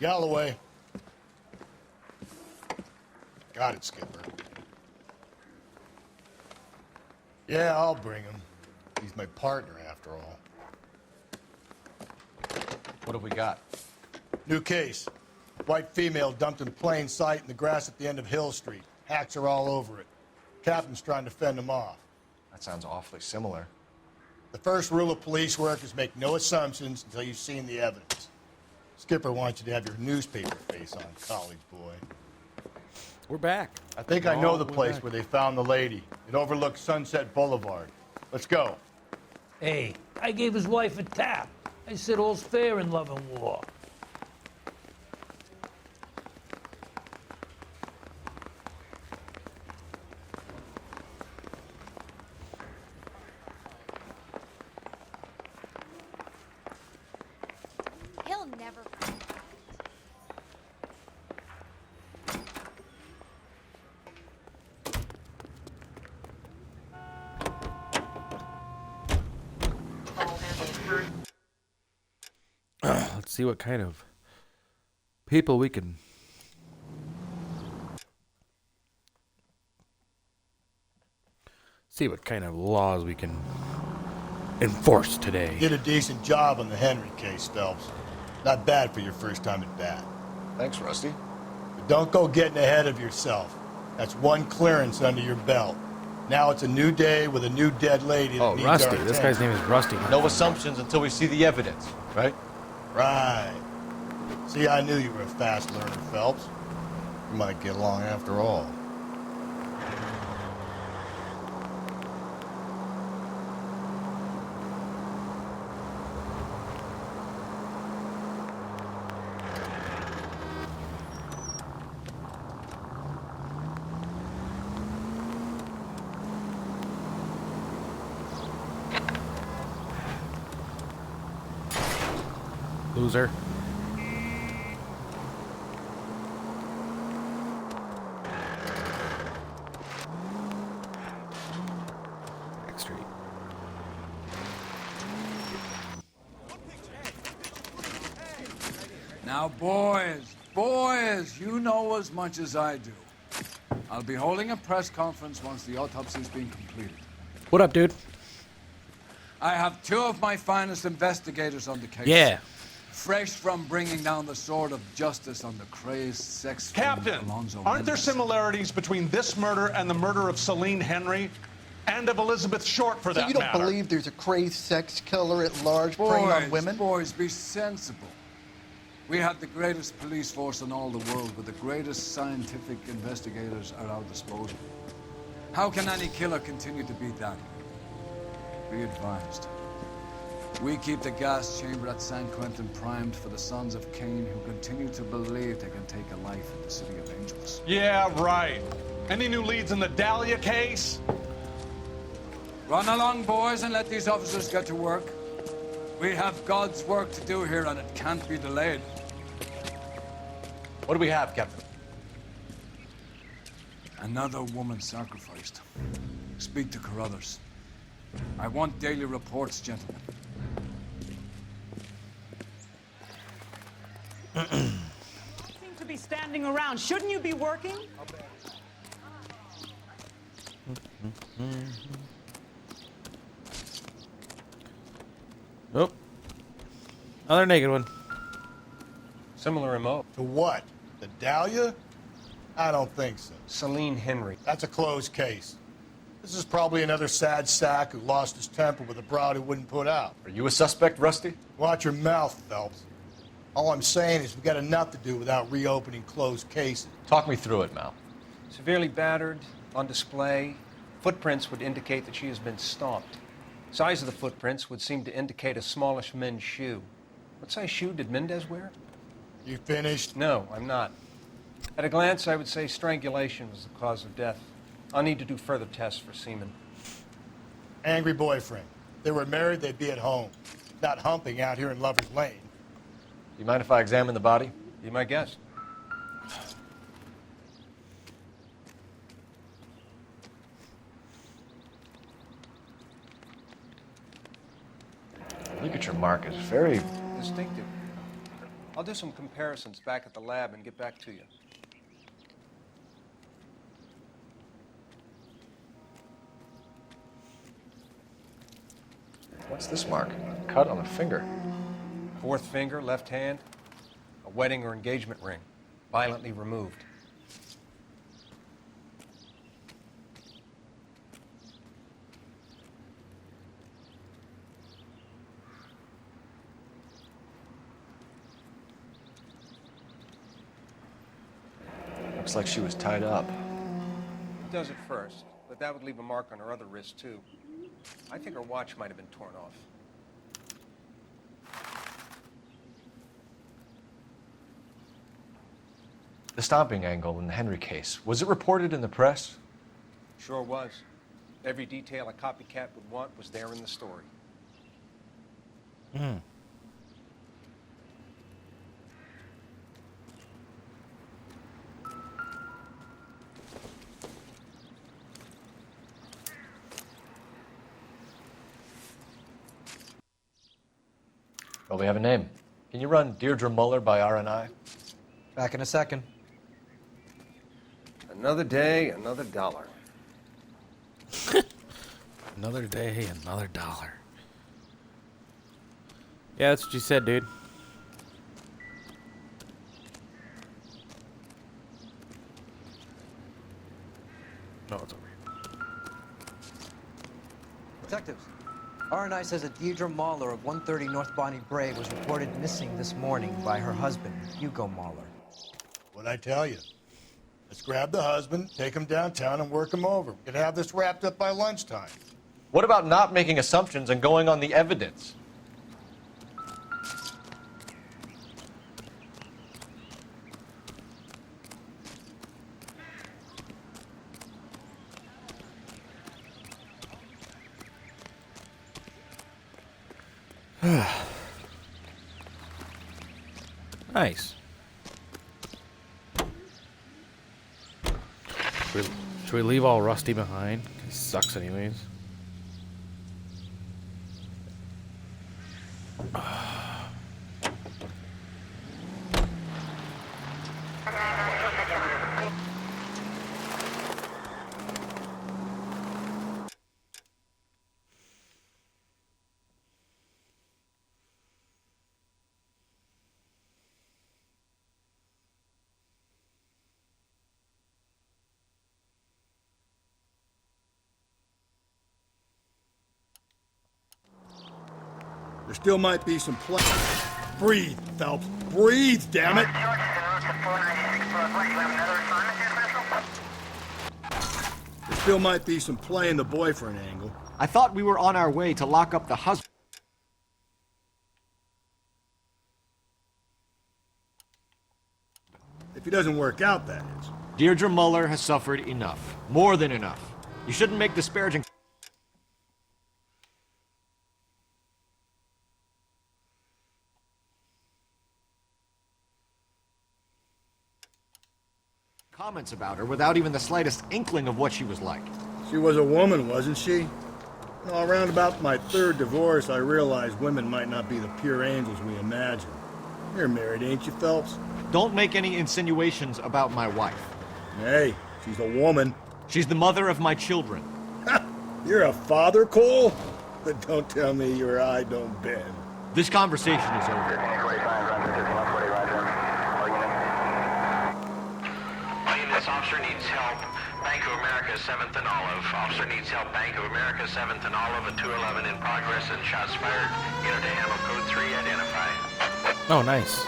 Galloway. Got it, Skipper. Yeah, I'll bring him. He's my partner, after all. What have we got? New case. White female dumped in plain sight in the grass at the end of Hill Street. Hacks are all over it. Captain's trying to fend him off. That sounds awfully similar. The first rule of police work is make no assumptions until you've seen the evidence. Skipper wants you to have your newspaper face on, college boy. We're back. I think I know the place where they found the lady. It overlooks Sunset Boulevard. Let's go. Hey, I gave his wife a tap. I said all's fair in love and war. He'll never find out. Let's see what kind of people we can see what kind of laws we can enforce today. Did a decent job on the Henry case, Phelps. Not bad for your first time at bat. Thanks, Rusty. But don't go getting ahead of yourself. That's one clearance under your belt. Now it's a new day with a new dead lady that Oh, needs Rusty. our This attention. guy's name is Rusty. No assumptions until we see the evidence, right? Right. See, I knew you were a fast learner, Phelps. We might get along after all. Loser. Back street. Now, boys, you know as much as I do. I'll be holding a press conference once the autopsy's been completed. What up, dude? I have two of my finest investigators on the case. Yeah. Fresh from bringing down the sword of justice on the crazed sex Captain, Alonzo aren't there Mendez. similarities between this murder and the murder of Celine Henry and of Elizabeth Short, for So that you don't matter? believe there's a crazed sex killer at large preying on women? Boys, be sensible. We have the greatest police force in all the world with the greatest scientific investigators at our disposal. How can any killer continue to beat that? Be advised. We keep the gas chamber at San Quentin primed for the sons of Cain who continue to believe they can take a life in the City of Angels. Yeah, right. Any new leads in the Dahlia case? Run along, boys, and let these officers get to work. We have God's work to do here, and it can't be delayed. What do we have, Captain? Another woman sacrificed. Speak to Carruthers. I want daily reports, gentlemen. Seem to be standing around. Shouldn't you be working? Oh. Another naked one. Similar MO. To what? The Dahlia? I don't think so. Celine Henry. That's a closed case. This is probably another sad sack who lost his temper with a broad who wouldn't put out. Are you a suspect, Rusty? Watch your mouth, Phelps. All I'm saying is we've got enough to do without reopening closed cases. Talk me through it, Mal. Severely battered, on display. Footprints would indicate that she has been stomped. Size of the footprints would seem to indicate a smallish men's shoe. What size shoe did Mendez wear? You finished? No, I'm not. At a glance, I would say strangulation was the cause of death. I'll need to do further tests for semen. Angry boyfriend. If they were married, they'd be at home. Not humping out here in Lover's Lane. You mind if I examine the body? Be my guest. Look at your mark. It's very... Distinctive. I'll do some comparisons back at the lab and get back to you. What's this mark? Cut on a finger. Fourth finger, left hand, a wedding or engagement ring, violently removed. Looks like she was tied up. It does at first, but that would leave a mark on her other wrist, too. I think her watch might have been torn off. The stomping angle in the Henry case, was it reported in the press? Sure was. Every detail a copycat would want was there in the story. Well, we have a name. Can you run Deirdre Muller by RNI? Back in a second. Another day, another dollar. Another day, another dollar. Yeah, that's what you said, dude. No, it's over here. Detectives, RNI says that Deirdre Mahler of 130 North Bonnie Brae was reported missing this morning by her husband, Hugo Mahler. What'd I tell you? Let's grab the husband, take him downtown, and work him over. We could have this wrapped up by lunchtime. What about not making assumptions and going on the evidence? Nice. Should we leave all Rusty behind? He sucks anyways. There still might be some play. Breathe, Phelps. Breathe, damn it! There still might be some playing the boyfriend angle. I thought we were on our way to lock up the husband. If he doesn't work out, that is. Deirdre Muller has suffered enough. More than enough. You shouldn't make disparaging comments about her without even the slightest inkling of what she was like. She was a woman, wasn't she? Well, around about my third divorce, I realized women might not be the pure angels we imagine. You're married, ain't you, Phelps? Don't make any insinuations about my wife. Hey, she's a woman. She's the mother of my children. You're a father, Cole? But don't tell me your eye don't bend. This conversation is over. This officer needs help. Bank of America, 7th and Olive. Officer needs help. Bank of America, 7th and Olive, and 211 in progress and shots fired. Get her to handle code 3, identify. Oh, nice.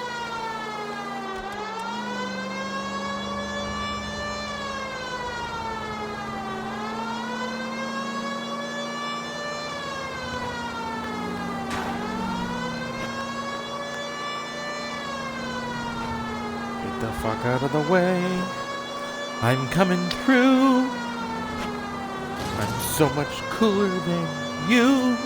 Get the fuck out of the way. I'm coming through. I'm so much cooler than you.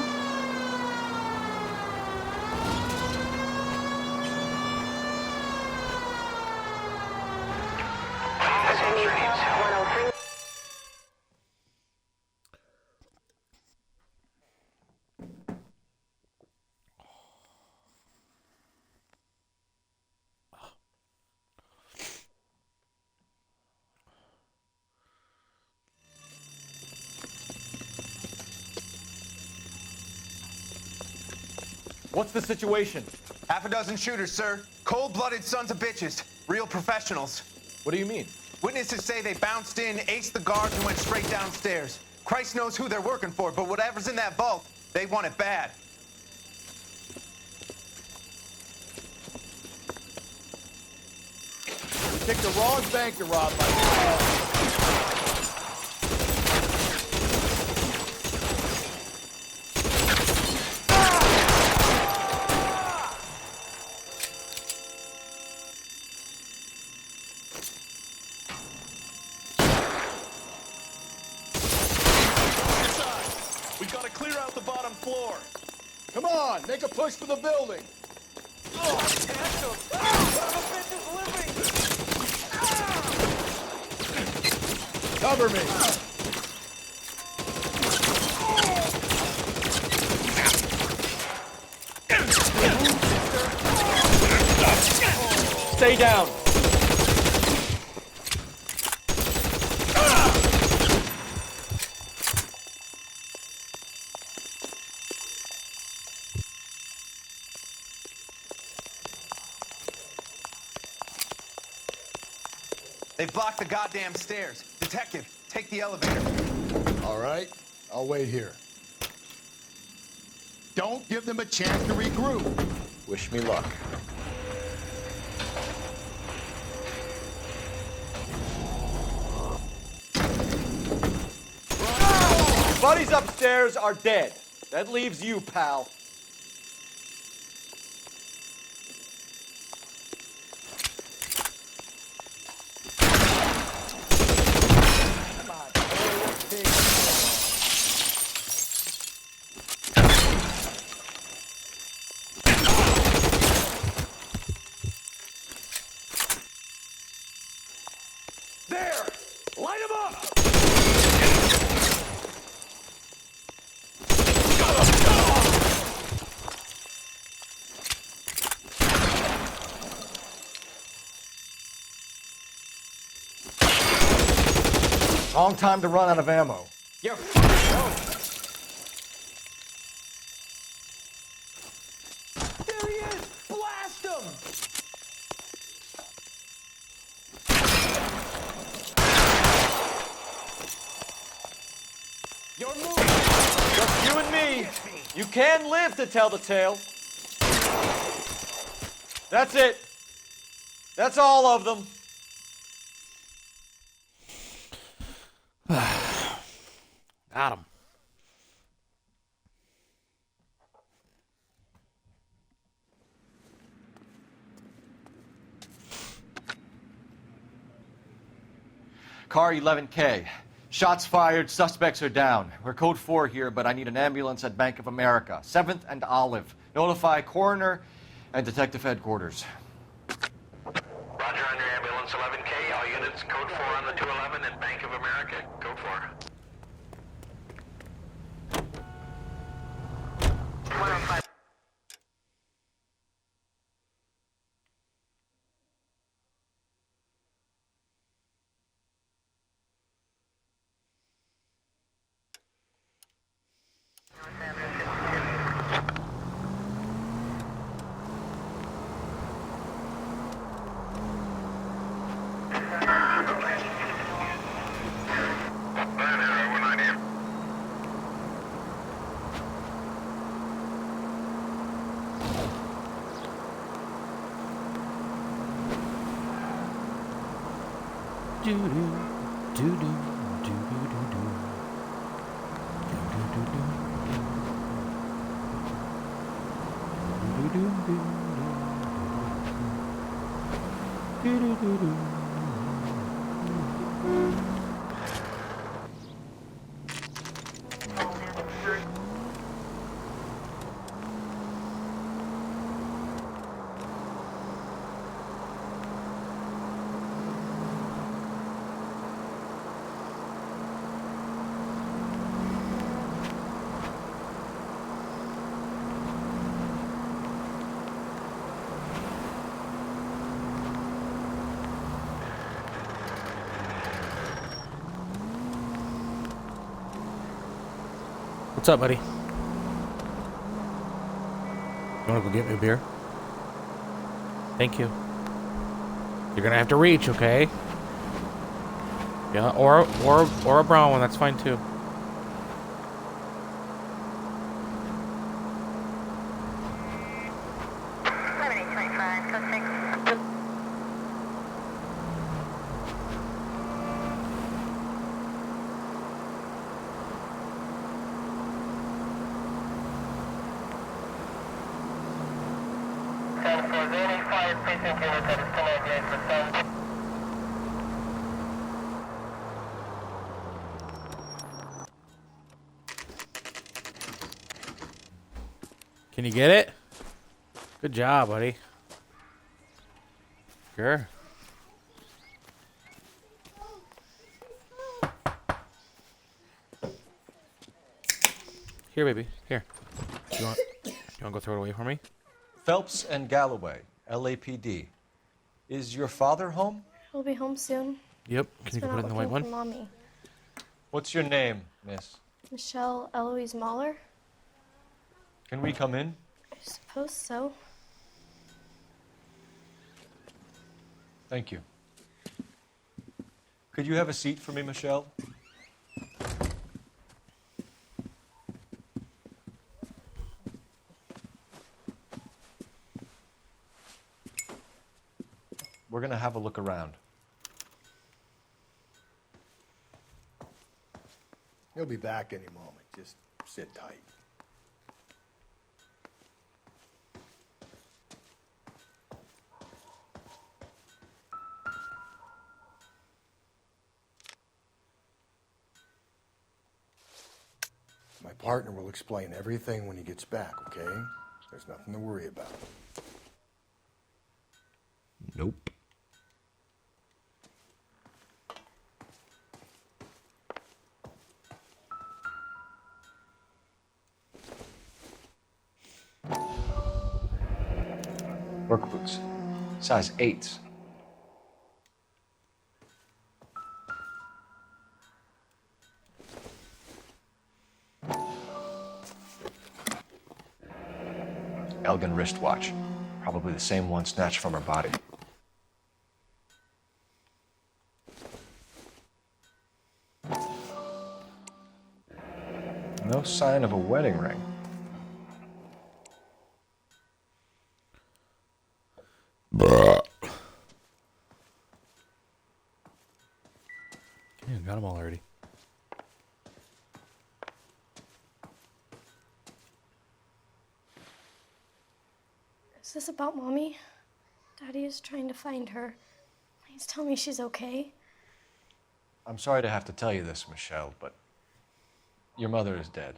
What's the situation? Half a dozen shooters, sir. Cold-blooded sons of bitches. Real professionals. What do you mean? Witnesses say they bounced in, aced the guards, and went straight downstairs. Christ knows who they're working for, but whatever's in that vault, they want it bad. We picked the wrong bank to rob, buddy. We've got to clear out the bottom floor. Come on, make a push for the building. Cover me. Stay down. They've blocked the goddamn stairs. Detective, take the elevator. All right, I'll wait here. Don't give them a chance to regroup. Wish me luck. Buddies upstairs are dead. That leaves you, pal. There! Light him up! Wrong time to run out of ammo. You're fucking There he is! Blast him! You're moving! Just you and me. You can live to tell the tale. That's it. That's all of them. Got him. Car 11K. Shots fired, suspects are down. We're code 4 here, but I need an ambulance at Bank of America. 7th and Olive. Notify coroner and detective headquarters. Roger on your ambulance 11K. All units, code 4 on the 211 at Bank of America. Code 4. 105. What's up, buddy? You want to go get me a beer? Thank you. You're gonna have to reach, okay? Yeah, or a brown one. That's fine too. Can you get it? Good job, buddy. Sure. Here, baby. Here. You want to go throw it away for me? Phelps and Galloway, LAPD. Is your father home? He'll be home soon. Yep. Can you go put it in the white one? Mommy. What's your name, miss? Michelle Eloise Mahler? Can we come in? I suppose so. Thank you. Could you have a seat for me, Michelle? We're going to have a look around. He'll be back any moment. Just sit tight. My partner will explain everything when he gets back, okay? There's nothing to worry about. Nope. Work boots. Size 8s. Elgin wristwatch. Probably the same one snatched from her body. No sign of a wedding ring. Yeah, got them all already. Is this about Mommy? Daddy is trying to find her. Please tell me she's okay. I'm sorry to have to tell you this, Michelle, but your mother is dead.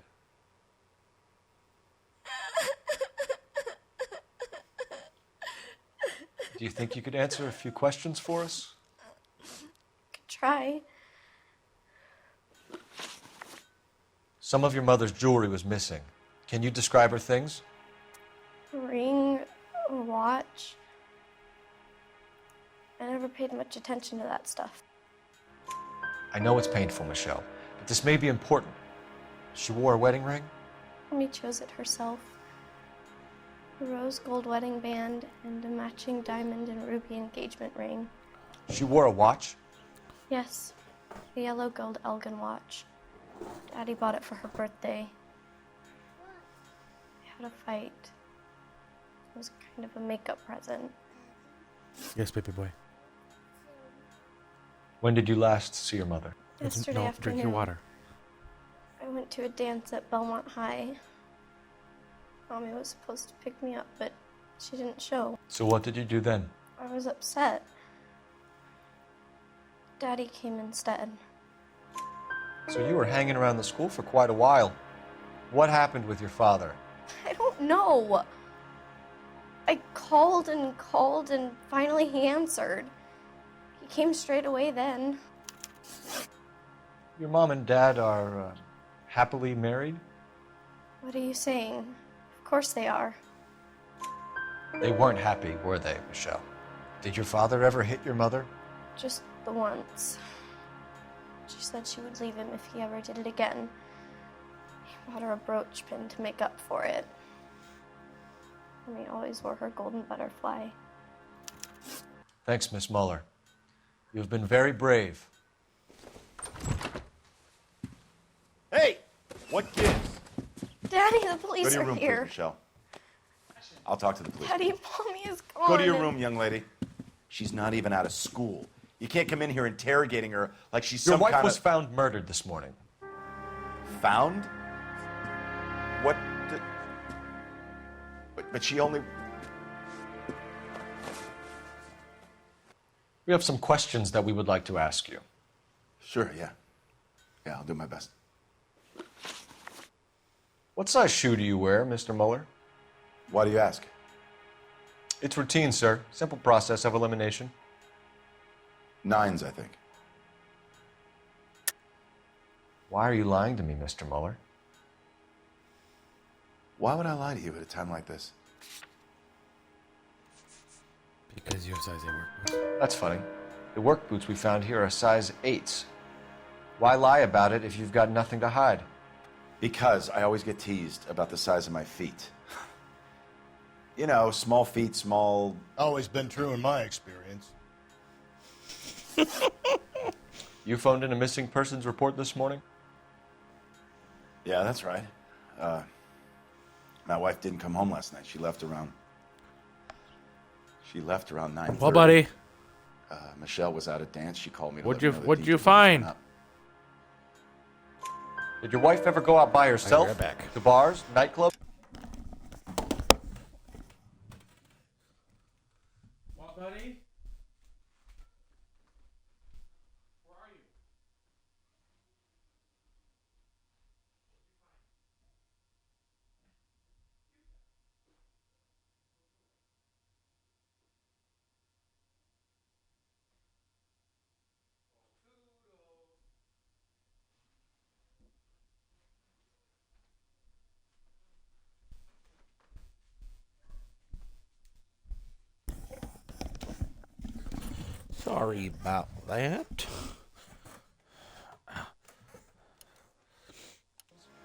Do you think you could answer a few questions for us? Could try. Some of your mother's jewelry was missing. Can you describe her things? A ring, a watch. I never paid much attention to that stuff. I know it's painful, Michelle, but this may be important. She wore a wedding ring? Mommy chose it herself. A rose gold wedding band and a matching diamond and ruby engagement ring. She wore a watch? Yes, a yellow gold Elgin watch. Daddy bought it for her birthday. We had a fight. It was kind of a makeup present. Yes, baby boy. When did you last see your mother? Yesterday No, afternoon. drink your water. I went to a dance at Belmont High. Mommy was supposed to pick me up, but she didn't show. So what did you do then? I was upset. Daddy came instead. So you were hanging around the school for quite a while. What happened with your father? I don't know. I called and finally he answered. He came straight away then. Your mom and dad are happily married? What are you saying? Of course they are. They weren't happy, were they, Michelle? Did your father ever hit your mother? Just the once. She said she would leave him if he ever did it again. He bought her a brooch pin to make up for it. and they always wore her golden butterfly. Thanks, Miss Muller. You've been very brave. Hey! What gives? Daddy, the police Go to your are room, here. please, Michelle. I'll talk to the police. Daddy, Mommy is gone. Go to your and- room, young lady. She's not even out of school. You can't come in here interrogating her like she's Your some wife kind was of... found murdered this morning. Found? What? But she only... We have some questions that we would like to ask you. Sure, yeah. Yeah, I'll do my best. What size shoe do you wear, Mr. Muller? Why do you ask? It's routine, sir. Simple process of elimination. 9s, I think. Why are you lying to me, Mr. Muller? Why would I lie to you at a time like this? Because you have size 8 work boots. That's funny. The work boots we found here are size 8s. Why lie about it if you've got nothing to hide? Because I always get teased about the size of my feet. You know, small feet, small... Always been true in my experience. You phoned in a missing persons report this morning? Yeah, that's right. My wife didn't come home last night. She left around 9:30. Well, buddy. Michelle was out at dance. She called me. What'd you find? Did your wife ever go out by herself? I'll be right back. To bars, nightclubs? What, buddy? Sorry about that.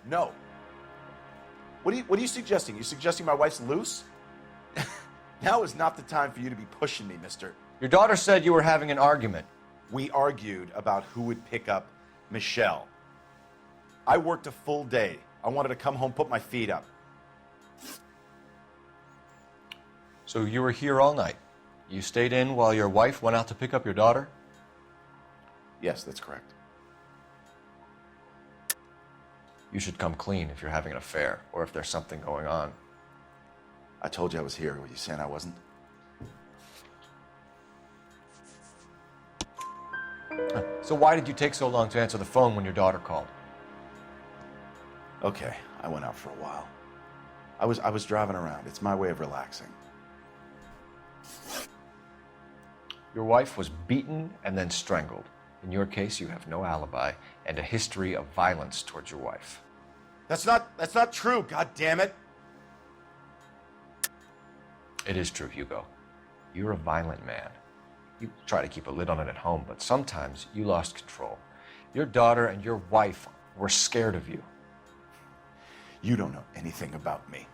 No. What are you suggesting? You suggesting my wife's loose? Now is not the time for you to be pushing me, mister. Your daughter said you were having an argument. We argued about who would pick up Michelle. I worked a full day. I wanted to come home, put my feet up. So you were here all night. You stayed in while your wife went out to pick up your daughter? Yes, that's correct. You should come clean if you're having an affair or if there's something going on. I told you I was here. Were you saying I wasn't? So why did you take so long to answer the phone when your daughter called? Okay, I went out for a while. I was driving around. It's my way of relaxing. Your wife was beaten and then strangled. In your case, you have no alibi and a history of violence towards your wife. That's not true, God damn it. It is true, Hugo. You're a violent man. You try to keep a lid on it at home, but sometimes you lost control. Your daughter and your wife were scared of you. You don't know anything about me.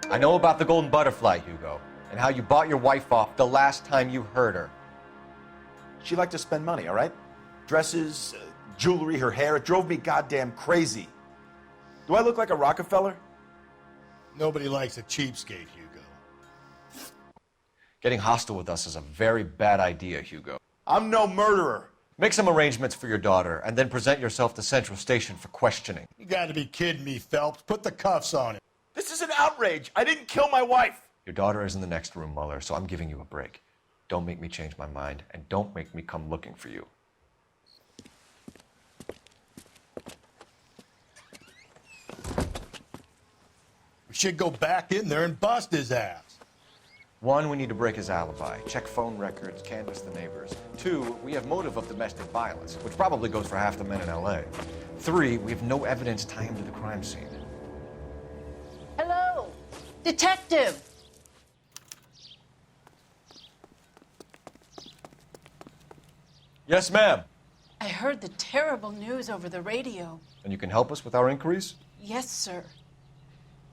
I know about the golden butterfly, Hugo, and how you bought your wife off the last time you heard her. She liked to spend money, all right? Dresses, jewelry, her hair. It drove me goddamn crazy. Do I look like a Rockefeller? Nobody likes a cheapskate, Hugo. Getting hostile with us is a very bad idea, Hugo. I'm no murderer. Make some arrangements for your daughter, and then present yourself to Central Station for questioning. You gotta be kidding me, Phelps. Put the cuffs on him. This is an outrage. I didn't kill my wife. Your daughter is in the next room, Muller, so I'm giving you a break. Don't make me change my mind, and don't make me come looking for you. We should go back in there and bust his ass. 1, we need to break his alibi, check phone records, canvass the neighbors. 2, we have motive of domestic violence, which probably goes for half the men in LA. 3, we have no evidence tying him to the crime scene. Hello, detective. Yes, ma'am. I heard the terrible news over the radio. And you can help us with our inquiries? Yes, sir.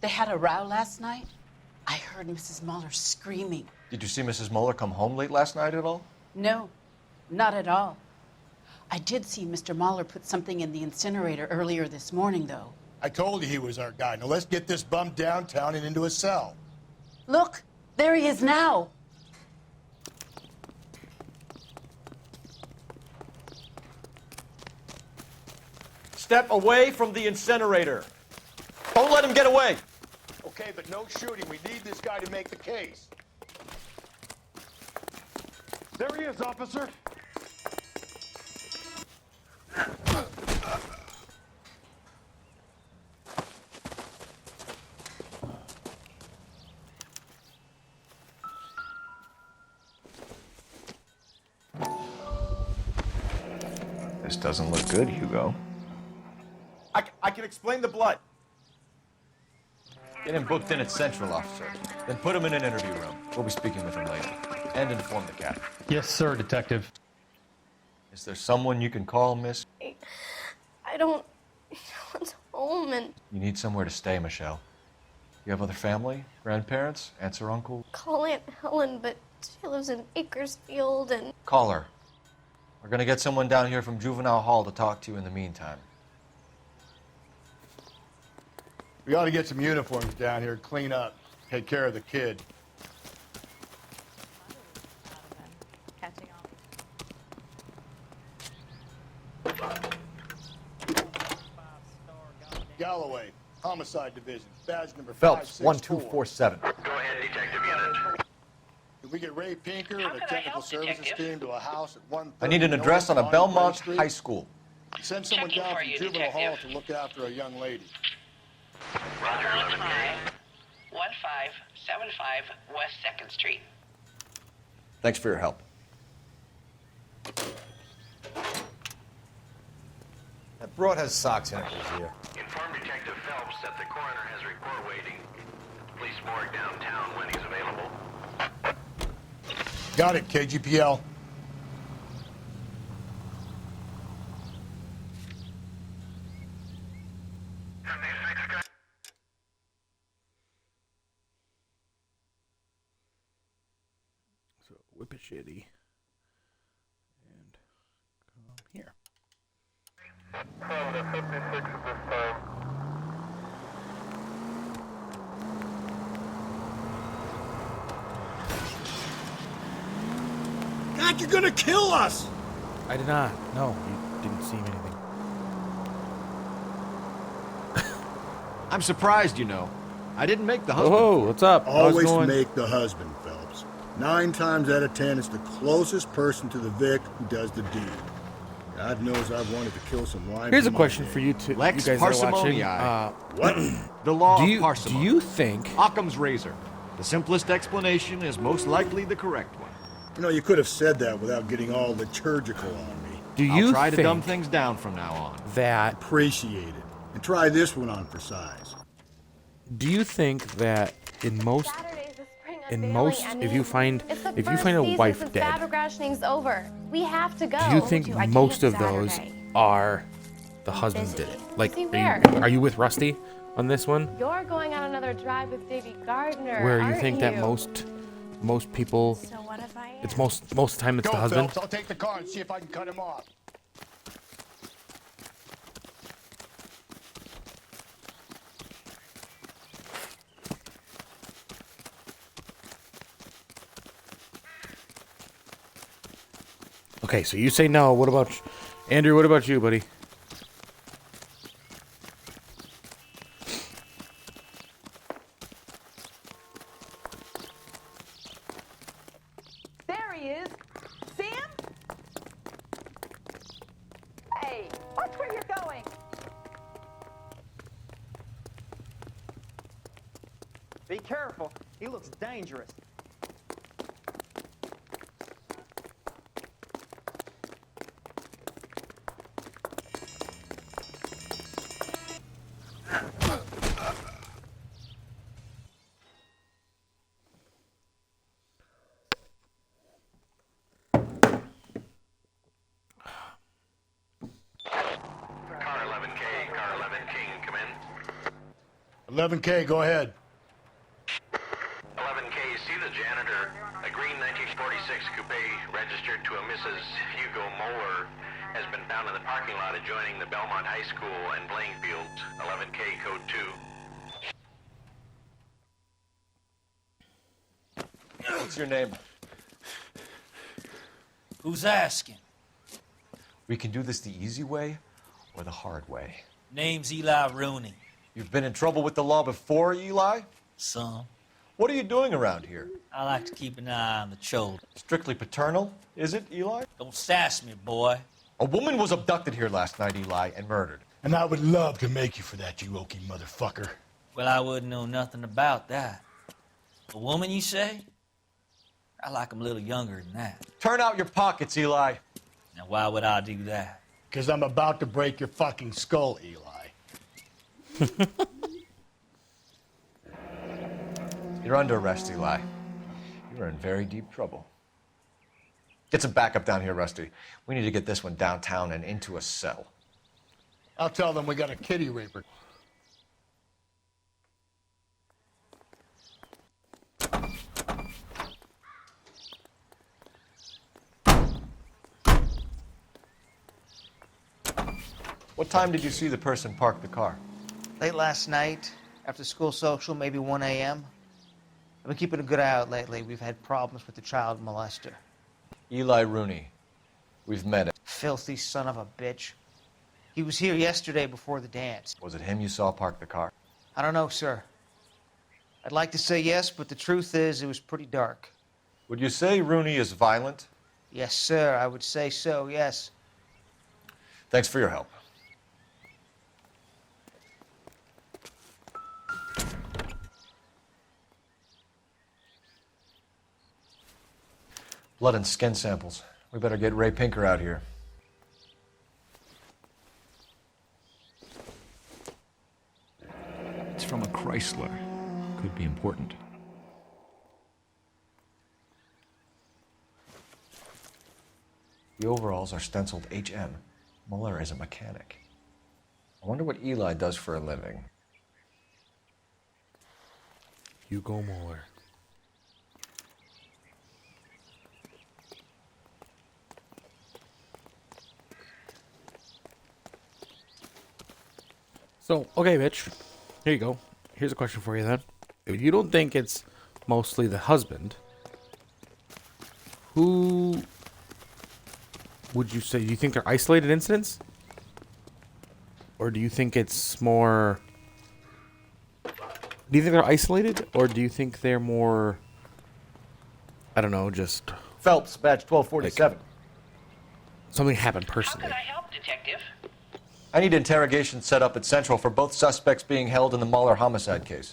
They had a row last night. I heard Mrs. Muller screaming. Did you see Mrs. Muller come home late last night at all? No, not at all. I did see Mr. Muller put something in the incinerator earlier this morning, though. I told you he was our guy. Now let's get this bum downtown and into a cell. Look, there he is now. Step away from the incinerator. Don't let him get away. Okay, but no shooting. We need this guy to make the case. There he is, officer. This doesn't look good, Hugo. I can explain the blood. Get him booked in at Central, officer. Then put him in an interview room. We'll be speaking with him later. And inform the captain. Yes, sir, Detective. Is there someone you can call, miss? I don't. No one's home, and You need somewhere to stay, Michelle. You have other family? Grandparents? Aunts or uncles? call Aunt Helen, but she lives in Bakersfield, and Call her. We're gonna get someone down here from Juvenile Hall to talk to you in the meantime. We ought to get some uniforms down here, clean up, take care of the kid. Catching Galloway, Homicide Division, badge number Phelps, 564. 1247. Go ahead, detective unit. Can we get Ray Pinker and a technical services team to a house at 130 I need an address on a Belmont High School. Send someone down from Juvenile Hall to look after a young lady. Roger, 11K. 1575 West 2nd Street. Thanks for your help. That broad has socks in it, here. Inform Detective Phelps that the coroner has a report waiting. Police morgue downtown when he's available. Got it, KGPL. So whip it shitty. And come here. God, you're gonna kill us! I did not. No, you didn't see anything. I'm surprised, you know. I didn't make the husband. Whoa, what's up? How's it Always going? make the husband, Phelps. 9 times out of 10, it's the closest person to the Vic who does the deed. God knows I've wanted to kill some lions. Here's a in my question day. for you two. Lex you guys that are watching. parsimoniae. What? The law do you of parsimony. do you think? Occam's razor. The simplest explanation is most likely the correct one. You know, you could have said that without getting all liturgical on me. Do I'll you try to dumb think things down from now on. that? Appreciate it. And try this one on for size. Do you think that in most, Saturday's the spring in unveiling. most, I if mean, you find it's the if you first find a season wife since dead, battle rationing's over. We have to go. do you think I can't most of those Saturday. are the husbands did it? Like, See, are you with Rusty on this one? You're going on another drive with Davy Gardner. Where you aren't think that most people, So what if I am? it's most of the time it's Go, the husband. Phelps. I'll take the car and see if I can cut him off. Okay, so you say no. What about Andrew? What about you, buddy? There he is. See him? Hey, watch where you're going. Be careful. He looks dangerous. Car 11K, car 11K, go ahead. 11K, see the janitor. A green 1946 coupe registered to a Mrs. Hugo Moeller has been found in the parking lot adjoining the Belmont High School and playing fields. 11K, code 2. What's your name? Who's asking? We can do this the easy way or the hard way. Name's Eli Rooney. You've been in trouble with the law before, Eli? Some. What are you doing around here? I like to keep an eye on the children. Strictly paternal, is it, Eli? Don't sass me, boy. A woman was abducted here last night, Eli, and murdered. And I would love to make you for that, you oaky motherfucker. Well, I wouldn't know nothing about that. A woman, you say? I like 'em a little younger than that. Turn out your pockets, Eli. Now, why would I do that? Because I'm about to break your fucking skull, Eli. You're under arrest, Eli. You're in very deep trouble. Get some backup down here, Rusty. We need to get this one downtown and into a cell. I'll tell them we got a kitty raper. What time did you see the person park the car? Late last night, after school social, maybe 1 a.m. I've been keeping a good eye out lately. We've had problems with the child molester. Eli Rooney. We've met him. Filthy son of a bitch. He was here yesterday before the dance. Was it him you saw park the car? I don't know, sir. I'd like to say yes, but the truth is it was pretty dark. Would you say Rooney is violent? Yes, sir. I would say so, yes. Thanks for your help. Blood and skin samples. We better get Ray Pinker out here. It's from a Chrysler. Could be important. The overalls are stenciled HM. Muller is a mechanic. I wonder what Eli does for a living. Hugo Muller. So, okay, Mitch. Here you go. Here's a question for you then. If you don't think it's mostly the husband, who would you say? Do you think they're isolated incidents? Or do you think it's more... Do you think they're isolated? Or do you think they're more... I don't know, just... Phelps, badge 1247. Like, something happened personally. How can I help, Detective? I need interrogation set up at Central for both suspects being held in the Muller homicide case.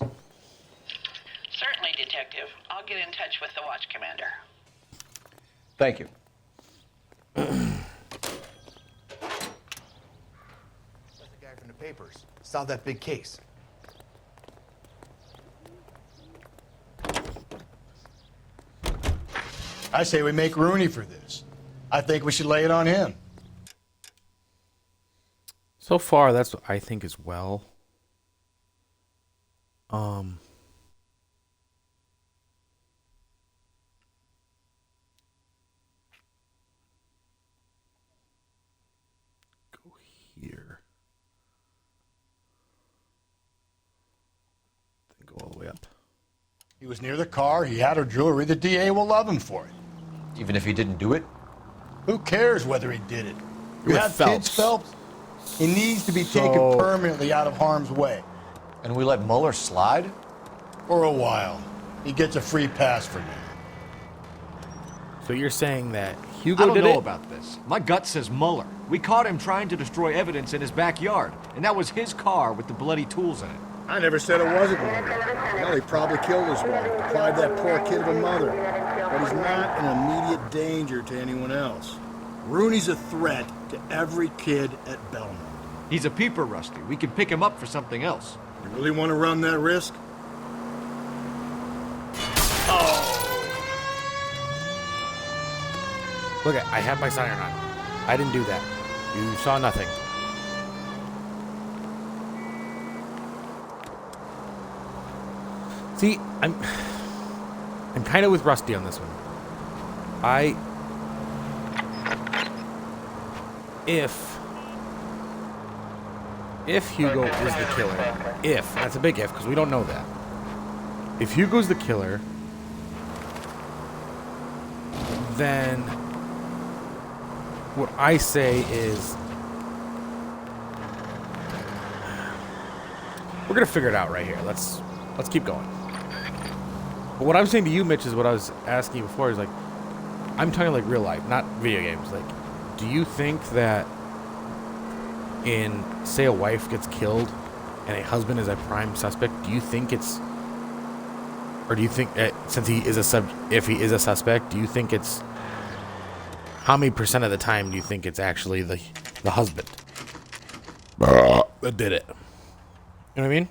Certainly, Detective. I'll get in touch with the watch commander. Thank you. That's the guy from the papers. Solved that big case. I say we make Rooney for this. I think we should lay it on him. So far, that's what I think as well. Go here. Then go all the way up. He was near the car. He had her jewelry. The DA will love him for it. Even if he didn't do it? Who cares whether he did it? You With have Phelps. kids, Phelps? He needs to be taken permanently out of harm's way. And we let Muller slide? For a while. He gets a free pass for now. So you're saying that I Hugo don't did know it? about this. My gut says Muller. We caught him trying to destroy evidence in his backyard, and that was his car with the bloody tools in it. I never said it wasn't Muller. Well, he probably killed his wife, deprived that poor kid of a mother. But he's not an immediate danger to anyone else. Rooney's a threat to every kid at Belmont. He's a peeper, Rusty. We can pick him up for something else. You really want to run that risk? Look, I have my siren on. I didn't do that. You saw nothing. See, I'm kind of with Rusty on this one. If Hugo is the killer, that's a big if, because we don't know that. If Hugo's the killer, then what I say is we're gonna figure it out right here. Let's keep going. But what I'm saying to you, Mitch, is what I was asking you before. Is like, I'm talking like real life, not video games. Like, do you think that in, say, a wife gets killed and a husband is a prime suspect, do you think it's, or do you think since he is if he is a suspect, do you think it's, how many % of the time do you think it's actually the husband that did it? You know what I mean?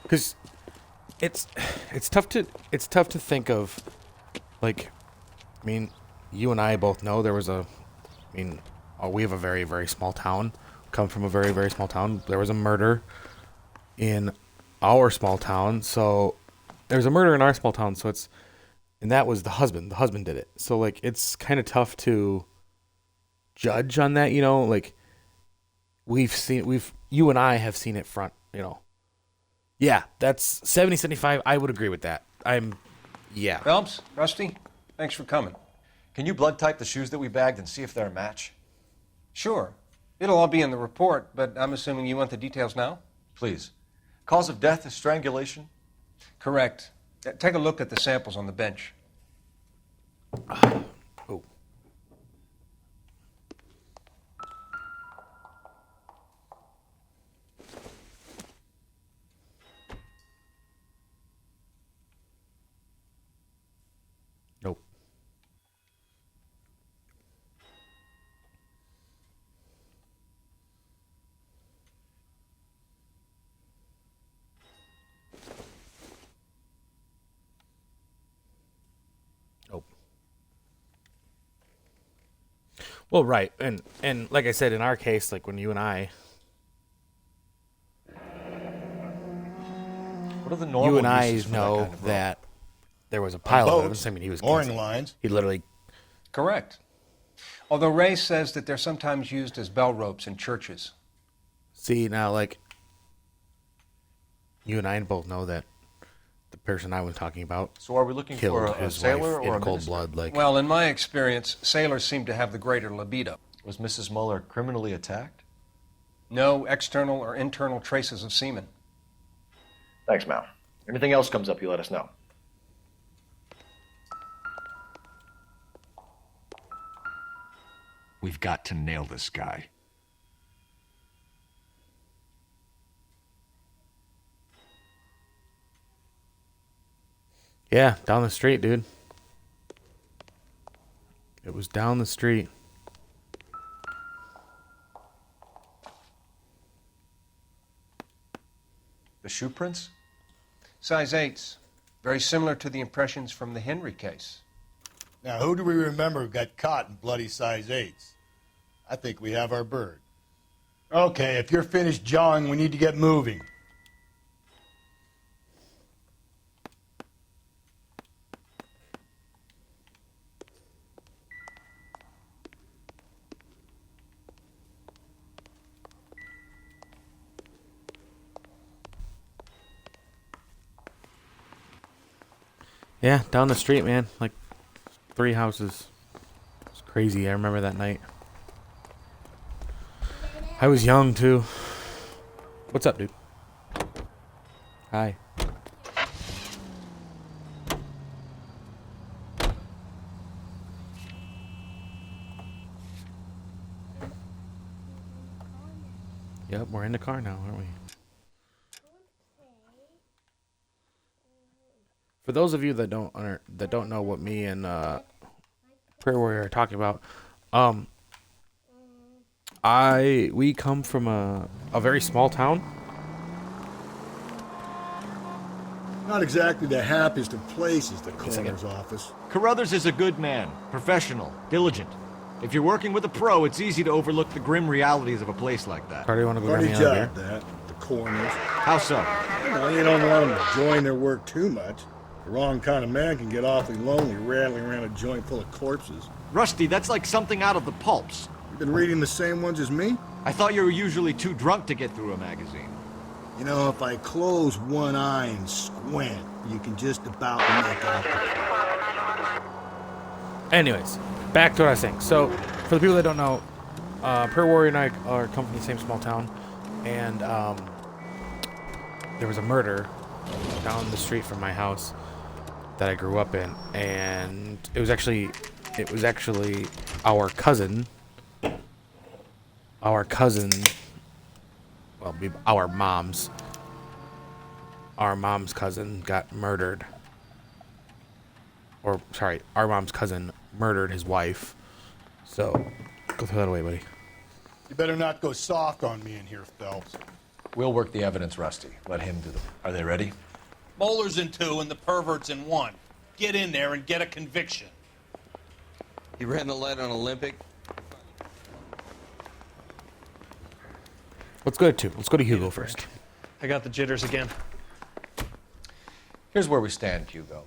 Because it's tough to think of, like, I mean, you and I both know there was we have a very, very small town, come from a very, very small town. There was a murder in our small town, so there's a murder in our small town, so and that was the husband. The husband did it. So, like, it's kind of tough to judge on that, you know, like, you and I have seen it front, you know. Yeah, that's 70-75. I would agree with that. Phelps, Rusty, thanks for coming. Can you blood type the shoes that we bagged and see if they're a match? Sure. It'll all be in the report, but I'm assuming you want the details now? Please. Cause of death is strangulation? Correct. Take a look at the samples on the bench. Oh. Nope. Nope. Well, right, and like I said, in our case, like when you and I, what are the normal you and I uses for know that kind of that there was a pile of evidence. I mean, he was mooring lines. He literally. Correct. Although Ray says that they're sometimes used as bell ropes in churches. See, now, like, you and I both know that the person I was talking about. So are we looking for a his sailor wife or in a cold minister? blood? Like, Well, in my experience, sailors seem to have the greater libido. Was Mrs. Muller criminally attacked? No external or internal traces of semen. Thanks, Mal. Anything else comes up, you let us know. We've got to nail this guy. yeah, down the street, dude. It was down the street. The shoe prints? Size 8s. Very similar to the impressions from the Henry case. Now, who do we remember got caught in bloody size 8s? I think we have our bird. Okay, if you're finished jawing, we need to get moving. Yeah, down the street, man. Like 3 houses. It's crazy. I remember that night. I was young too. What's up, dude? Hi. Yep, we're in the car now, aren't we? For those of you that don't know what me and Prayer Warrior are talking about, we come from a very small town. Not exactly the happiest of places, the coroner's office. Carruthers is a good man, professional, diligent. If you're working with a pro, it's easy to overlook the grim realities of a place like that. Carter, you want to go grab Funny me another job, beer? that. The corners. How so? Well, you don't want them to join their work too much. The wrong kind of man can get awfully lonely rattling around a joint full of corpses. Rusty, that's like something out of the pulps. You've been reading the same ones as me? I thought you were usually too drunk to get through a magazine. You know, if I close one eye and squint, you can just about make out the... Anyways, back to what I was saying. So, for the people that don't know, Per Warrior and I come from the same small town, and there was a murder down the street from my house that I grew up in, and it was actually our cousin, well, our mom's cousin got murdered. Or, sorry, our mom's cousin murdered his wife. So, go throw that away, buddy. You better not go soft on me in here, Phelps. We'll work the evidence, Rusty. Let him do them. Are they ready? Moeller's in 2 and the pervert's in 1. Get in there and get a conviction. He ran the light on Olympic. Let's go to 2. Let's go to Hugo first. I got the jitters again. Here's where we stand, Hugo.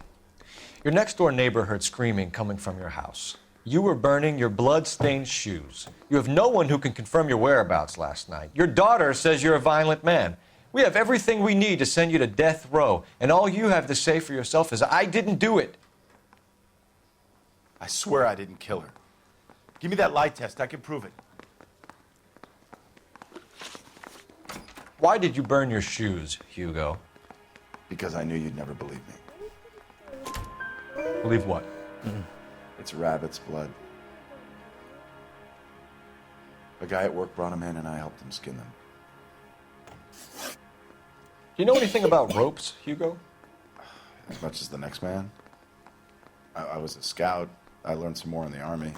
Your next-door neighbor heard screaming coming from your house. You were burning your blood-stained shoes. You have no one who can confirm your whereabouts last night. Your daughter says you're a violent man. We have everything we need to send you to death row, and all you have to say for yourself is, I didn't do it. I swear I didn't kill her. Give me that lie test. I can prove it. Why did you burn your shoes, Hugo? Because I knew you'd never believe me. Believe what? It's rabbit's blood. A guy at work brought them in and I helped him skin them. Do you know anything about ropes, Hugo? As much as the next man. I was a scout. I learned some more in the Army.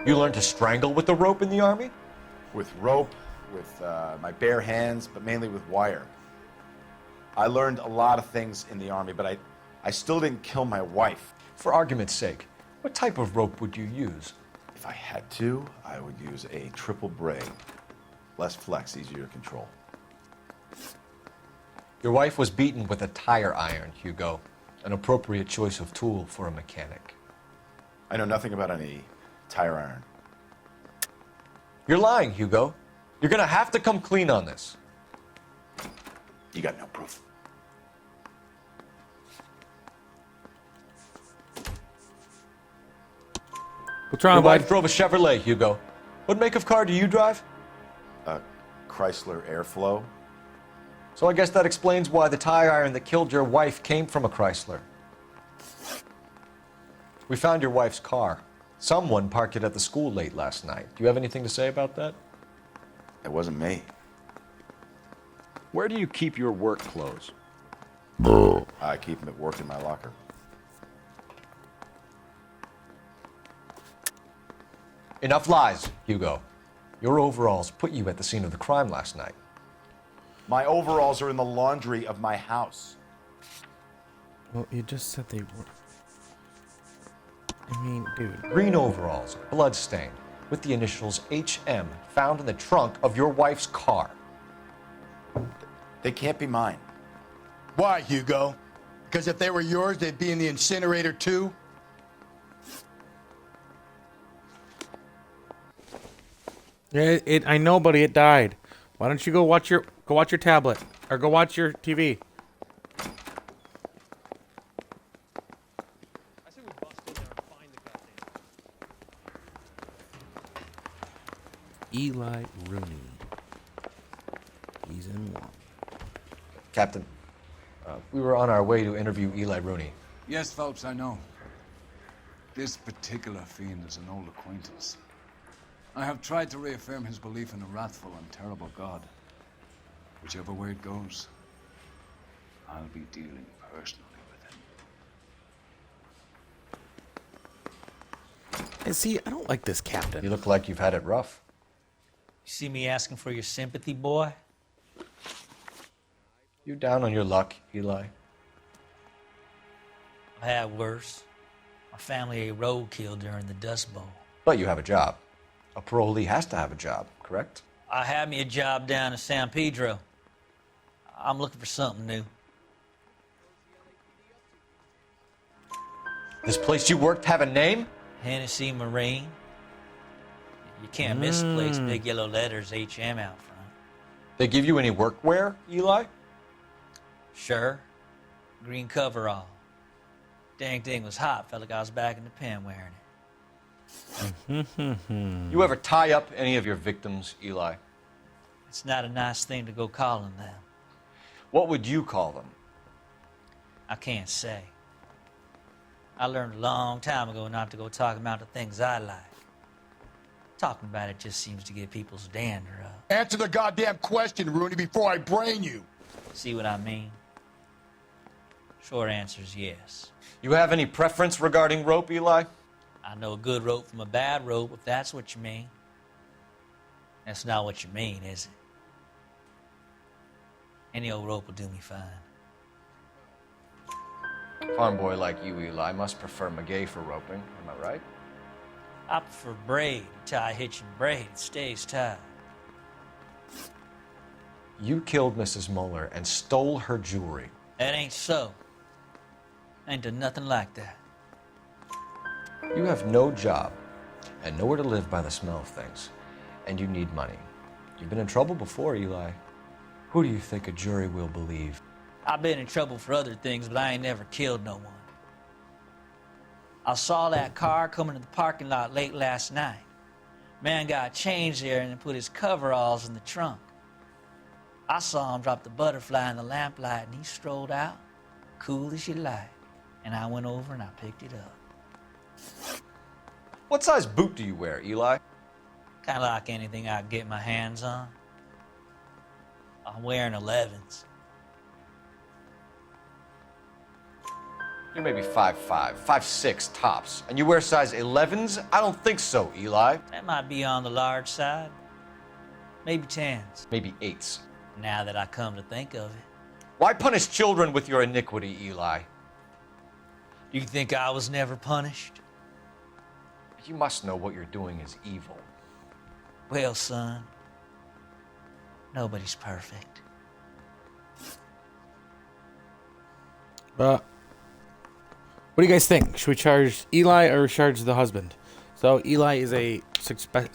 You learned to strangle with the rope in the Army? With rope, with my bare hands, but mainly with wire. I learned a lot of things in the Army, but I still didn't kill my wife. For argument's sake, what type of rope would you use? If I had to, I would use a triple braid. Less flex, easier to control. Your wife was beaten with a tire iron, Hugo. An appropriate choice of tool for a mechanic. I know nothing about any tire iron. You're lying, Hugo. You're gonna have to come clean on this. You got no proof. What's wrong, Your wife bud? drove a Chevrolet, Hugo. What make of car do you drive? A Chrysler Airflow. So I guess that explains why the tire iron that killed your wife came from a Chrysler. We found your wife's car. Someone parked it at the school late last night. Do you have anything to say about that? It wasn't me. Where do you keep your work clothes? I keep them at work in my locker. Enough lies, Hugo. Your overalls put you at the scene of the crime last night. My overalls are in the laundry of my house. Well, you just said they were. I mean, dude. Green overalls, blood-stained, with the initials HM found in the trunk of your wife's car. They can't be mine. Why, Hugo? Because if they were yours, they'd be in the incinerator too? Yeah, I know, buddy. It died. Why don't you go watch your tablet or go watch your TV? Eli Rooney. He's in one. Captain, we were on our way to interview Eli Rooney. Yes, Phelps, I know. This particular fiend is an old acquaintance. I have tried to reaffirm his belief in a wrathful and terrible God. Whichever way it goes, I'll be dealing personally with him. And see, I don't like this captain. You look like you've had it rough. You see me asking for your sympathy, boy? You down on your luck, Eli? I had worse. My family ate roadkill during the Dust Bowl. But you have a job. A parolee has to have a job, correct? I had me a job down in San Pedro. I'm looking for something new. This place you worked have a name? Hennessy Marine. You can't miss the place. Big yellow letters, HM out front. They give you any workwear, Eli? Sure. Green coverall. Dang thing was hot. Felt like I was back in the pen wearing it. You ever tie up any of your victims, Eli? It's not a nice thing to go calling them. What would you call them? I can't say. I learned a long time ago not to go talking about the things I like. Talking about it just seems to get people's dander up. Answer the goddamn question, Rooney, before I brain you. See what I mean? Short answer is yes. You have any preference regarding rope, Eli? I know a good rope from a bad rope, if that's what you mean. That's not what you mean, is it? Any old rope will do me fine. Farm boy like you, Eli, must prefer Magay for roping. Am I right? I prefer braid. You tie a hitch and braid, it stays tied. You killed Mrs. Muller and stole her jewelry. That ain't so. I ain't done nothing like that. You have no job and nowhere to live by the smell of things, and you need money. You've been in trouble before, Eli. Who do you think a jury will believe? I've been in trouble for other things, but I ain't never killed no one. I saw that car coming to the parking lot late last night. Man got changed there and then put his coveralls in the trunk. I saw him drop the butterfly in the lamplight and he strolled out, cool as you like. And I went over and I picked it up. What size boot do you wear, Eli? Kind of like anything I can get my hands on. I'm wearing 11s. You're maybe 5'5", 5'6", tops. And you wear size 11s? I don't think so, Eli. That might be on the large side. Maybe 10s. Maybe 8s. Now that I come to think of it. Why punish children with your iniquity, Eli? Do you think I was never punished? You must know what you're doing is evil. Well, son, nobody's perfect. What do you guys think? Should we charge Eli or charge the husband? So Eli is a suspected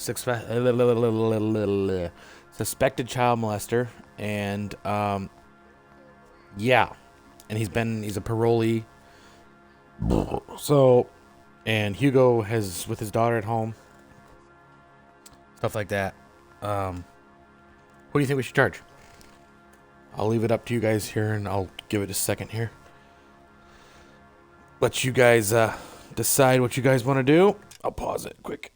child molester, and yeah, and he's a parolee. So, and Hugo has with his daughter at home, stuff like that. What do you think we should charge? I'll leave it up to you guys here, and I'll give it a second here. Let you guys decide what you guys want to do. I'll pause it quick.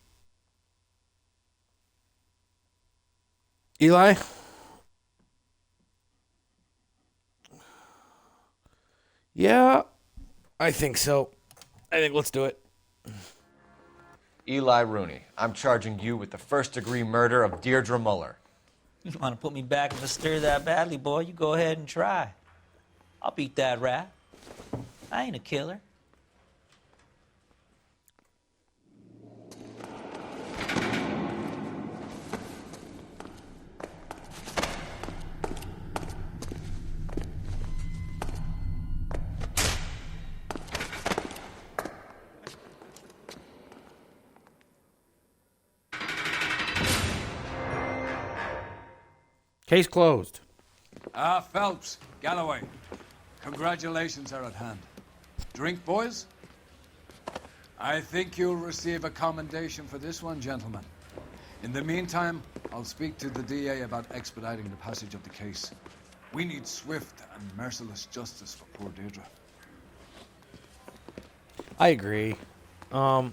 Eli? Yeah, I think so. I think let's do it. Eli Rooney, I'm charging you with the first-degree murder of Deirdre Muller. You want to put me back in the stir that badly, boy? You go ahead and try. I'll beat that rap. I ain't a killer. Case closed. Phelps, Galloway, congratulations are at hand. Drink, boys? I think you'll receive a commendation for this one, gentlemen. In the meantime, I'll speak to the DA about expediting the passage of the case. We need swift and merciless justice for poor Deirdre. I agree. I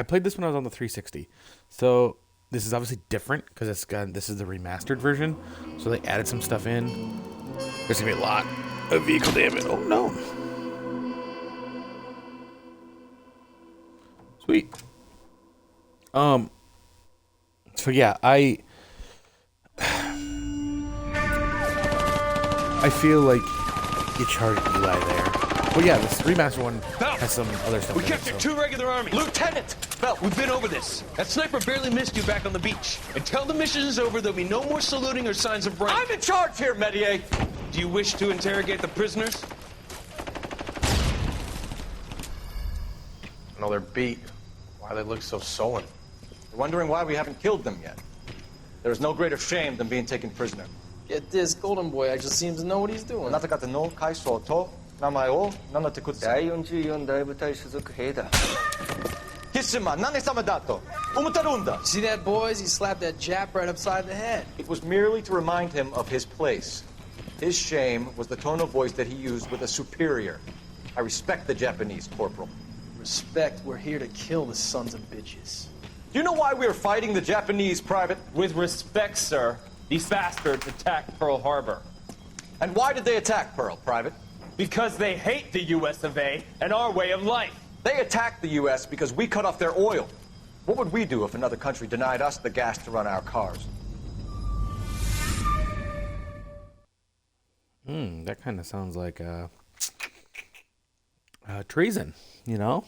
played this when I was on the 360, so this is obviously different because this is the remastered version, so they added some stuff in. There's gonna be a lot of vehicle damage. Oh no! Sweet. So yeah, I feel like you charged Eli there. But yeah, this remaster one has some other stuff. We in it, captured so. 2 regular army. Lieutenant! Phelps, we've been over this. That sniper barely missed you back on the beach. Until the mission is over, there'll be no more saluting or signs of rank. I'm in charge here, Medier. Do you wish to interrogate the prisoners? No, they're beat. Why they look so sullen? You're wondering why we haven't killed them yet. There is no greater shame than being taken prisoner. Get this, Golden Boy actually seems to know what he's doing. See that, boys? He slapped that Jap right upside the head. It was merely to remind him of his place. His shame was the tone of voice that he used with a superior. I respect the Japanese, Corporal. Respect, we're here to kill the sons of bitches. Do you know why we are fighting the Japanese, Private? With respect, sir, these bastards attacked Pearl Harbor. And why did they attack Pearl, Private? Because they hate the US of A and our way of life. They attacked the U.S. because we cut off their oil. What would we do if another country denied us the gas to run our cars? That kind of sounds like treason, you know?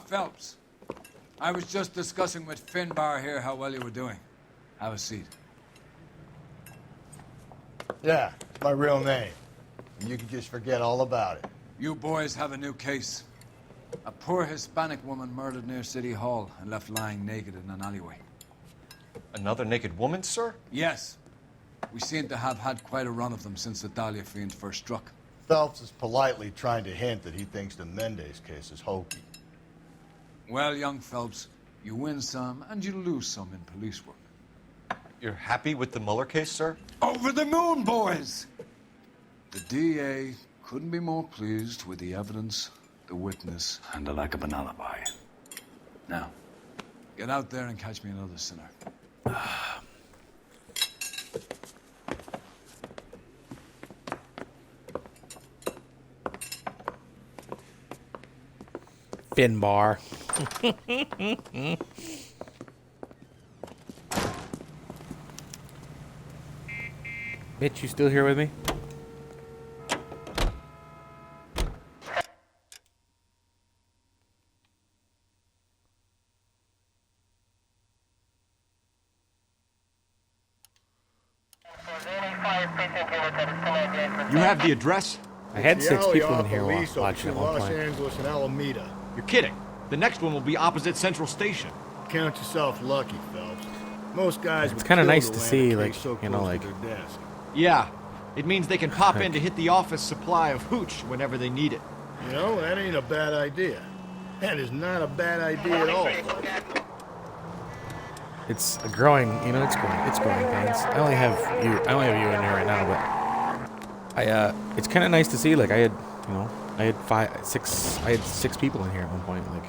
Phelps. I was just discussing with Finbar here how well you were doing. Have a seat. Yeah, it's my real name. And you can just forget all about it. You boys have a new case. A poor Hispanic woman murdered near City Hall and left lying naked in an alleyway. Another naked woman, sir? Yes. We seem to have had quite a run of them since the Dahlia fiend first struck. Phelps is politely trying to hint that he thinks the Mendez case is hokey. Well, young Phelps, you win some and you lose some in police work. You're happy with the Mueller case, sir? Over the moon, boys! The DA couldn't be more pleased with the evidence, the witness, and the lack of an alibi. Now, get out there and catch me another sinner. Finbar. Bitch, you still here with me? You have the address? I had 6 Alley people in off here Aliso watching at between one Los point. Angeles and Alameda. You're kidding. The next one will be opposite Central Station. Count yourself lucky, Phelps. Most guys It's would kind of kill nice to to land see, a like, case so you know, close like, to their desk. Yeah. It means they can pop in to hit the office supply of hooch whenever they need it. You know, that ain't a bad idea. That is not a bad idea at all, Phelps. It's a growing, you know, it's growing pains. I only have you in here right now, but it's kind of nice to see. Like I had 6 people in here at one point. Like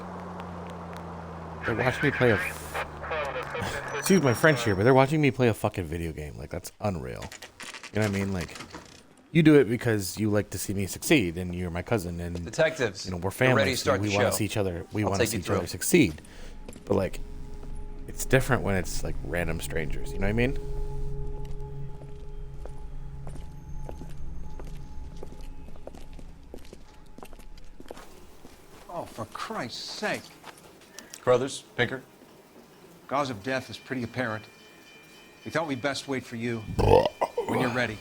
they're watching me play excuse my French here, but they're watching me play a fucking video game. Like that's unreal. You know what I mean? Like you do it because you like to see me succeed, and you're my cousin, and Detectives, you know we're you're family. ready to So start we the want show. to see each other. We I'll want to take see you each other through. succeed. But like, it's different when it's like random strangers. You know what I mean? Oh, for Christ's sake. Crothers, Pinker. Cause of death is pretty apparent. We thought we'd best wait for you when you're ready.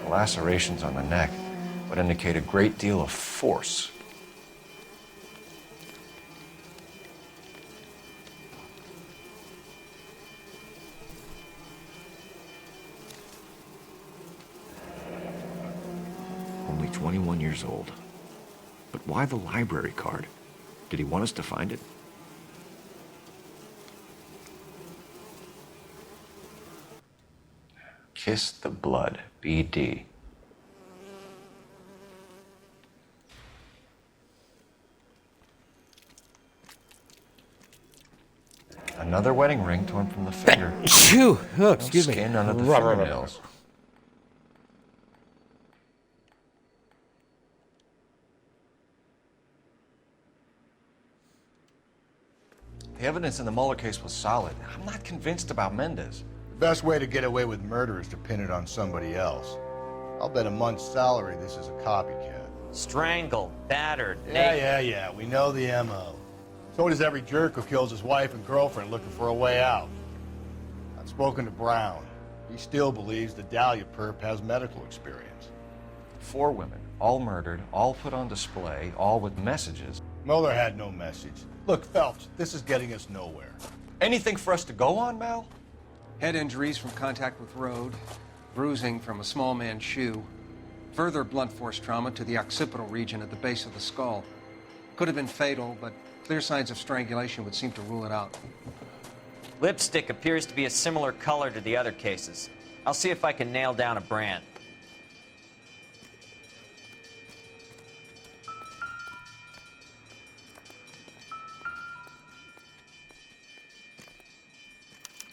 Lacerations on the neck would indicate a great deal of force. Only 21 years old. But why the library card? Did he want us to find it? Kiss the blood, BD. Another wedding ring torn from the finger. Phew! Oh, excuse me. Skin under the Rubber. fingernails. The evidence in the Mueller case was solid. I'm not convinced about Mendez. The best way to get away with murder is to pin it on somebody else. I'll bet a month's salary this is a copycat. Strangled, battered, Yeah. We know the M.O. So does every jerk who kills his wife and girlfriend looking for a way out. I've spoken to Brown. He still believes the Dahlia perp has medical experience. 4 women, all murdered, all put on display, all with messages. Mueller had no message. Look, Phelps, this is getting us nowhere. Anything for us to go on, Mal? Head injuries from contact with road, bruising from a small man's shoe, further blunt force trauma to the occipital region at the base of the skull. Could have been fatal, but clear signs of strangulation would seem to rule it out. Lipstick appears to be a similar color to the other cases. I'll see if I can nail down a brand.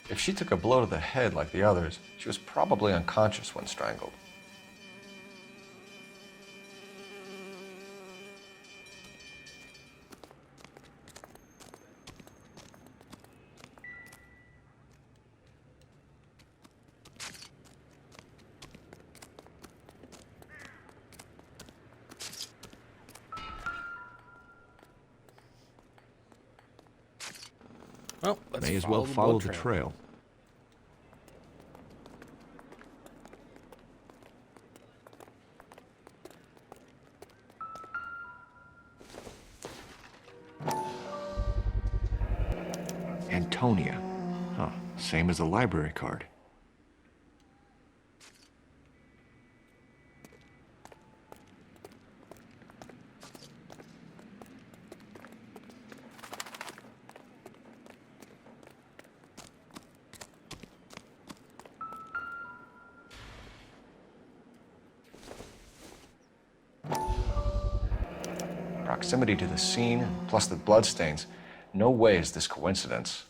If she took a blow to the head like the others, she was probably unconscious when strangled. Well, let's May as well follow the trail. Antonia. Huh, same as the library card. Proximity to the scene, plus the bloodstains. No way is this coincidence.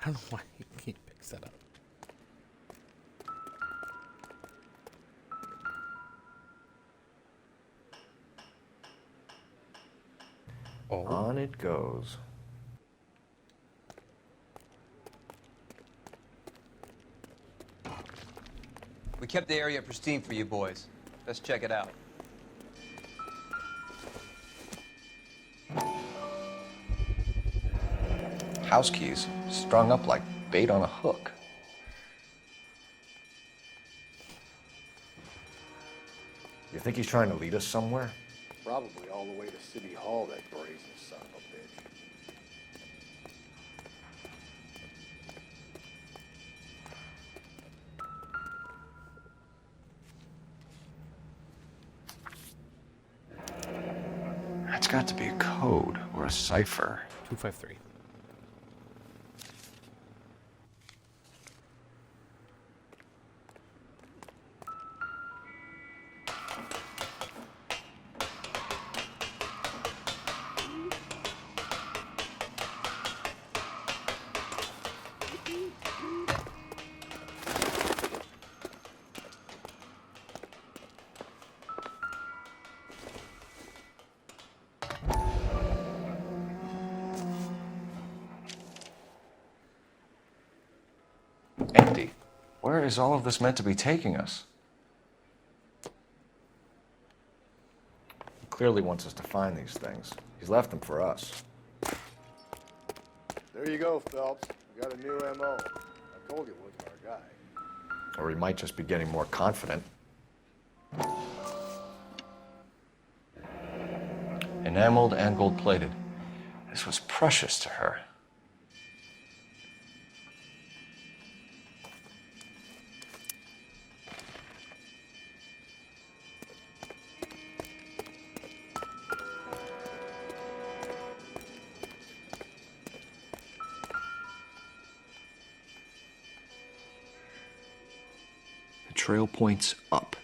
I don't know why he picks that up. Oh. On it goes. We kept the area pristine for you boys. Let's check it out. House keys, strung up like bait on a hook. You think he's trying to lead us somewhere? Probably all the way to City Hall, that brazen son of a bitch. That's got to be a code or a cipher. 253. Empty. Where is all of this meant to be taking us? He clearly wants us to find these things. He's left them for us. There you go, Phelps. We got a new M.O. I told you it wasn't our guy. Or he might just be getting more confident. Enameled and gold-plated. This was precious to her. The trail points up.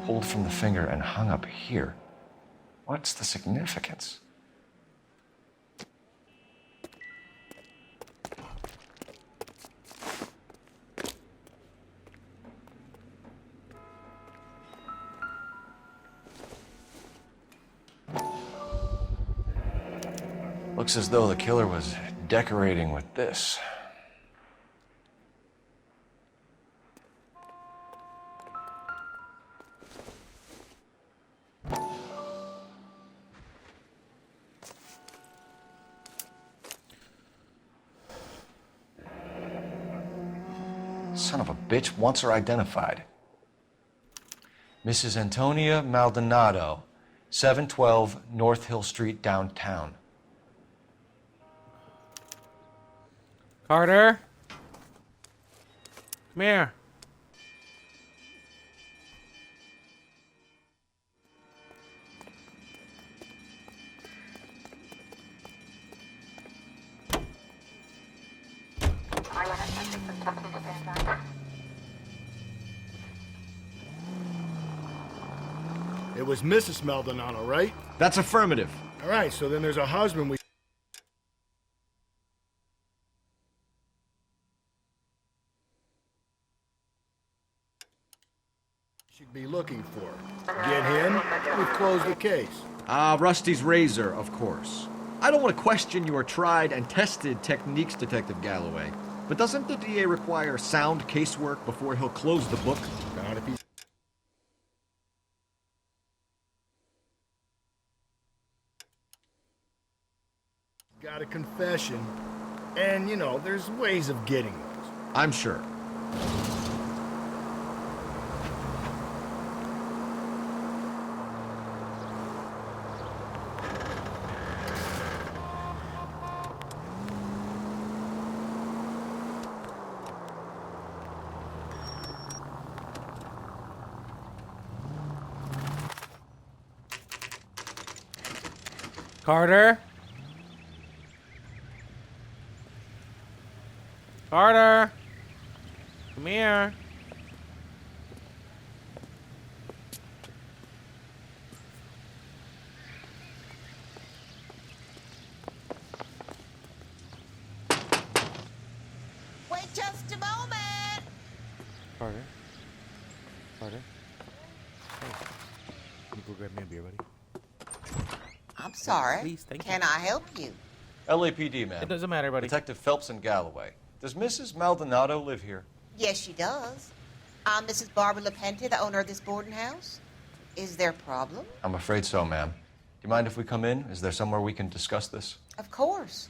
Pulled from the finger and hung up here. What's the significance? Looks as though the killer was decorating with this. Son of a bitch wants her identified. Mrs. Antonia Maldonado, 712 North Hill Street, downtown. Carter? Come here. It was Mrs. Maldonado, right? That's affirmative. All right, so then there's a husband we should be looking for. Get him, we've closed the case. Rusty's razor, of course. I don't want to question your tried and tested techniques, Detective Galloway. But doesn't the DA require sound casework before he'll close the book? Not if he's got a confession, and you know, there's ways of getting those. I'm sure. Carter? Carter? Come here. Wait just a moment. Carter? Carter? Hey. Can you go grab me a beer, buddy? I'm sorry. Please, thank you. Can I help you? LAPD, ma'am. It doesn't matter, buddy. Detective Phelps and Galloway. Does Mrs. Maldonado live here? Yes, she does. I'm Mrs. Barbara LaPente, the owner of this boarding house. Is there a problem? I'm afraid so, ma'am. Do you mind if we come in? Is there somewhere we can discuss this? Of course.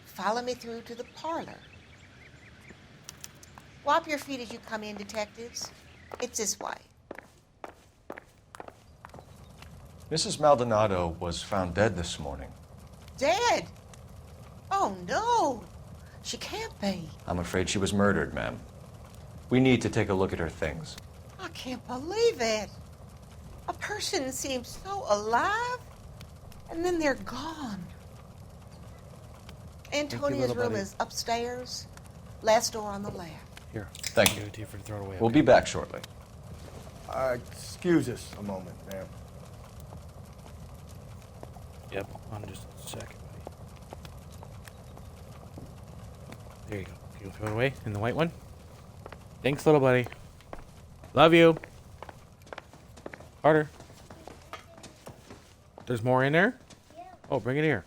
Follow me through to the parlor. Wipe your feet as you come in, detectives. It's this way. Mrs. Maldonado was found dead this morning. Dead? Oh, no. She can't be. I'm afraid she was murdered, ma'am. We need to take a look at her things. I can't believe it. A person seems so alive, and then they're gone. Antonia's room is upstairs, last door on the left. Here. Thank you. Give it to you for to throw it away. We'll be back shortly. Excuse us a moment, ma'am. Yep, on just a second, buddy. There you go. Can you throw it away in the white one? Thanks, little buddy. Love you. Carter. There's more in there? Yeah. Oh, bring it here.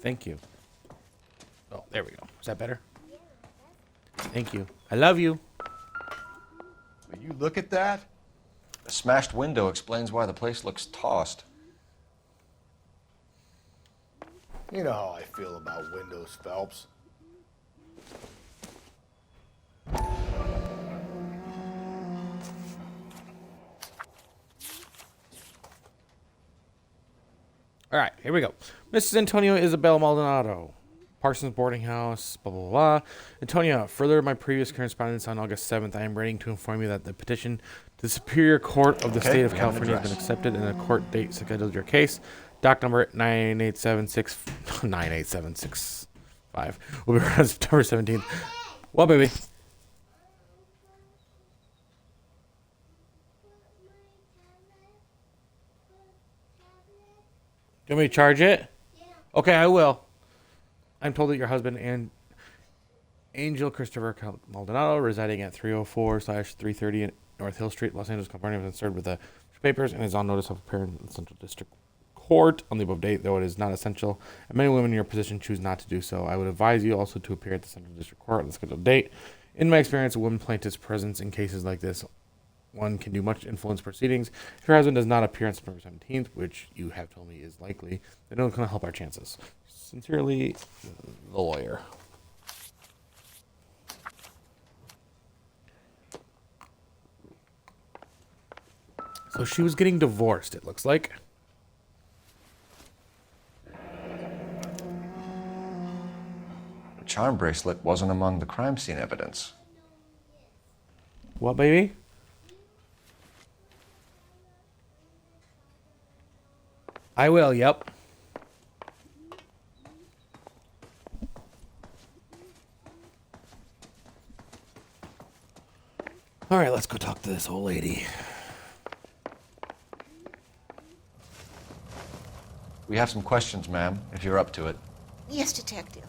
Thank you. Oh, there we go. Is that better? Thank you. I love you. Will you look at that? The smashed window explains why the place looks tossed. You know how I feel about windows, Phelps. All right, here we go. Mrs. Antonio Isabel Maldonado, Parsons Boarding House, blah, blah, blah. Antonia, further my previous correspondence on August 7th, I am writing to inform you that the petition to the Superior Court of the State of California has been accepted and a court date scheduled your case. Doc number 98765 will be around September 17th. Well, baby. you want me to charge it? Yeah. Okay, I will. I'm told that your husband and Angel Christopher Maldonado, residing at 304/330 North Hill Street, Los Angeles, California, has been served with the papers and is on notice of appearing in the Central District Court on the above date, though it is not essential, and many women in your position choose not to do so. I would advise you also to appear at the Central District Court on the scheduled date. In my experience, a woman plaintiff's presence in cases like this one can do much influence proceedings. If your husband does not appear on September 17th, which you have told me is likely, then it will help our chances. Sincerely, the lawyer. So she was getting divorced, it looks like. The charm bracelet wasn't among the crime scene evidence. What, baby? I will, yep. All right, let's go talk to this old lady. We have some questions, ma'am, if you're up to it. Yes, Detective.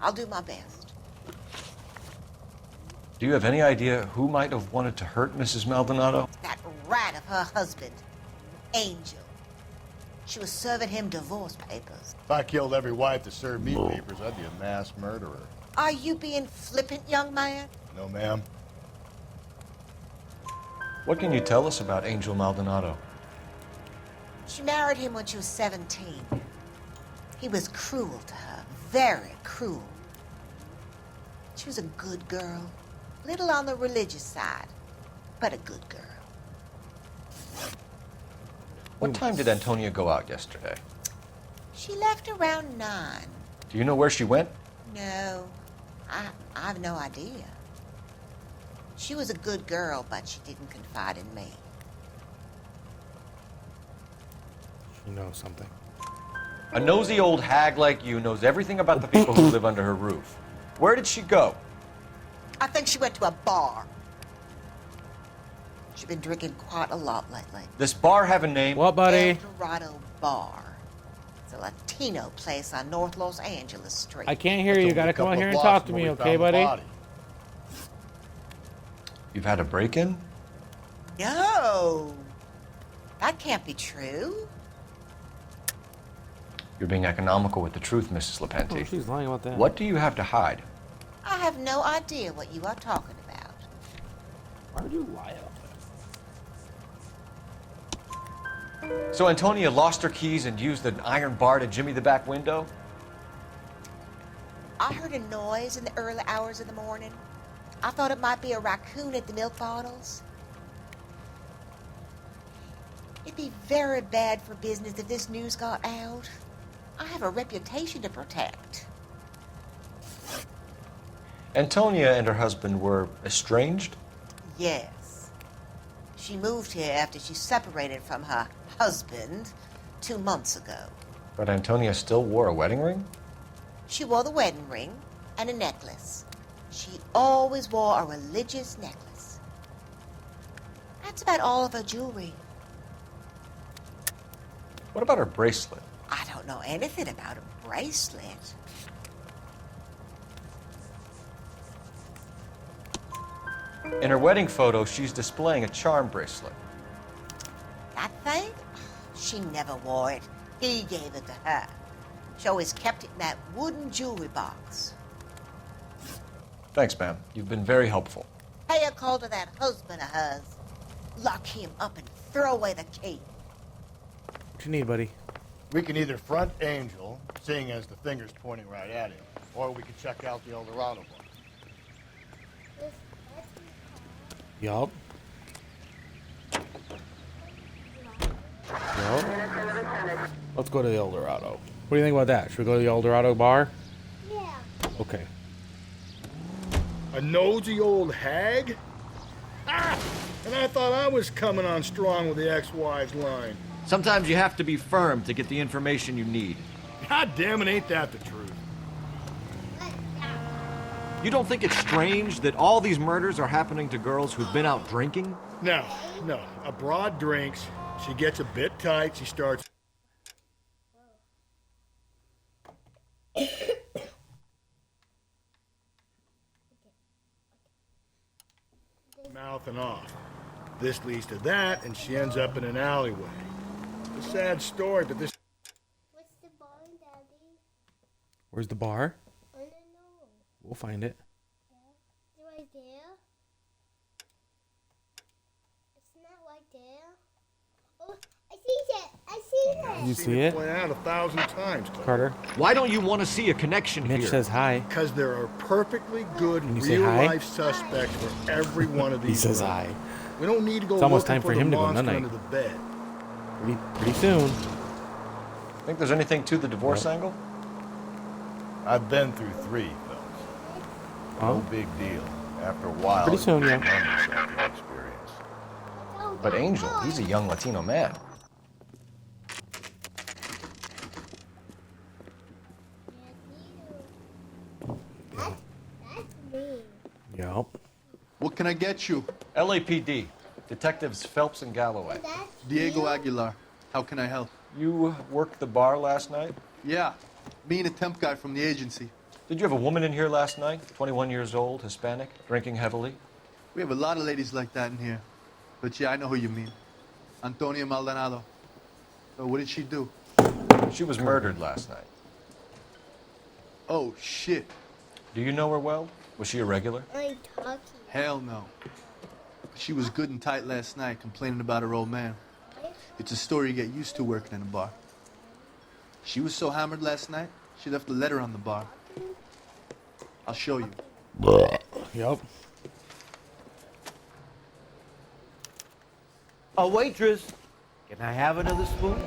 I'll do my best. Do you have any idea who might have wanted to hurt Mrs. Maldonado? That rat of her husband, Angel. She was serving him divorce papers. If I killed every wife to serve me papers, I'd be a mass murderer. Are you being flippant, young man? No, ma'am. What can you tell us about Angel Maldonado? She married him when she was 17. He was cruel to her, very cruel. She was a good girl, little on the religious side, but a good girl. What time did Antonia go out yesterday? She left around 9. Do you know where she went? No, I have no idea. She was a good girl, but she didn't confide in me. She knows something. A nosy old hag like you knows everything about the people who live under her roof. Where did she go? I think she went to a bar. She's been drinking quite a lot lately. This bar have a name? What, buddy? El Dorado Bar. It's a Latino place on North Los Angeles Street. I can't hear you. You gotta come out here and talk to me, okay, buddy? You've had a break-in? No. That can't be true. You're being economical with the truth, Mrs. Lepenti. Oh, she's lying about that. What do you have to hide? I have no idea what you are talking about. Why would you lie about that? So Antonia lost her keys and used an iron bar to jimmy the back window? I heard a noise in the early hours of the morning. I thought it might be a raccoon at the milk bottles. It'd be very bad for business if this news got out. I have a reputation to protect. Antonia and her husband were estranged? Yes. She moved here after she separated from her husband 2 months ago. But Antonia still wore a wedding ring? She wore the wedding ring and a necklace. She always wore a religious necklace. That's about all of her jewelry. What about her bracelet? I don't know anything about a bracelet. In her wedding photo, she's displaying a charm bracelet. That thing? She never wore it. He gave it to her. She always kept it in that wooden jewelry box. Thanks, ma'am. You've been very helpful. Pay a call to that husband of hers. Lock him up and throw away the key. What you need, buddy? We can either front Angel, seeing as the finger's pointing right at him, or we can check out the El Dorado one. Yup. Let's go to the El Dorado. What do you think about that? Should we go to the El Dorado bar? Yeah. Okay. A nosy old hag? Ah! And I thought I was coming on strong with the ex-wives line. Sometimes you have to be firm to get the information you need. God damn it, ain't that the truth? You don't think it's strange that all these murders are happening to girls who've been out drinking? No. A broad drinks, she gets a bit tight, she starts... mouthing off. This leads to that, and she ends up in an alleyway. It's a sad story, but this... What's the barn, Daddy? Where's the bar? I don't know. We'll find it. Yeah. Right there? It's not right there. Oh, I see it. I see it. You see it? Point out 1,000 times, Carter. Why don't you want to see a connection Mitch here? says hi. Because there are perfectly good Can you say hi? real-life suspects for every one of these. He says rooms. hi. We don't need to go It's almost looking time for the him to go monster night-night. under the bed. Pretty soon. Think there's anything to the divorce angle? I've been through 3 films. Oh. No big deal. After a while, Pretty soon, you yeah. learn yourself from experience. But Angel, he's a young Latino man. That's me. Yup. What can I get you? LAPD. Detectives Phelps and Galloway. Diego Aguilar. How can I help? You worked the bar last night? Yeah. Me and a temp guy from the agency. Did you have a woman in here last night? 21 years old, Hispanic, drinking heavily? We have a lot of ladies like that in here. But yeah, I know who you mean. Antonia Maldonado. So what did she do? She was murdered last night. Oh, shit. Do you know her well? Was she a regular? I'm talking. Hell no. She was good and tight last night, complaining about her old man. It's a story you get used to working in a bar. She was so hammered last night, she left a letter on the bar. I'll show you. Yup. A waitress, can I have another spoon?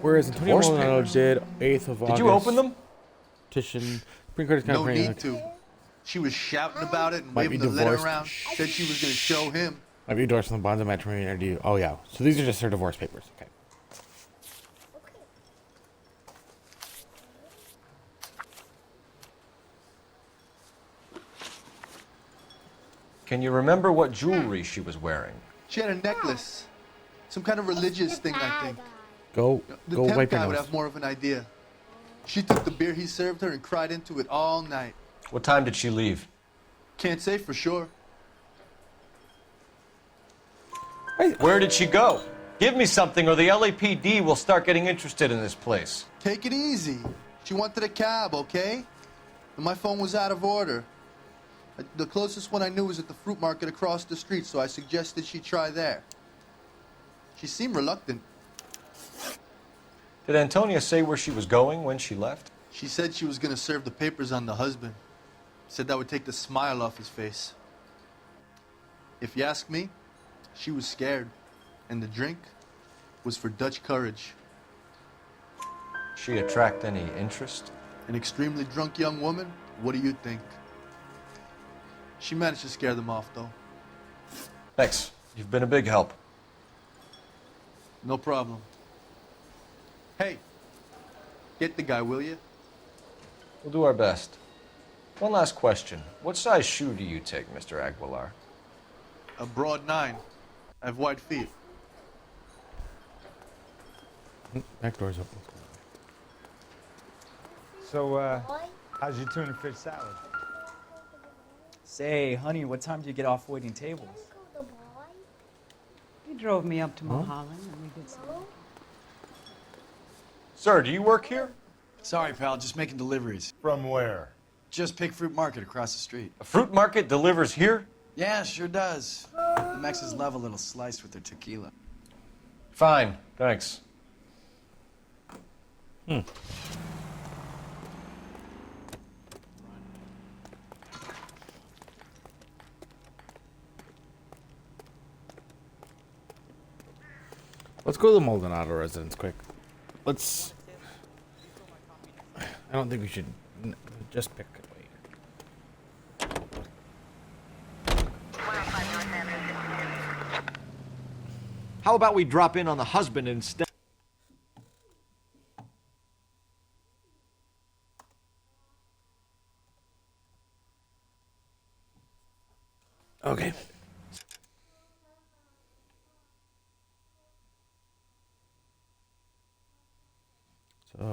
Whereas Antonio Divorce Maldonado papers. did 8th of August. Did you open them? Petition. Supreme Court is kind No of need to. She was shouting about it and Might be waving the letter divorced. around. Said she was going to show him. Might be endorsed on the bonds of matrimony or do you? Oh yeah. So these are just her divorce papers. Okay. Can you remember what jewelry she was wearing? She had a necklace. Some kind of religious thing, I think. Go The go temp wipe your guy would nose. have more of an idea. She took the beer he served her and cried into it all night. What time did she leave? Can't say for sure. Where did she go? Give me something or the LAPD will start getting interested in this place. Take it easy. She wanted a cab, okay? And my phone was out of order. The closest one I knew was at the fruit market across the street, so I suggested she try there. She seemed reluctant. Did Antonia say where she was going when she left? She said she was going to serve the papers on the husband. Said that would take the smile off his face. If you ask me, she was scared. And the drink was for Dutch courage. She attract any interest? An extremely drunk young woman? What do you think? She managed to scare them off, though. Thanks. You've been a big help. No problem. Hey, get the guy, will you? We'll do our best. One last question. What size shoe do you take, Mr. Aguilar? A broad 9. I have wide feet. Back door's open. So, how's your tuna fish salad? Say, honey, what time do you get off waiting tables? You drove me up to Mulholland and we did some. Sir, do you work here? Sorry, pal, just making deliveries. From where? Just Pig Fruit Market across the street. A fruit market delivers here? Yeah, sure does. The Mexes love a little slice with their tequila. Fine, thanks. Let's go to the Maldonado residence quick. Let's. I don't think we should just pick it. How about we drop in on the husband instead? Okay.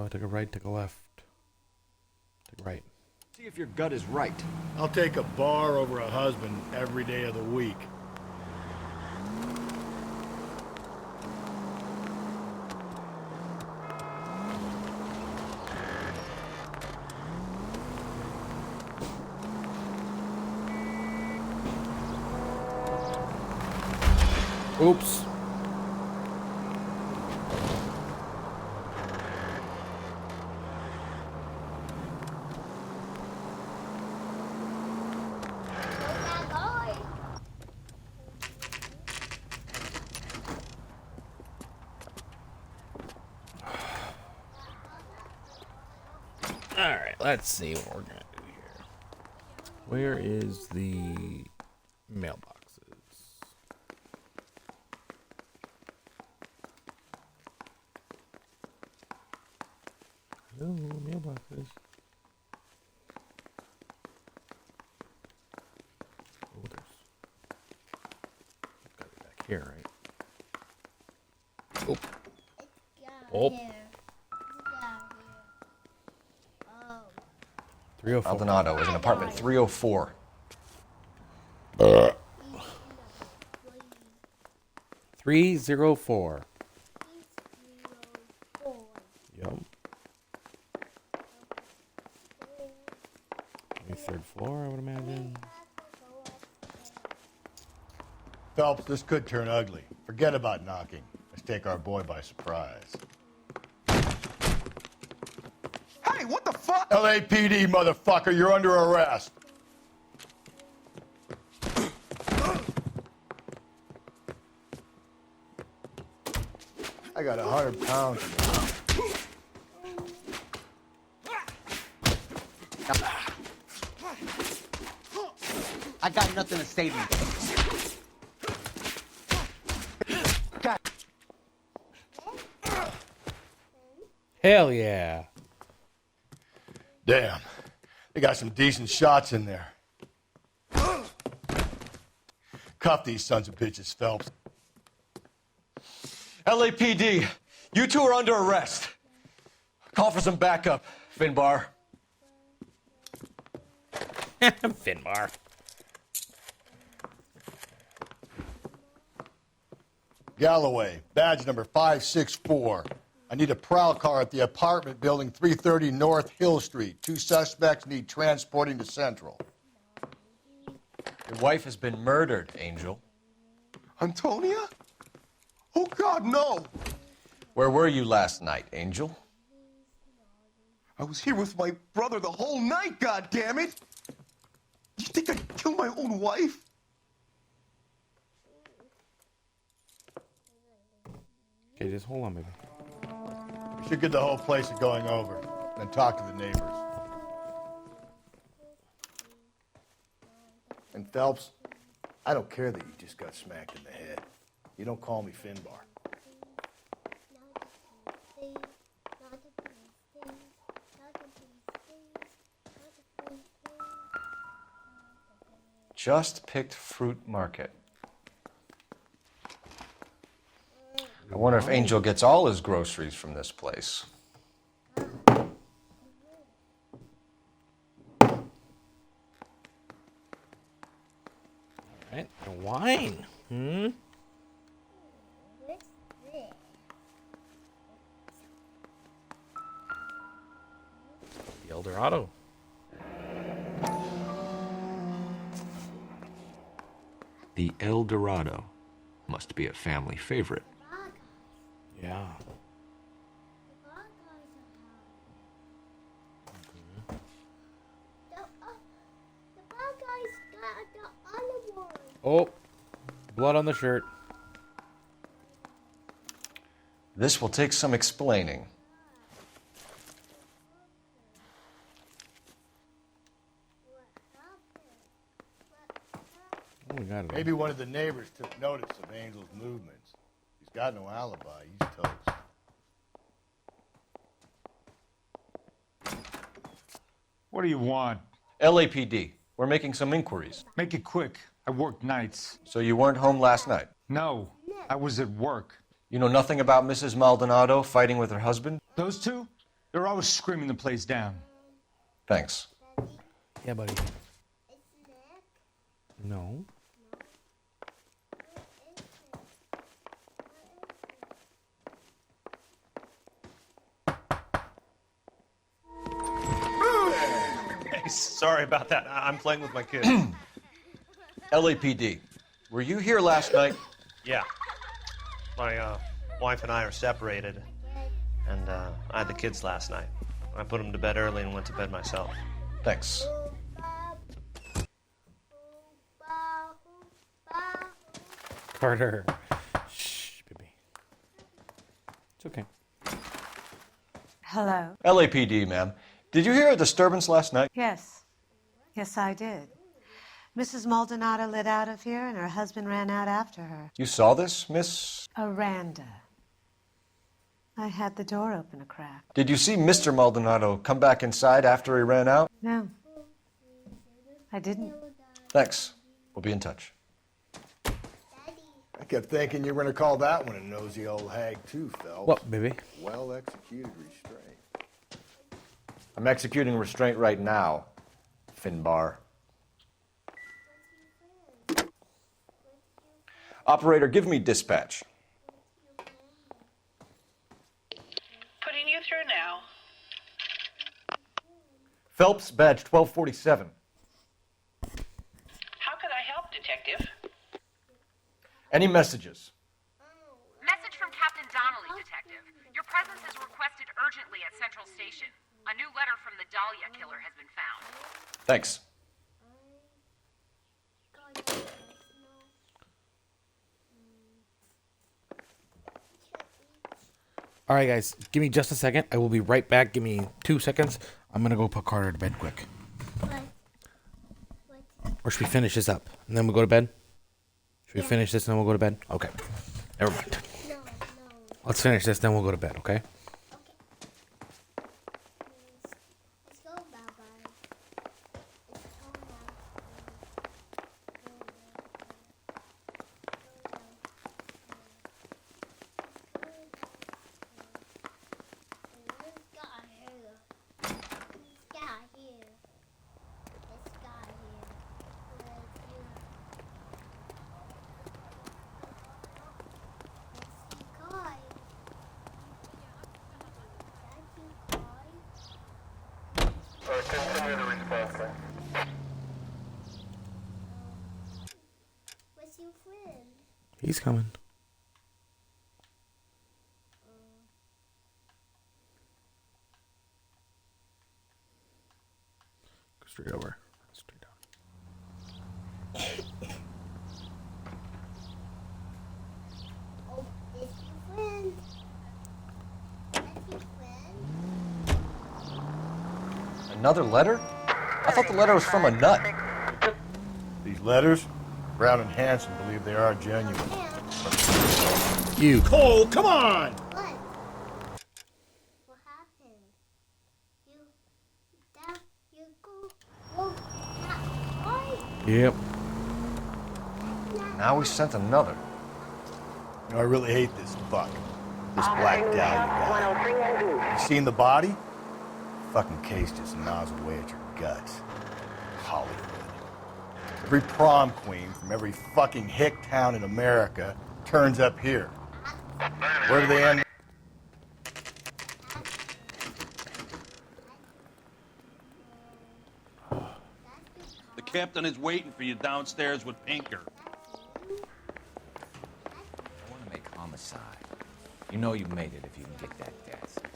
Take a right, take a left. Take a right. See if your gut is right. I'll take a bar over a husband every day of the week. Oops. Alright, let's see what we're gonna do here. Where is the mailboxes? Oh, mailboxes. Oh, there's gotta be back here, right? Oh. Oh. 304. Maldonado is in apartment 304. 304. Yep. Maybe third floor, I would imagine. Phelps, this could turn ugly. Forget about knocking. Let's take our boy by surprise. Hey, what the fuck? LAPD, motherfucker, you're under arrest. I got 100 pounds. I got nothing to say to you. Hell yeah. Damn. They got some decent shots in there. Cuff these sons of bitches, Phelps. LAPD, you two are under arrest. Call for some backup, Finbar. Finbar. Galloway, badge number 564. I need a prowl car at the apartment building 330 North Hill Street. 2 suspects need transporting to Central. Your wife has been murdered, Angel. Antonia? Oh, God, no! Where were you last night, Angel? I was here with my brother the whole night, God damn it! You think I'd kill my own wife? Okay, just hold on, baby. We should get the whole place going over, then talk to the neighbors. And Phelps, I don't care that you just got smacked in the head. You don't call me Finbar. Just picked fruit market. I wonder if Angel gets all his groceries from this place. Alright, the wine. The El Dorado. The El Dorado must be a family favorite. Yeah. Oh, blood on the shirt. This will take some explaining. Oh, we got it. Maybe one of the neighbors took notice of Angel's movements. He's got no alibi. He's toast. What do you want? LAPD, we're making some inquiries. Make it quick. I work nights. So you weren't home last night? No, I was at work. You know nothing about Mrs. Maldonado fighting with her husband? Those two? They're always screaming the place down. Thanks. Yeah, buddy. No. Hey, sorry about that. I'm playing with my kids. LAPD. Were you here last night? Yeah. My wife and I are separated, and I had the kids last night. I put them to bed early and went to bed myself. Thanks. Carter. Shh, baby. It's okay. Hello. LAPD, ma'am. Did you hear a disturbance last night? Yes. Yes, I did. Mrs. Maldonado lit out of here, and her husband ran out after her. You saw this, Miss? Aranda. I had the door open a crack. Did you see Mr. Maldonado come back inside after he ran out? No. I didn't. Thanks. We'll be in touch. I kept thinking you were going to call that one a nosy old hag, too, Phelps. What, baby? Well executed restraint. I'm executing restraint right now, Finbar. Operator, give me dispatch. Putting you through now. Phelps, badge 1247. How could I help, Detective? Any messages? Message from Captain Donnelly, Detective. Your presence is requested urgently at Central Station. A new letter from the Dahlia killer has been found. Thanks. All right, guys. Give me just a second. I will be right back. Give me 2 seconds. I'm going to go put Carter to bed quick. Or should we finish this up? And then we'll go to bed? Should we finish this and then we'll go to bed? Okay. Never mind. Let's finish this, then we'll go to bed, okay? He's coming. Go straight over. Straight down. Oh, it's your friend. That's your friend. Another letter? I thought the letter was from a nut. These letters, Brown and Hanson believe they are genuine. You. Cole, come on! What? What happened? You go. Oh, that Yep. Now we sent another. You know, I really hate this fuck. This Black Dahlia guy. You seen the body? Fucking case just gnaws away at your guts. Hollywood. Every prom queen from every fucking hick town in America turns up here. Where do they end? The captain is waiting for you downstairs with Pinker. I want to make homicide. You know you made it if you can get that desk.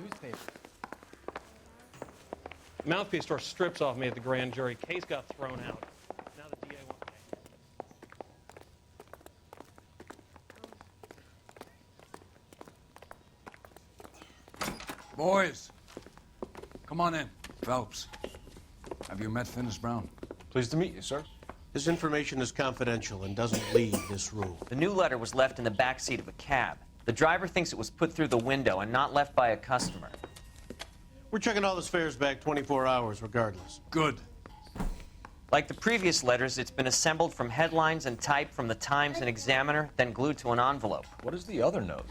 Newspaper. Mouthpiece tore strips off me at the grand jury. Case got thrown out. Now the DA won't pay. Boys, come on in. Phelps, have you met Finnis Brown? Pleased to meet you, sir. This information is confidential and doesn't leave this room. The new letter was left in the back seat of a cab. The driver thinks it was put through the window and not left by a customer. We're checking all his fares back 24 hours regardless. Good. Like the previous letters, it's been assembled from headlines and typed from the Times and Examiner, then glued to an envelope. What is the other note?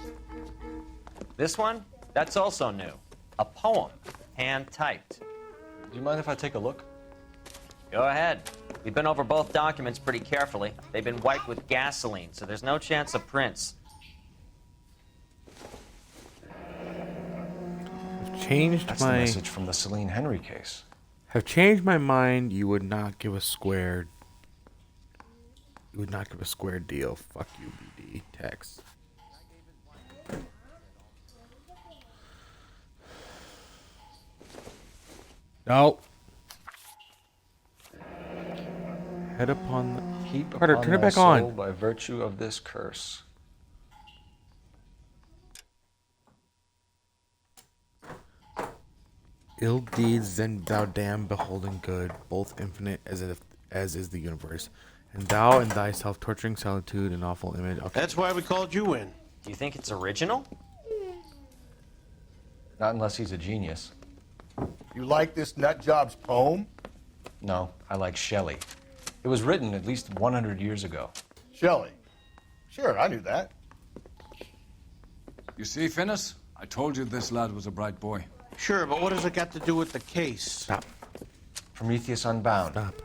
This one? That's also new. A poem, hand-typed. Do you mind if I take a look? Go ahead. We've been over both documents pretty carefully. They've been wiped with gasoline, so there's no chance of prints. Changed That's my the message from the Celine Henry case. Have changed my mind. You would not give a square. You would not give a square deal. Fuck you, BD. Text. No. Head upon the Heap Carter, upon turn it thy back soul on. by virtue of this curse. Ill deeds, then thou damn beholding good, both infinite as is the universe, and thou in thy self-torturing solitude and awful image. Okay. That's why we called you in. Do you think it's original? Not unless he's a genius. You like this nut job's poem? No, I like Shelley. It was written at least 100 years ago. Shelley. Sure, I knew that. You see, Finnis? I told you this lad was a bright boy. Sure, but what has it got to do with the case? Stop. Prometheus Unbound. Stop.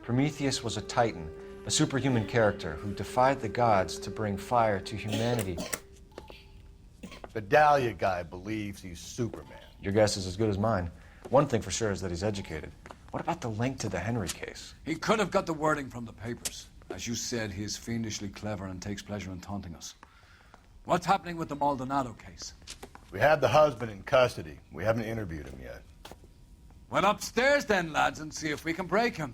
Prometheus was a titan, a superhuman character who defied the gods to bring fire to humanity. The Dahlia guy believes he's Superman. Your guess is as good as mine. One thing for sure is that he's educated. What about the link to the Henry case? He could have got the wording from the papers. As you said, he is fiendishly clever and takes pleasure in taunting us. What's happening with the Maldonado case? We have the husband in custody. We haven't interviewed him yet. Well, upstairs then, lads, and see if we can break him.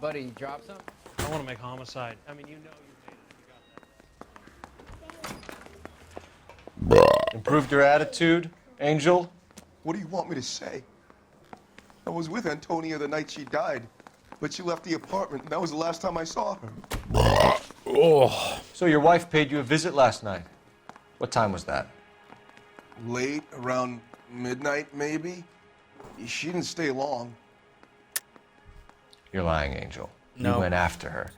Buddy, you drop something? I want to make homicide. I mean, you know you made it. Improved your attitude, Angel? What do you want me to say? I was with Antonia the night she died, but she left the apartment, and that was the last time I saw her. Oh. So your wife paid you a visit last night. What time was that? Late, around midnight, maybe. She didn't stay long. You're lying, Angel. No. You went after her.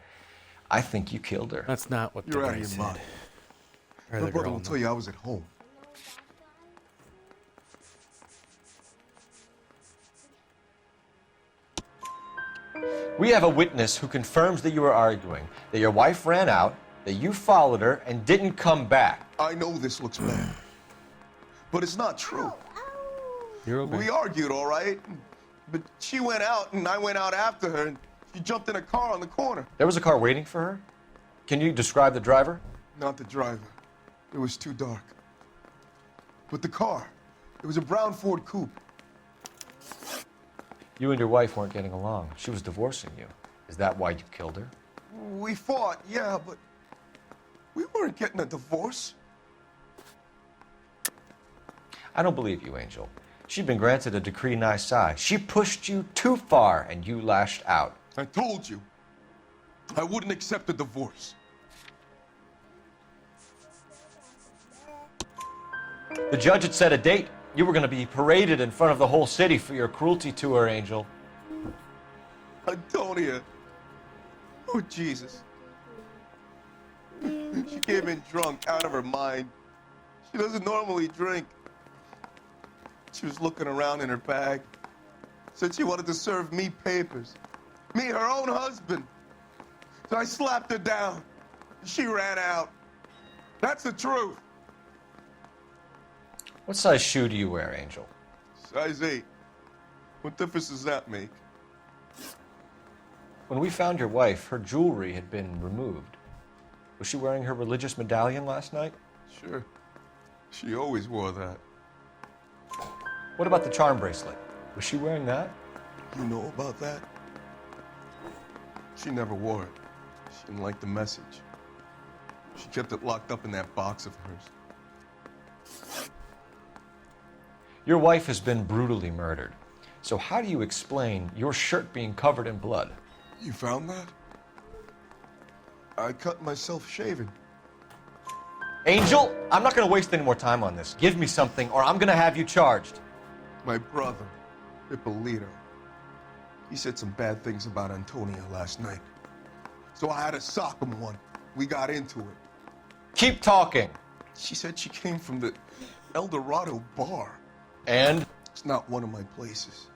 I think you killed her. That's not what You're the out guy of your said. mind. Or Her the brother girl, will no. tell you I was at home. We have a witness who confirms that you were arguing, that your wife ran out, that you followed her, and didn't come back. I know this looks bad, but it's not true. You're okay. We argued, all right, but she went out, and I went out after her, and she jumped in a car on the corner. There was a car waiting for her? Can you describe the driver? Not the driver. It was too dark. But the car, it was a brown Ford coupe. You and your wife weren't getting along. She was divorcing you. Is that why you killed her? We fought, yeah, but we weren't getting a divorce. I don't believe you, Angel. She'd been granted a decree nisi. She pushed you too far, and you lashed out. I told you, I wouldn't accept a divorce. The judge had set a date. You were going to be paraded in front of the whole city for your cruelty to her, Angel. Antonia. Oh, Jesus. She came in drunk, out of her mind. She doesn't normally drink. She was looking around in her bag. Said she wanted to serve me papers. Me, her own husband. So I slapped her down. She ran out. That's the truth. What size shoe do you wear, Angel? Size 8. What difference does that make? When we found your wife, her jewelry had been removed. Was she wearing her religious medallion last night? Sure. She always wore that. What about the charm bracelet? Was she wearing that? You know about that? She never wore it. She didn't like the message. She kept it locked up in that box of hers. Your wife has been brutally murdered. So how do you explain your shirt being covered in blood? You found that? I cut myself shaving. Angel, I'm not going to waste any more time on this. Give me something, or I'm going to have you charged. My brother, Ippolito, he said some bad things about Antonia last night. So I had to sock him one. We got into it. Keep talking. She said she came from the El Dorado bar. And? It's not one of my places.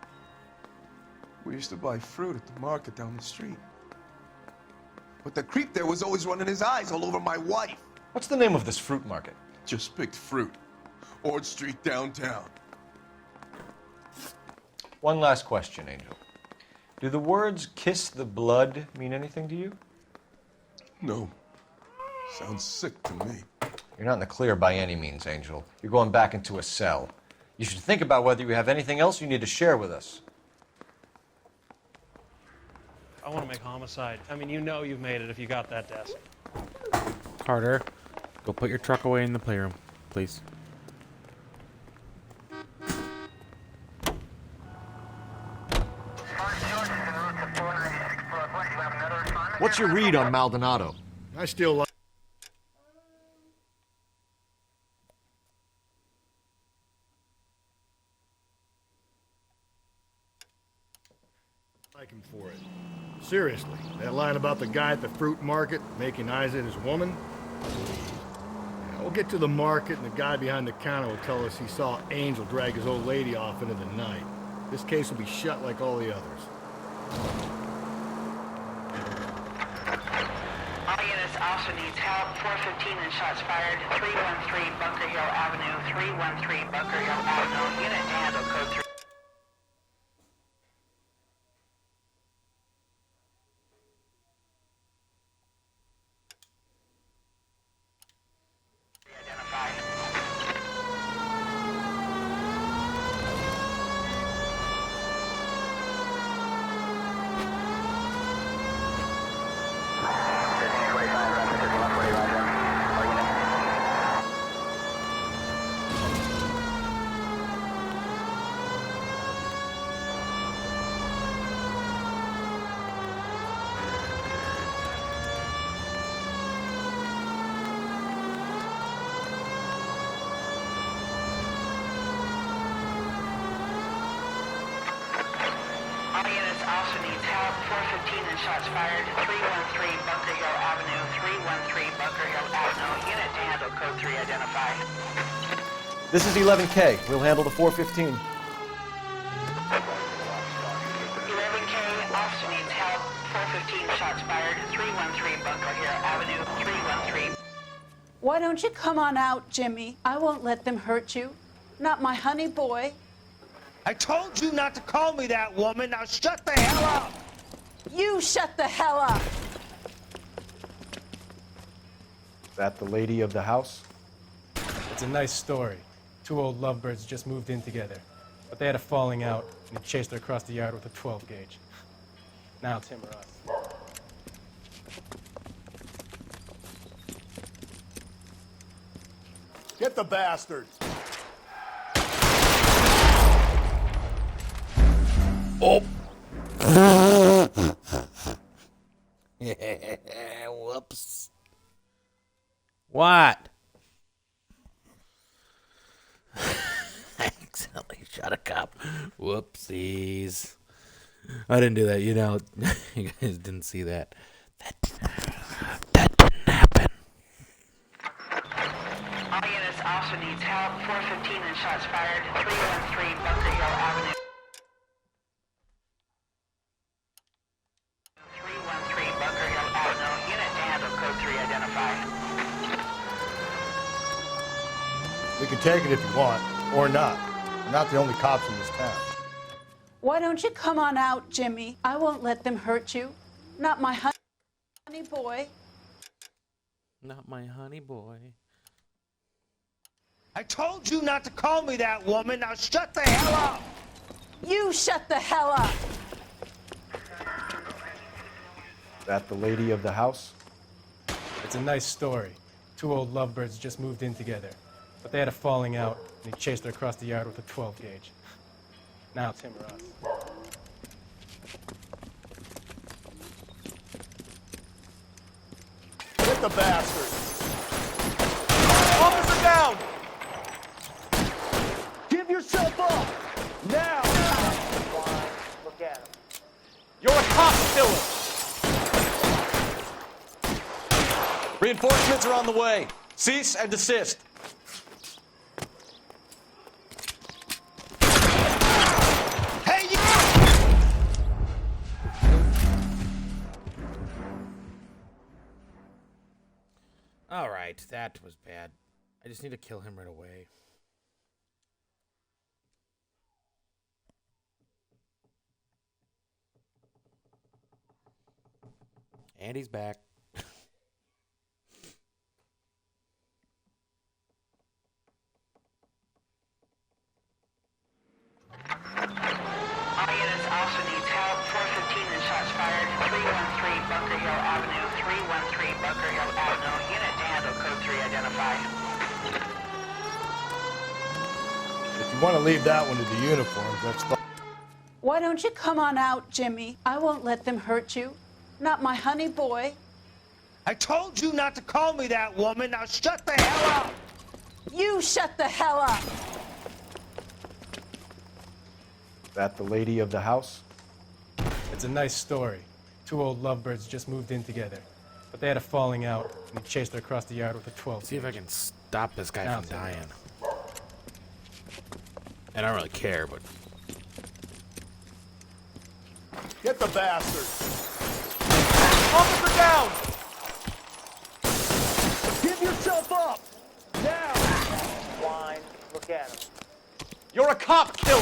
We used to buy fruit at the market down the street. But the creep there was always running his eyes all over my wife. What's the name of this fruit market? Just picked fruit. Ord Street downtown. One last question, Angel. Do the words kiss the blood mean anything to you? No. Sounds sick to me. You're not in the clear by any means, Angel. You're going back into a cell. You should think about whether you have anything else you need to share with us. I want to make homicide. I mean, you know you've made it if you got that desk. Carter, go put your truck away in the playroom, please. What's your read on Maldonado? I still like him for it. Seriously, that line about the guy at the fruit market making eyes at his woman? Yeah, we'll get to the market and the guy behind the counter will tell us he saw Angel drag his old lady off into the night. This case will be shut like all the others. All units also needs help. 415 and shots fired. 313 Bunker Hill Avenue. 313 Bunker Hill Avenue. Unit to handle code 3. Also needs help. 415 and shots fired. 313 Bunker Hill Avenue. 313 Bunker Hill Avenue. Unit to handle code 3 identified. This is 11K. We'll handle the 415. 11K also needs help. 415 shots fired. 313 Bunker Hill Avenue. 313. Why don't you come on out, Jimmy? I won't let them hurt you. Not my honey boy. I told you not to call me that, woman. Now shut the hell up. You shut the hell up. That the lady of the house? It's a nice story. Two old lovebirds just moved in together. But they had a falling out, and he chased her across the yard with a 12 gauge. Now it's him or us. Get the bastards! Oh! Whoops. What? I accidentally shot a cop. Whoopsies. I didn't do that, you know. You guys didn't see that. That didn't happen. All units also needs help. 415 and shots fired. 313 Bunker Hill Avenue. 313 Bunker Hill Avenue. Unit to handle code 3 identified. We can take it if you want, or not. We're not the only cops in this town. Why don't you come on out, Jimmy? I won't let them hurt you. Not my honey boy. Not my honey boy. I told you not to call me that, woman. Now shut the hell up. You shut the hell up. That the lady of the house? It's a nice story. Two old lovebirds just moved in together. But they had a falling out, and he chased her across the yard with a 12 gauge. Now it's him or us. the bastard! Officer down! Give yourself up! Now! Look at him. You're a cop killer! Reinforcements are on the way. Cease and desist. Hey, you! All right, that was bad. I just need to kill him right away. And he's back. All units also needs help. 415 and shots fired. 313 Bunker Hill Avenue. 313 Bunker Hill Avenue. Unit to handle code 3 identified. If you want to leave that one to the uniforms, that's fine. Why don't you come on out, Jimmy? I won't let them hurt you. Not my honey boy. I told you not to call me that, woman. Now shut the hell up! You shut the hell up! That the lady of the house? It's a nice story. Two old lovebirds just moved in together. But they had a falling out, and he chased her across the yard with a 12. See if I can stop this guy Now from dying. And I don't really care, but... Get the bastard! Officer down! Give yourself up! Now! Wine. Look at him. You're a cop killer!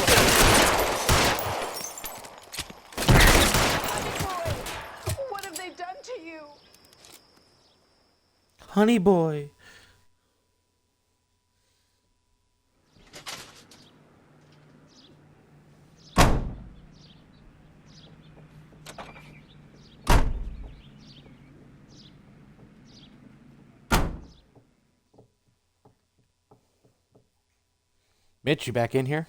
What have they done to you? Honey boy. Mitch, you back in here?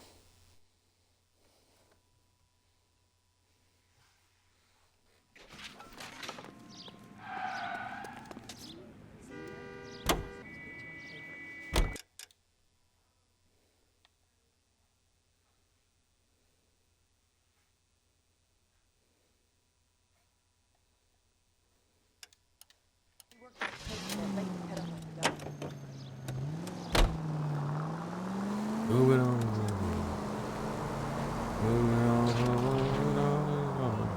Moving on. Moving on. Moving on.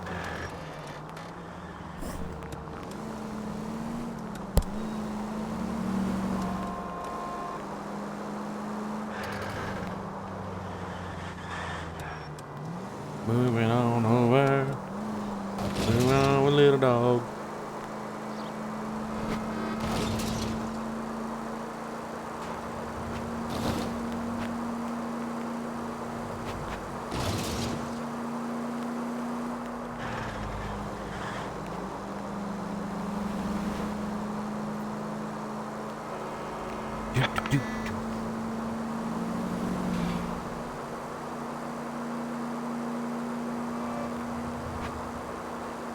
Moving on over. Moving on with little dog.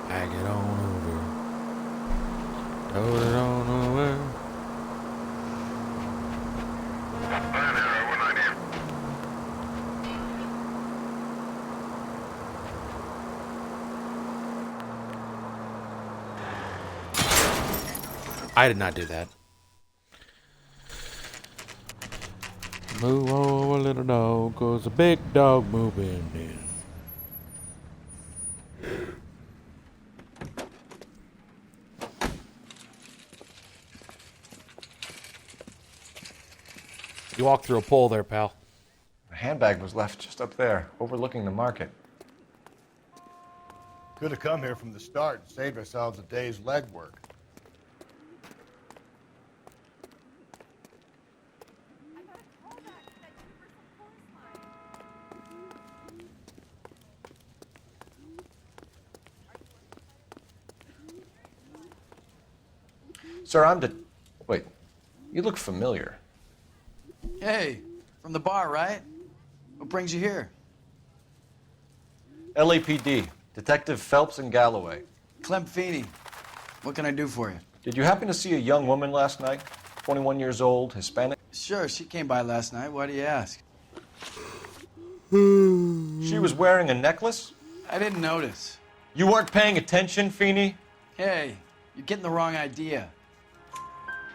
I get on over. Load it on over. I did not do that. Move over, little dog, 'cause a big dog moving in. You walked through a pole there, pal. The handbag was left just up there, overlooking the market. Could have come here from the start and saved ourselves a day's legwork. Sir, Wait, you look familiar. Hey, from the bar, right? What brings you here? LAPD, Detective Phelps and Galloway. Clem Feeney. What can I do for you? Did you happen to see a young woman last night? 21 years old, Hispanic? Sure, she came by last night. Why do you ask? She was wearing a necklace? I didn't notice. You weren't paying attention, Feeney? Hey, you're getting the wrong idea.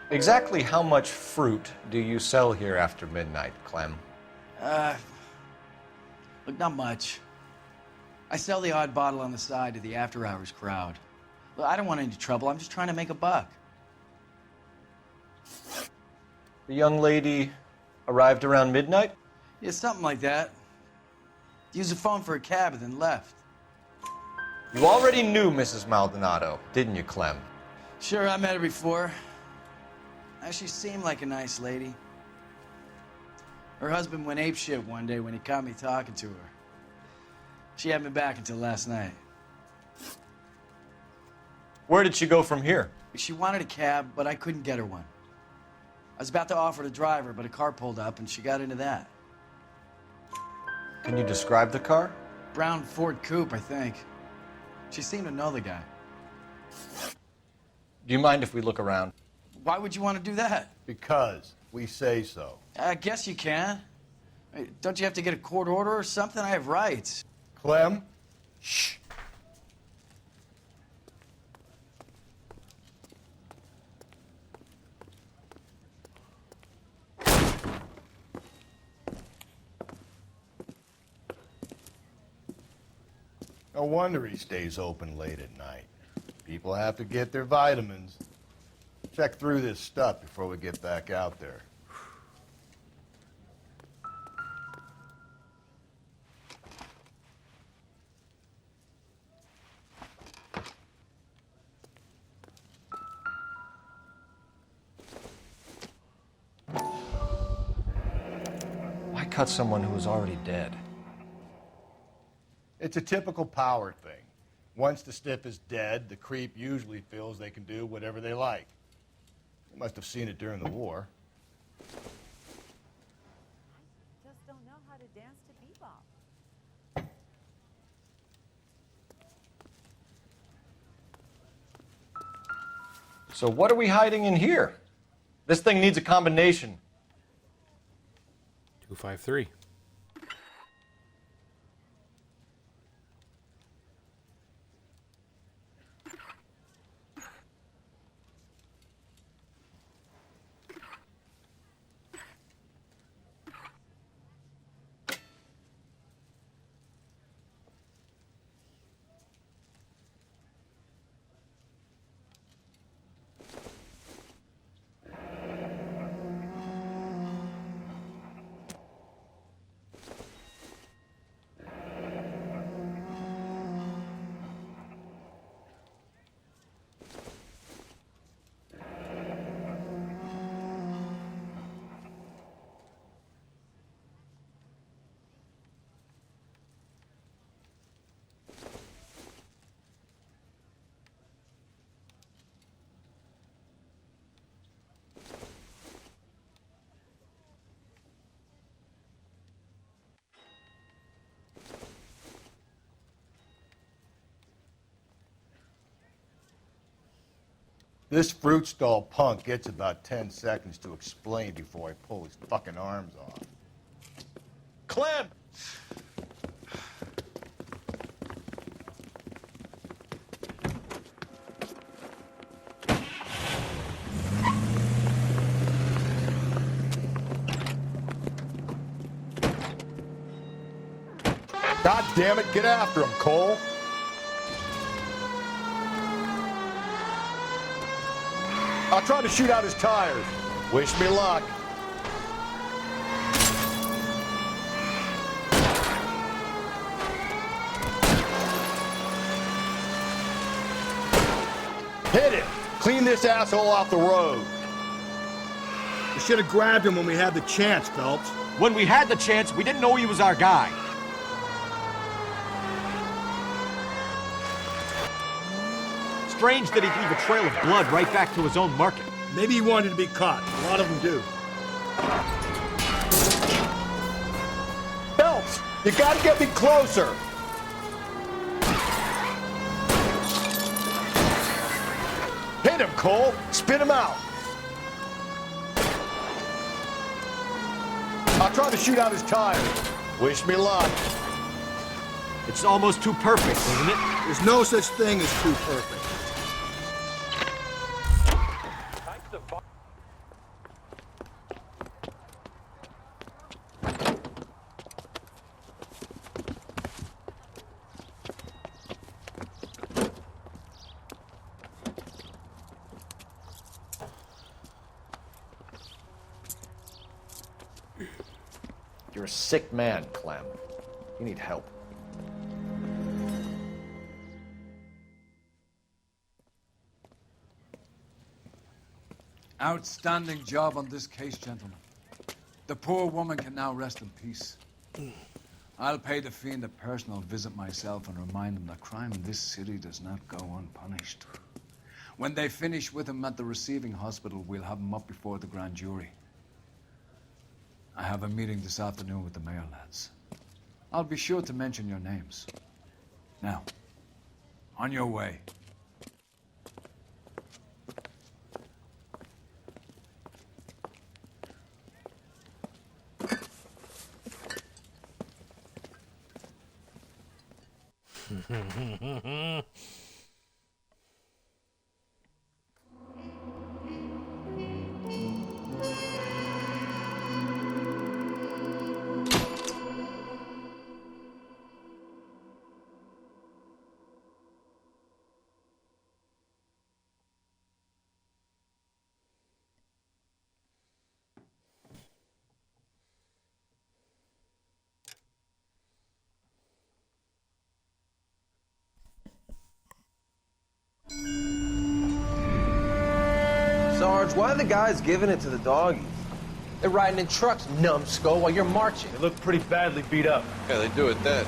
Exactly how much fruit do you sell here after midnight, Clem? Look, not much. I sell the odd bottle on the side to the after-hours crowd. Look, I don't want any trouble. I'm just trying to make a buck. The young lady arrived around midnight? Yeah, something like that. Used the phone for a cab and then left. You already knew Mrs. Maldonado, didn't you, Clem? Sure, I met her before. She seemed like a nice lady. Her husband went apeshit one day when he caught me talking to her. She had me back until last night. Where did she go from here? She wanted a cab, but I couldn't get her one. I was about to offer to drive her, but a car pulled up and she got into that. Can you describe the car? Brown Ford Coupe, I think. She seemed to know the guy. Do you mind if we look around? Why would you want to do that? Because we say so. I guess you can. Hey, don't you have to get a court order or something? I have rights. Clem? Shh. No wonder he stays open late at night. People have to get their vitamins. Check through this stuff before we get back out there. Why cut someone who was already dead? It's a typical power thing. Once the stiff is dead, the creep usually feels they can do whatever they like. You must have seen it during the war. Just don't know how to dance to bebop. So what are we hiding in here? This thing needs a combination. 253. This fruit stall punk gets about 10 seconds to explain before I pull his fucking arms off. Clem! God damn it, get after him, Cole. I'll try to shoot out his tires. Wish me luck. Hit it! Clean this asshole off the road. We should have grabbed him when we had the chance, Phelps. When we had the chance, we didn't know he was our guy. Strange that he'd leave a trail of blood right back to his own market. Maybe he wanted to be caught. A lot of them do. Phelps, you gotta get me closer. Hit Get him, Cole. Spit him out. I'll try to shoot out his tires. Wish me luck. It's almost too perfect, isn't it? There's no such thing as too perfect. You're a sick man, Clem. You need help. Outstanding job on this case, gentlemen. The poor woman can now rest in peace. I'll pay the fiend a personal visit myself and remind him that crime in this city does not go unpunished. When they finish with him at the receiving hospital, we'll have him up before the grand jury. I have a meeting this afternoon with the mayor, lads. I'll be sure to mention your names. Now, on your way. Sarge, why are the guys giving it to the doggies? They're riding in trucks, numbskull, while you're marching. They look pretty badly beat up. Yeah, they do at that.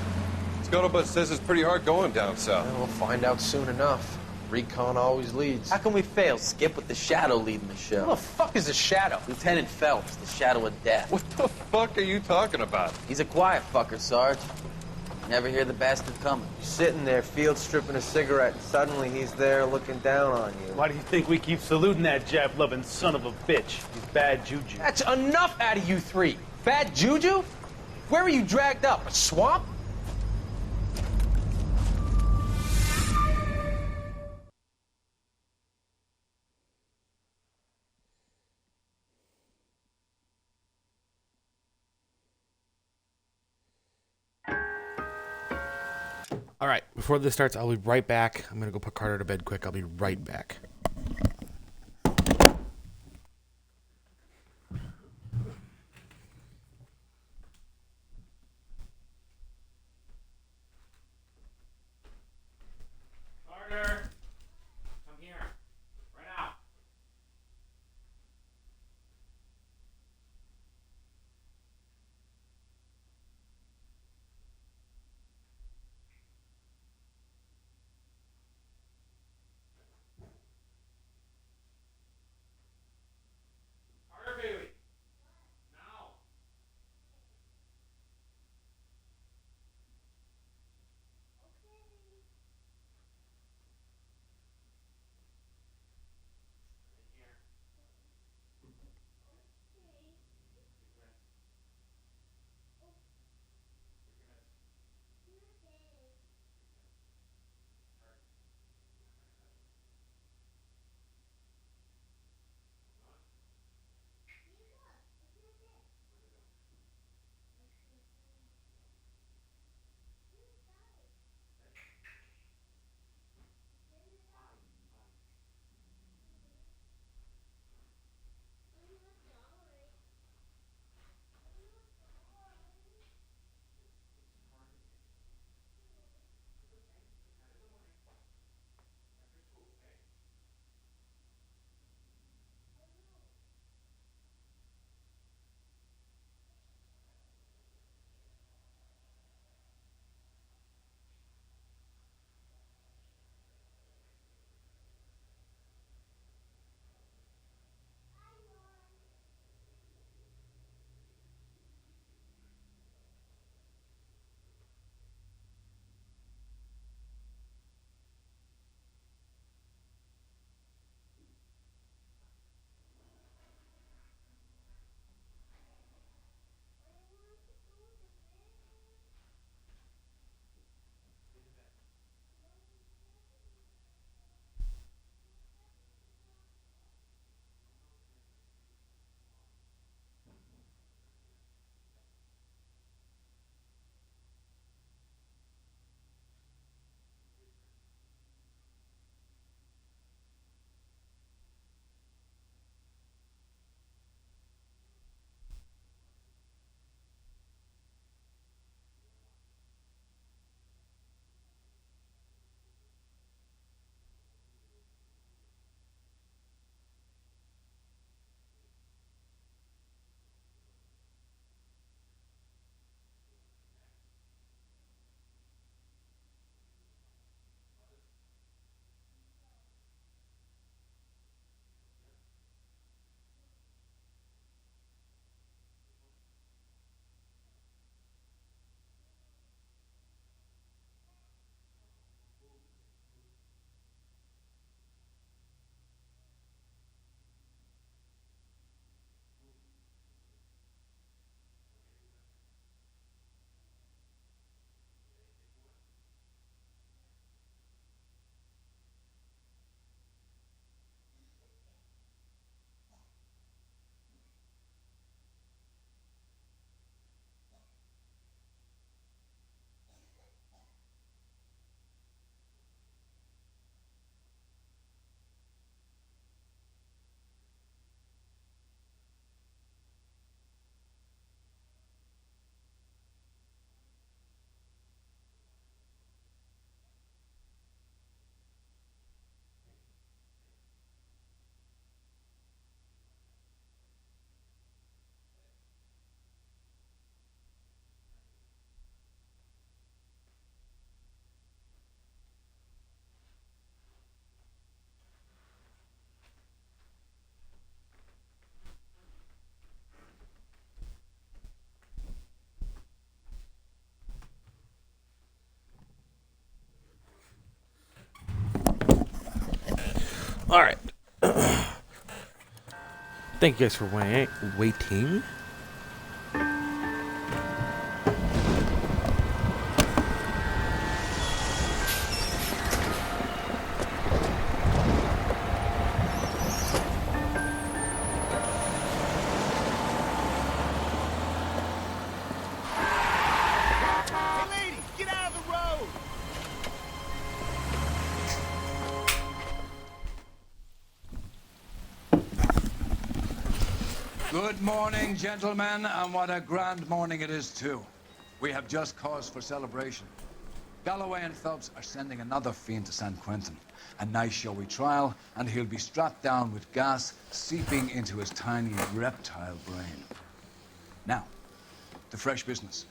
Scuttlebutt says it's pretty hard going down south. We'll find out soon enough. Recon always leads. How can we fail, Skip, with the Shadow leading the show? Who the fuck is the Shadow? Lieutenant Phelps, the Shadow of Death. What the fuck are you talking about? He's a quiet fucker, Sarge. Never hear the bastard coming. You're sitting there, field stripping a cigarette, and suddenly he's there looking down on you. Why do you think we keep saluting that Jap-loving son of a bitch? He's bad juju. That's enough out of you three. Bad juju? Where were you dragged up? A swamp? All right, before this starts, I'll be right back. I'm going to go put Carter to bed quick. I'll be right back. Carter, come here. Right now. All right. Thank you guys for waiting. Good morning, gentlemen, and what a grand morning it is, too. We have just cause for celebration. Galloway and Phelps are sending another fiend to San Quentin. A nice showy trial, and he'll be strapped down with gas seeping into his tiny reptile brain. Now, to fresh business.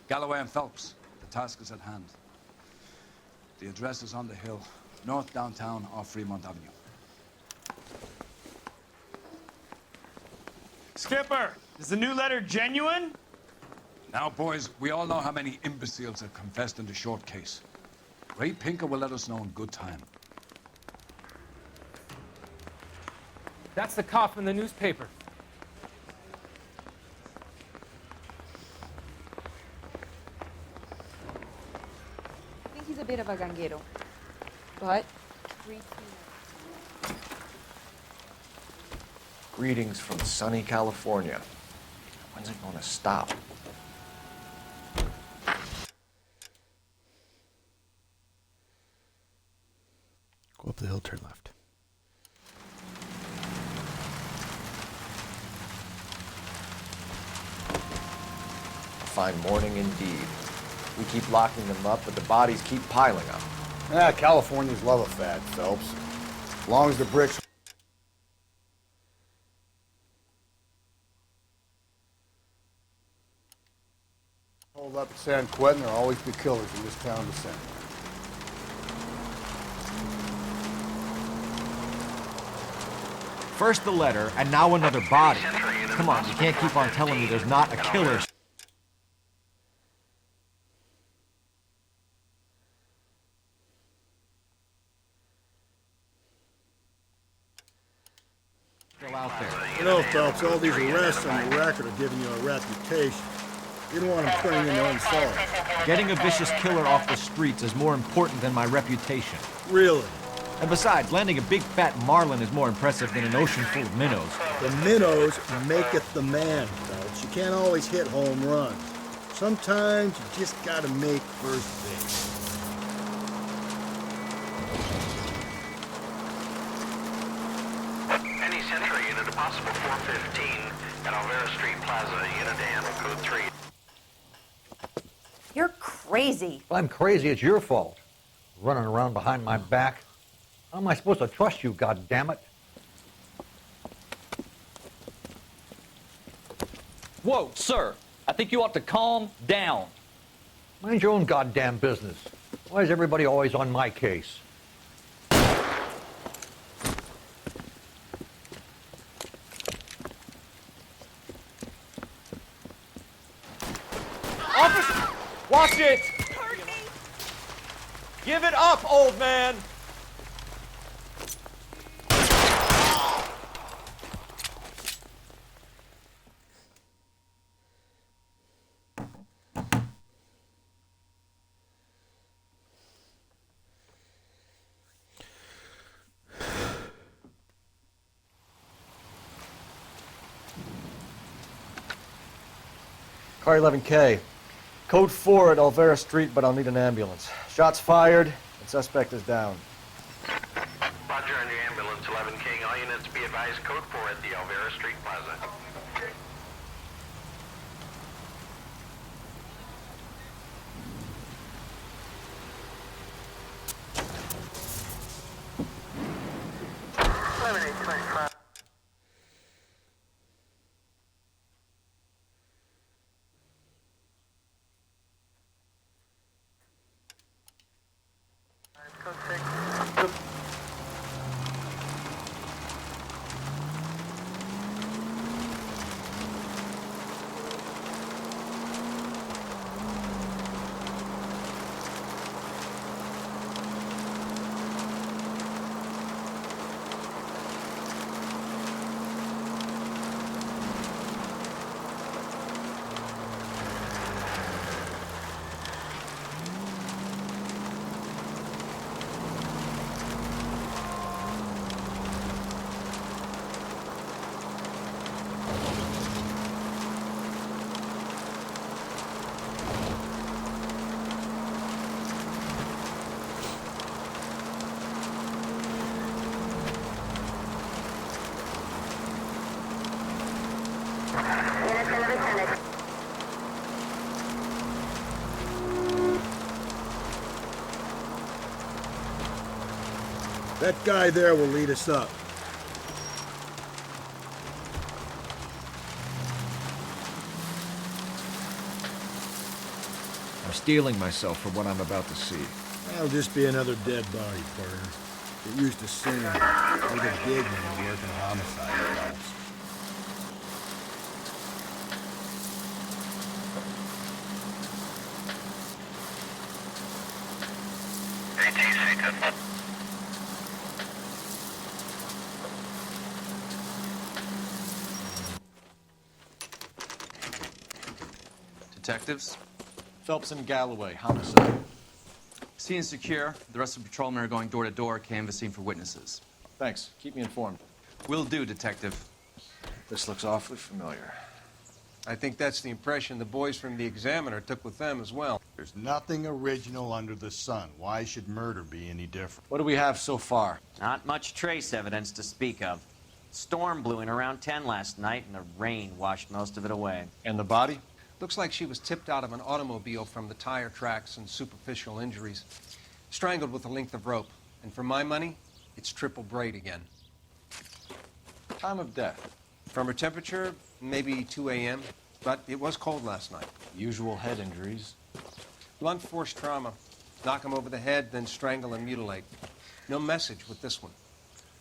Galloway and Phelps, the task is at hand. The address is on the hill, north downtown off Fremont Avenue. Skipper, is the new letter genuine? Now, boys, we all know how many imbeciles have confessed in the short case. Ray Pinker will let us know in good time. That's the cop from the newspaper. I think he's a bit of a ganguero, but Greetings from sunny California. When's it going to stop? Go up the hill, turn left. A fine morning indeed. We keep locking them up, but the bodies keep piling up. Ah, Californians love a fad, Phelps. As long as the bricks... hold up at San Quentin, there'll always be killers in this town to send. First the letter, and now another body. Come on, you can't keep on telling me there's not a killer. Still out there. You know, Phelps, all these arrests on the record are giving you a reputation. You don't want them putting in unsolved. Getting a vicious killer off the streets is more important than my reputation. Really? And besides, landing a big fat marlin is more impressive than an ocean full of minnows. The minnows maketh the man, Phelps. You can't always hit home runs. Sometimes you just gotta make first base. Any Century unit, a possible 415 at Alvera Street Plaza, unit to handle code 3. You're crazy. If I'm crazy, it's your fault. Running around behind my back. How am I supposed to trust you, goddammit? Whoa, sir. I think you ought to calm down. Mind your own goddamn business. Why is everybody always on my case? Officer! Watch it! Give it up, old man! Car 11K. Code 4 at Alvera Street, but I'll need an ambulance. Shots fired, and suspect is down. Roger on your ambulance, 11K. All units be advised, code 4 at the Alvera Street Plaza. That guy there will lead us up. I'm steeling myself for what I'm about to see. That'll just be another dead body, partner. Get used to seeing them. Make a dig when you work in homicide jobs. Detectives? Phelps and Galloway, homicide. Scene is secure. The rest of the patrolmen are going door to door, canvassing for witnesses. Thanks. Keep me informed. Will do, Detective. This looks awfully familiar. I think that's the impression the boys from the Examiner took with them as well. There's nothing original under the sun. Why should murder be any different? What do we have so far? Not much trace evidence to speak of. Storm blew in around 10 last night, and the rain washed most of it away. And the body? Looks like she was tipped out of an automobile from the tire tracks and superficial injuries. Strangled with a length of rope. And for my money, it's triple braid again. Time of death? From her temperature, maybe 2 a.m., but it was cold last night. Usual head injuries. Blunt force trauma. Knock him over the head, then strangle and mutilate. No message with this one.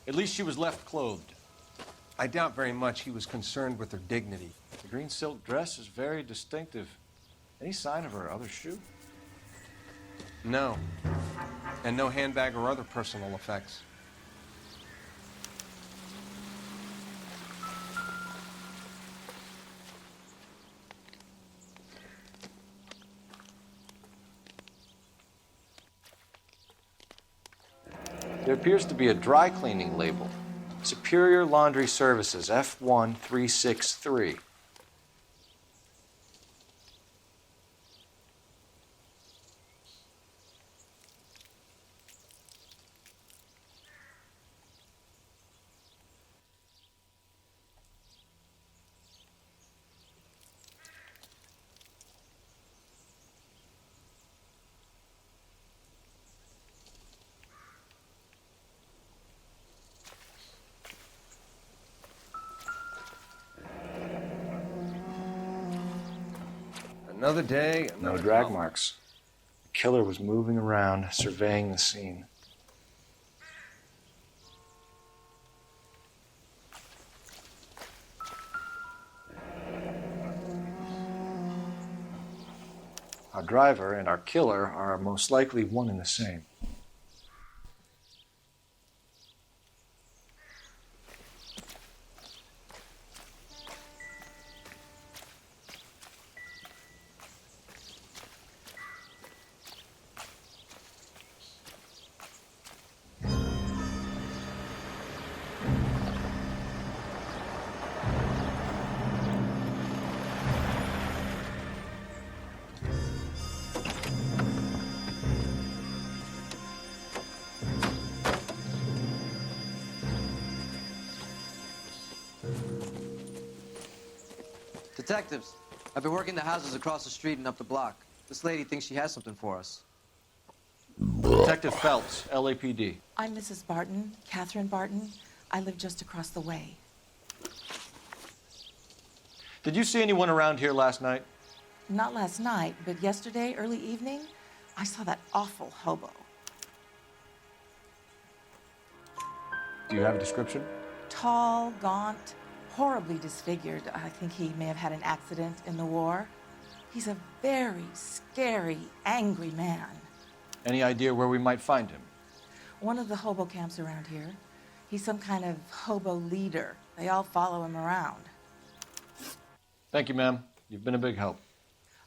At least she was left clothed. I doubt very much he was concerned with her dignity. The green silk dress is very distinctive. Any sign of her other shoe? No. And no handbag or other personal effects. There appears to be a dry cleaning label. Superior Laundry Services, F1363. Another day, No drag marks. The killer was moving around, surveying the scene. Our driver and our killer are most likely one and the same. Detectives, I've been working the houses across the street and up the block. This lady thinks she has something for us. Detective Phelps, LAPD. I'm Mrs. Barton, Catherine Barton. I live just across the way. Did you see anyone around here last night? Not last night, but yesterday, early evening, I saw that awful hobo. Do you have a description? Tall, gaunt, horribly disfigured. I think he may have had an accident in the war. He's a very scary, angry man. Any idea where we might find him? One of the hobo camps around here. He's some kind of hobo leader. They all follow him around. Thank you, ma'am. You've been a big help.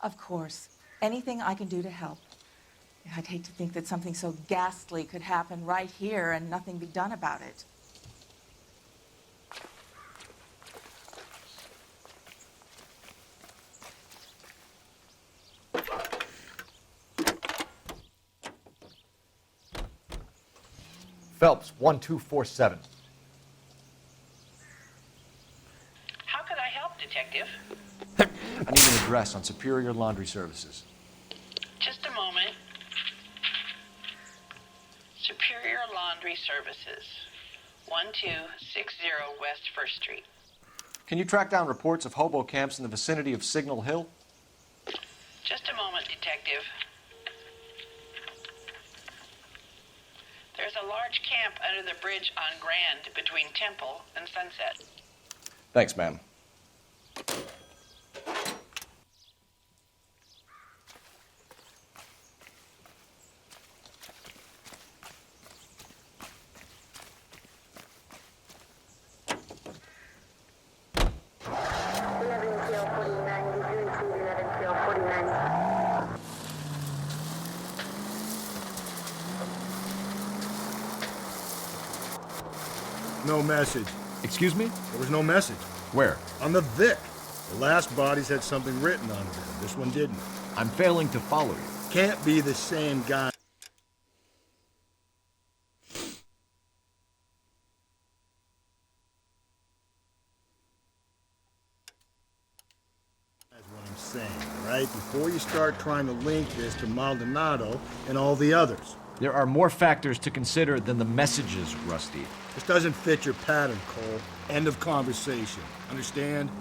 Of course. Anything I can do to help. I'd hate to think that something so ghastly could happen right here and nothing be done about it. Phelps, 1247. How could I help, Detective? I need an address on Superior Laundry Services. Just a moment. Superior Laundry Services, 1260 West 1st Street. Can you track down reports of hobo camps in the vicinity of Signal Hill? Just a moment, Detective. There's a large camp under the bridge on Grand between Temple and Sunset. Thanks, ma'am. No message. Excuse me? There was no message. Where? On the Vic. The last bodies had something written on them. This one didn't. I'm failing to follow you. Can't be the same guy. That's what I'm saying, right? Before you start trying to link this to Maldonado and all the others. There are more factors to consider than the messages, Rusty. This doesn't fit your pattern, Cole. End of conversation. Understand?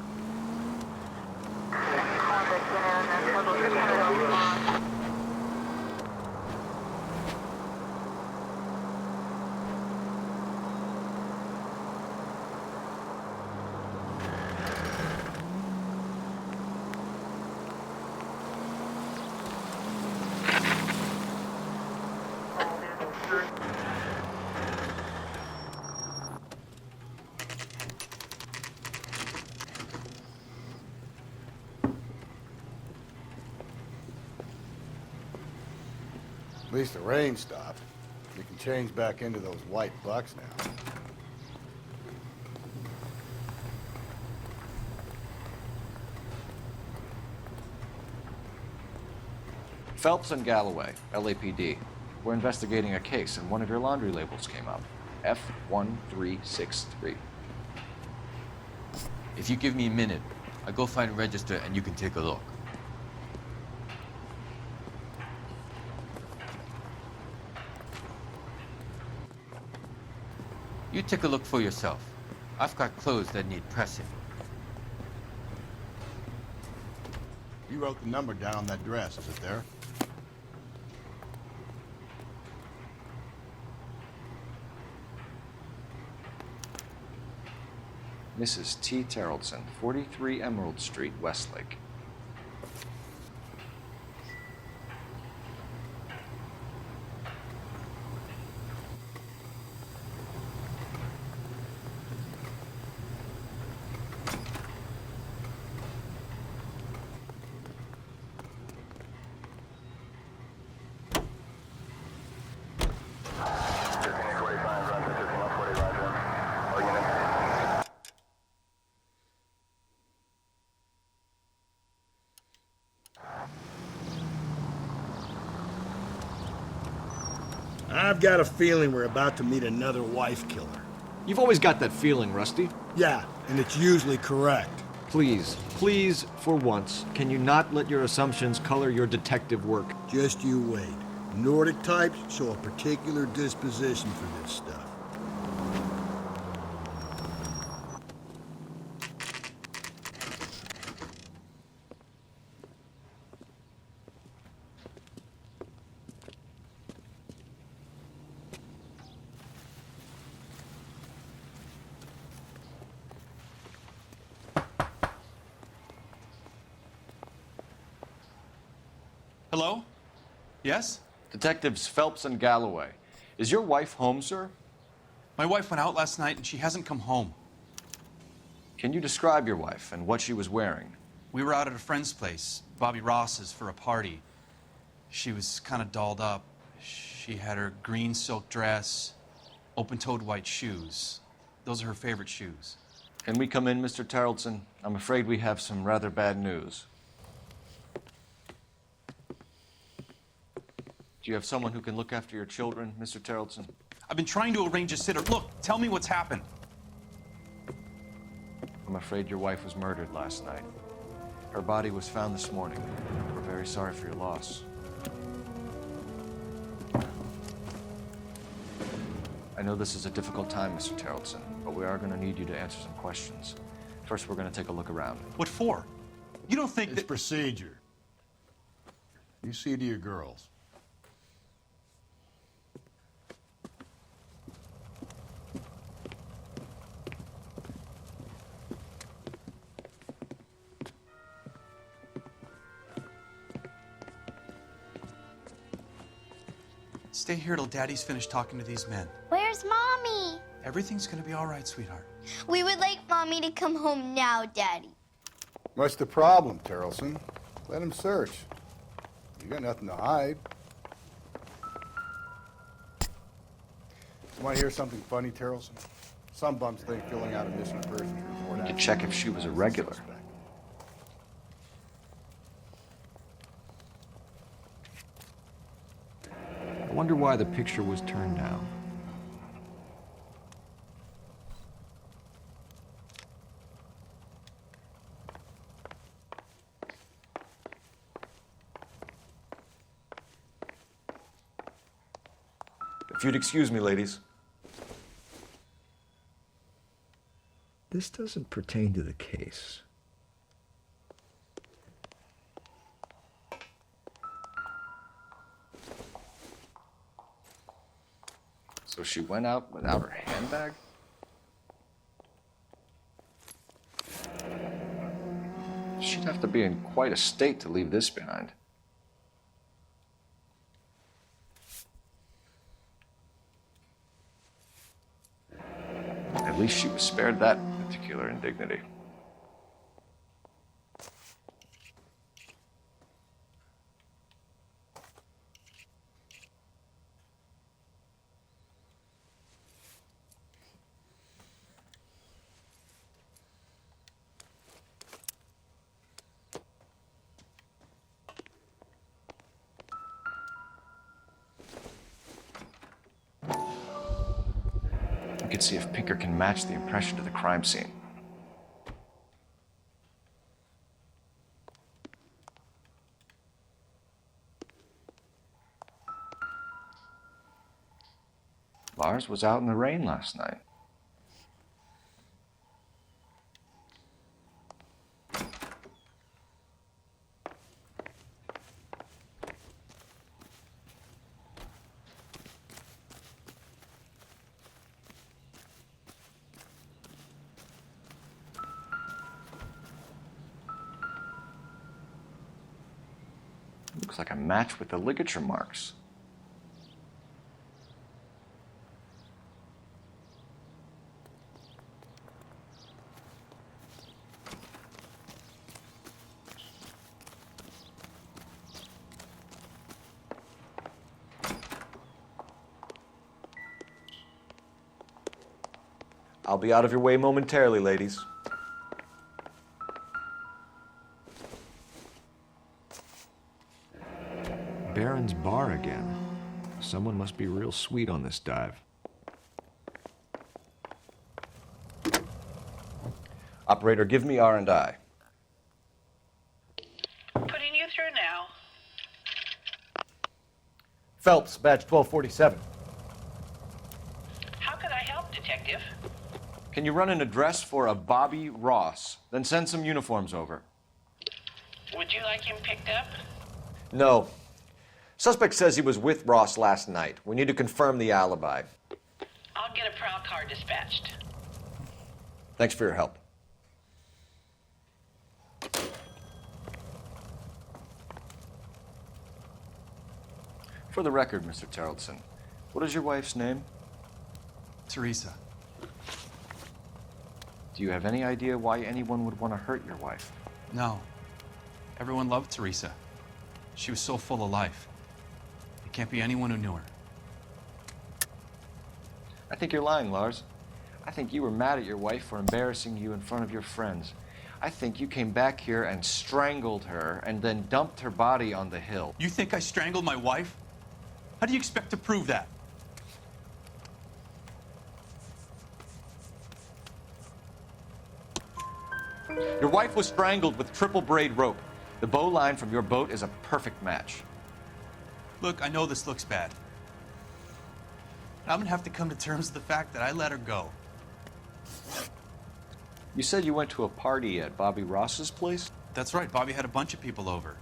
At least the rain stopped. We can change back into those white bucks now. Phelps and Galloway, LAPD. We're investigating a case, and one of your laundry labels came up. F1363. If you give me a minute, I'll go find a register and you can take a look. You take a look for yourself. I've got clothes that need pressing. You wrote the number down on that dress, is it there? Mrs. T. Terrellson, 43 Emerald Street, Westlake. I've got a feeling we're about to meet another wife killer. You've always got that feeling, Rusty. Yeah, and it's usually correct. Please, please, for once, can you not let your assumptions color your detective work? Just you wait. Nordic types show a particular disposition for this stuff. Hello? Yes? Detectives Phelps and Galloway. Is your wife home, sir? My wife went out last night and she hasn't come home. Can you describe your wife and what she was wearing? We were out at a friend's place, Bobby Ross's, for a party. She was kind of dolled up. She had her green silk dress, open-toed white shoes. Those are her favorite shoes. Can we come in, Mr. Terrellson? I'm afraid we have some rather bad news. Do you have someone who can look after your children, Mr. Terrellson? I've been trying to arrange a sitter. Look, tell me what's happened. I'm afraid your wife was murdered last night. Her body was found this morning. We're very sorry for your loss. I know this is a difficult time, Mr. Terrelson, but we are going to need you to answer some questions. First, we're going to take a look around. What for? You don't think It's procedure. You see to your girls. Stay here till Daddy's finished talking to these men. Where's Mommy? Everything's gonna be all right, sweetheart. We would like Mommy to come home now, Daddy. What's the problem, Terrelson? Let him search. You got nothing to hide. You want to hear something funny, Terrelson? Some bums think filling out a missing persons report... To check if she was a regular. I wonder why the picture was turned down. If you'd excuse me, ladies. This doesn't pertain to the case. So she went out without her handbag? She'd have to be in quite a state to leave this behind. At least she was spared that particular indignity. We could see if Pinker can match the impression to the crime scene. Lars was out in the rain last night. Looks like a match with the ligature marks. I'll be out of your way momentarily, ladies. Baron's bar again. Someone must be real sweet on this dive. Operator, give me R&I. Putting you through now. Phelps, badge 1247. How could I help, Detective? Can you run an address for a Bobby Ross? Then send some uniforms over. Would you like him picked up? No. Suspect says he was with Ross last night. We need to confirm the alibi. I'll get a prowl car dispatched. Thanks for your help. For the record, Mr. Terrelson, what is your wife's name? Teresa. Do you have any idea why anyone would want to hurt your wife? No. Everyone loved Teresa. She was so full of life. There can't be anyone who knew her. I think you're lying, Lars. I think you were mad at your wife for embarrassing you in front of your friends. I think you came back here and strangled her and then dumped her body on the hill. You think I strangled my wife? How do you expect to prove that? Your wife was strangled with triple braid rope. The bow line from your boat is a perfect match. Look, I know this looks bad. I'm gonna have to come to terms with the fact that I let her go. You said you went to a party at Bobby Ross's place? That's right, Bobby had a bunch of people over.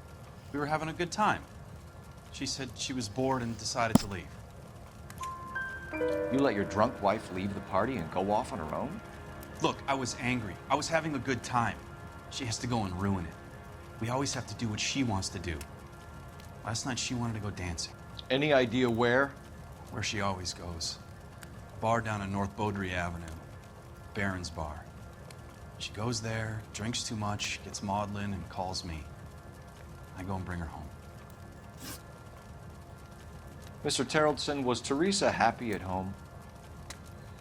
We were having a good time. She said she was bored and decided to leave. You let your drunk wife leave the party and go off on her own? Look, I was angry. I was having a good time. She has to go and ruin it. We always have to do what she wants to do. Last night she wanted to go dancing. Any idea where? Where she always goes. A bar down on North Beaudry Avenue. Baron's Bar. She goes there, drinks too much, gets maudlin, and calls me. I go and bring her home. Mr. Terrellson, was Teresa happy at home?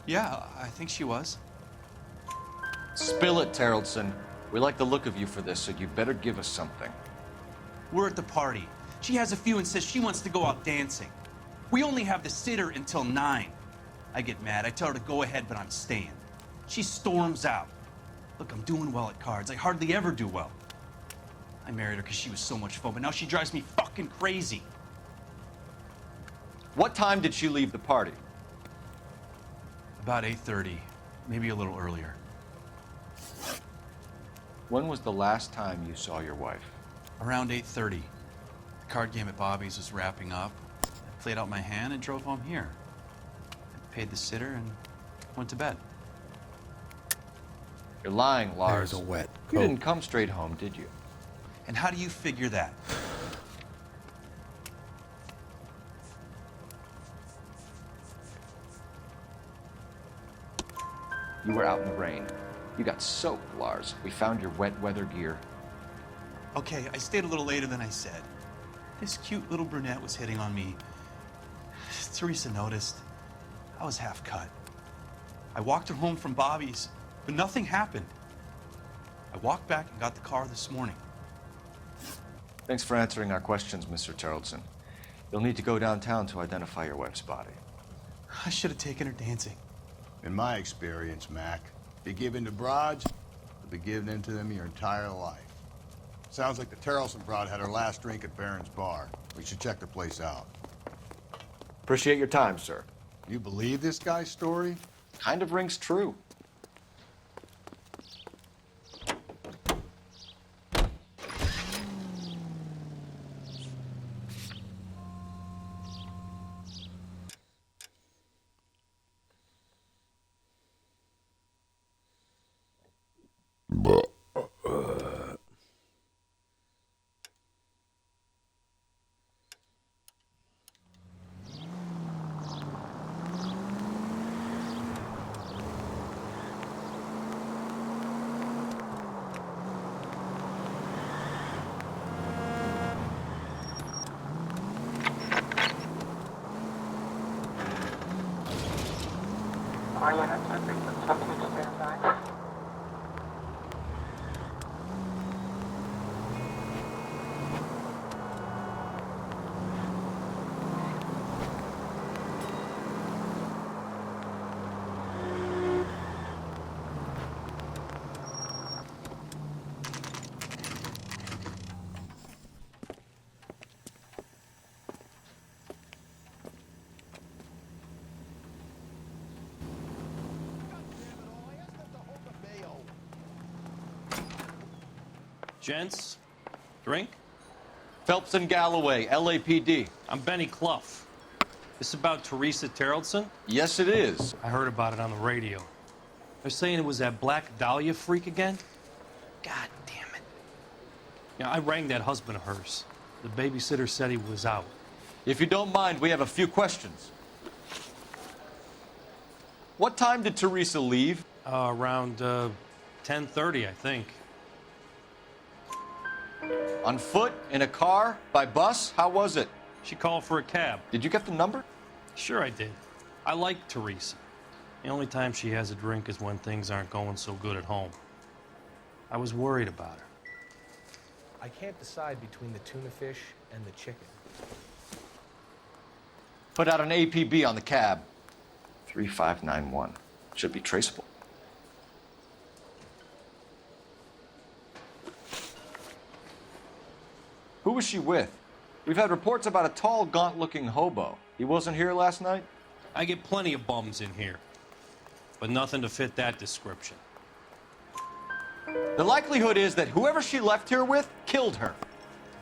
Yeah, I think she was. Spill it, Terrellson. We like the look of you for this, so you better give us something. We're at the party. She has a few and says she wants to go out dancing. We only have the sitter until 9. I get mad. I tell her to go ahead, but I'm staying. She storms out. Look, I'm doing well at cards. I hardly ever do well. I married her because she was so much fun, but now she drives me fucking crazy. What time did she leave the party? About 8:30, maybe a little earlier. When was the last time you saw your wife? Around 8:30. The card game at Bobby's was wrapping up. I played out my hand and drove home here. I paid the sitter and went to bed. You're lying, Lars. There's a wet You coat. didn't come straight home, did you? And how do you figure that? You were out in the rain. You got soaked, Lars. We found your wet weather gear. Okay, I stayed a little later than I said. This cute little brunette was hitting on me. Teresa noticed. I was half cut. I walked her home from Bobby's, but nothing happened. I walked back and got the car this morning. Thanks for answering our questions, Mr. Terrellson. You'll need to go downtown to identify your wife's body. I should have taken her dancing. In my experience, Mac, if you give in to broads, you'll be giving in to them your entire life. Sounds like the Terrellson broad had her last drink at Baron's Bar. We should check the place out. Appreciate your time, sir. You believe this guy's story? Kind of rings true. Gents, drink? Phelps and Galloway, LAPD. I'm Benny Clough. This about Teresa Terrellson? Yes, it is. I heard about it on the radio. They're saying it was that Black Dahlia freak again? God damn it. Yeah, I rang that husband of hers. The babysitter said he was out. If you don't mind, we have a few questions. What time did Teresa leave? Around 10:30, I think. On foot? In a car? By bus? How was it? She called for a cab. Did you get the number? Sure I did. I like Teresa. The only time she has a drink is when things aren't going so good at home. I was worried about her. I can't decide between the tuna fish and the chicken. Put out an APB on the cab. 3591. Should be traceable. Who was she with? We've had reports about a tall, gaunt-looking hobo. He wasn't here last night? I get plenty of bums in here, but nothing to fit that description. The likelihood is that whoever she left here with killed her.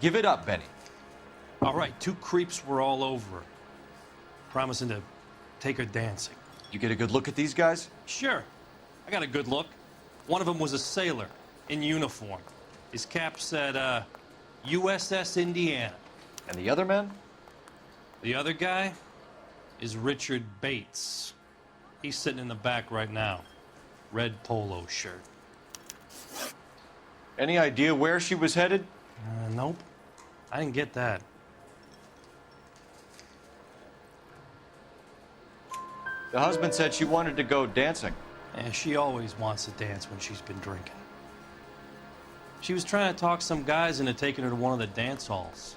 Give it up, Benny. All right, 2 creeps were all over her, promising to take her dancing. You get a good look at these guys? Sure. I got a good look. One of them was a sailor in uniform. His cap said, USS Indiana. And the other man? The other guy is Richard Bates. He's sitting in the back right now. Red polo shirt. Any idea where she was headed? Nope. I didn't get that. The husband said she wanted to go dancing. Yeah, she always wants to dance when she's been drinking. She was trying to talk some guys into taking her to one of the dance halls.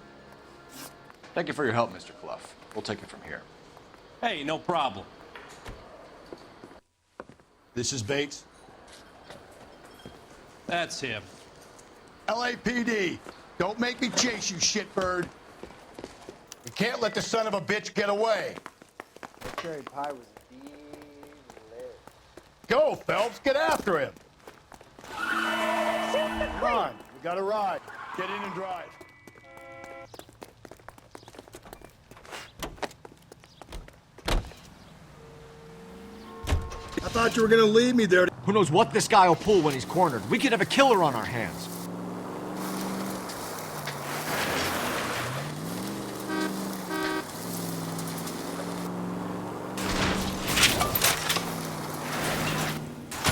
Thank you for your help, Mr. Clough. We'll take it from here. Hey, no problem. This is Bates. That's him. LAPD, don't make me chase you, shitbird. You can't let the son of a bitch get away. The cherry pie was delicious. Go, Phelps, get after him. Come on, we got a ride. Get in and drive. I thought you were gonna leave me there. Who knows what this guy will pull when he's cornered? We could have a killer on our hands.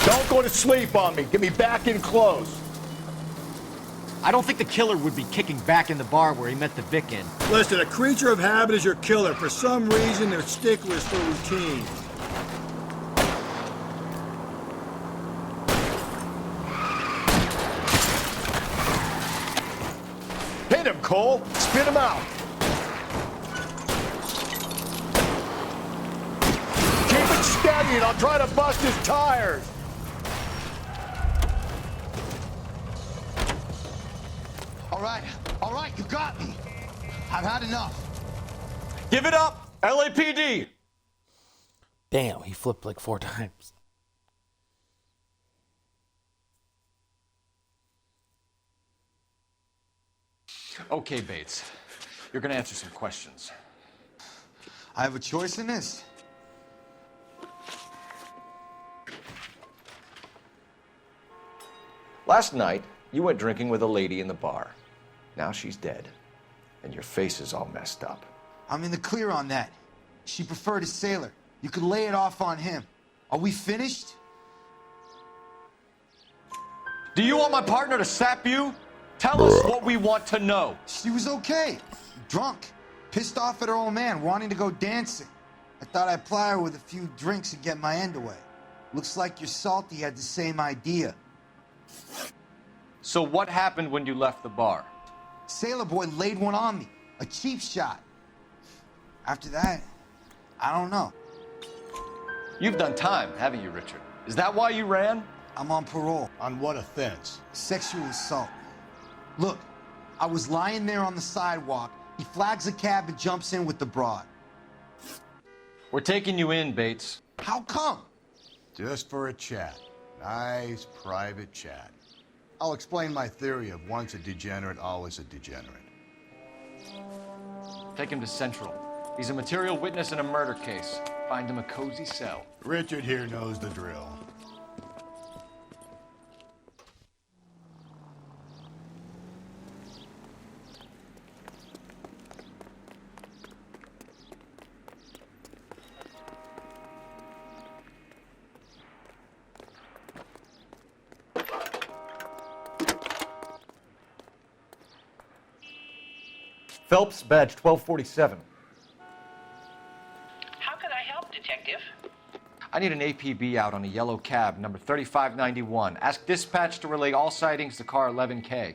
Don't go to sleep on me. Get me back in close. I don't think the killer would be kicking back in the bar where he met the Vic in. Listen, a creature of habit is your killer. For some reason, they're sticklers for routine. Hit him, Cole. Spit him out. Keep it steady and I'll try to bust his tires. All right, you got me. I've had enough. Give it up, LAPD. Damn, he flipped like 4 times. Okay, Bates. You're gonna answer some questions. I have a choice in this. Last night, you went drinking with a lady in the bar. Now she's dead, and your face is all messed up. I'm in the clear on that. She preferred a sailor. You could lay it off on him. Are we finished? Do you want my partner to sap you? Tell us what we want to know. She was okay. Drunk. Pissed off at her old man, wanting to go dancing. I thought I'd ply her with a few drinks and get my end away. Looks like your Salty had the same idea. So what happened when you left the bar? Sailor boy laid one on me. A cheap shot. After that, I don't know. You've done time, haven't you, Richard? Is that why you ran? I'm on parole. On what offense? Sexual assault. Look, I was lying there on the sidewalk. He flags a cab and jumps in with the broad. We're taking you in, Bates. How come? Just for a chat. Nice private chat. I'll explain my theory of once a degenerate, always a degenerate. Take him to Central. He's a material witness in a murder case. Find him a cozy cell. Richard here knows the drill. Phelps, badge 1247. How can I help, Detective? I need an APB out on a yellow cab, number 3591. Ask dispatch to relay all sightings to car 11K.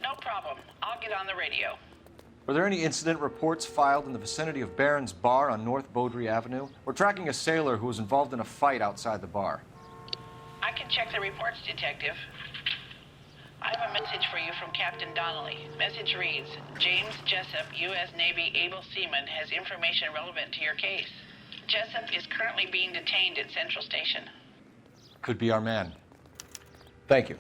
No problem. I'll get on the radio. Were there any incident reports filed in the vicinity of Barron's Bar on North Beaudry Avenue? We're tracking a sailor who was involved in a fight outside the bar. I can check the reports, Detective. I have a message for you from Captain Donnelly. Message reads, James Jessup, U.S. Navy able seaman, has information relevant to your case. Jessup is currently being detained at Central Station. Could be our man. Thank you.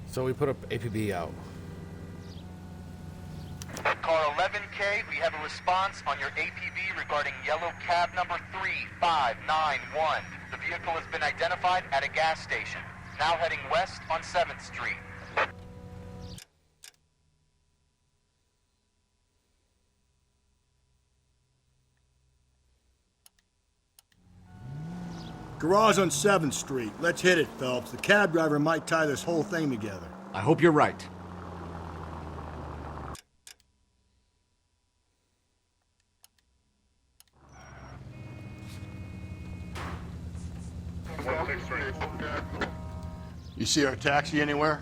So we put up APB out. Car 11K, we have a response on your APB regarding yellow cab number 3591. The vehicle has been identified at a gas station. Now heading west on 7th Street. Garage on 7th Street. Let's hit it, Phelps. The cab driver might tie this whole thing together. I hope you're right. You see our taxi anywhere?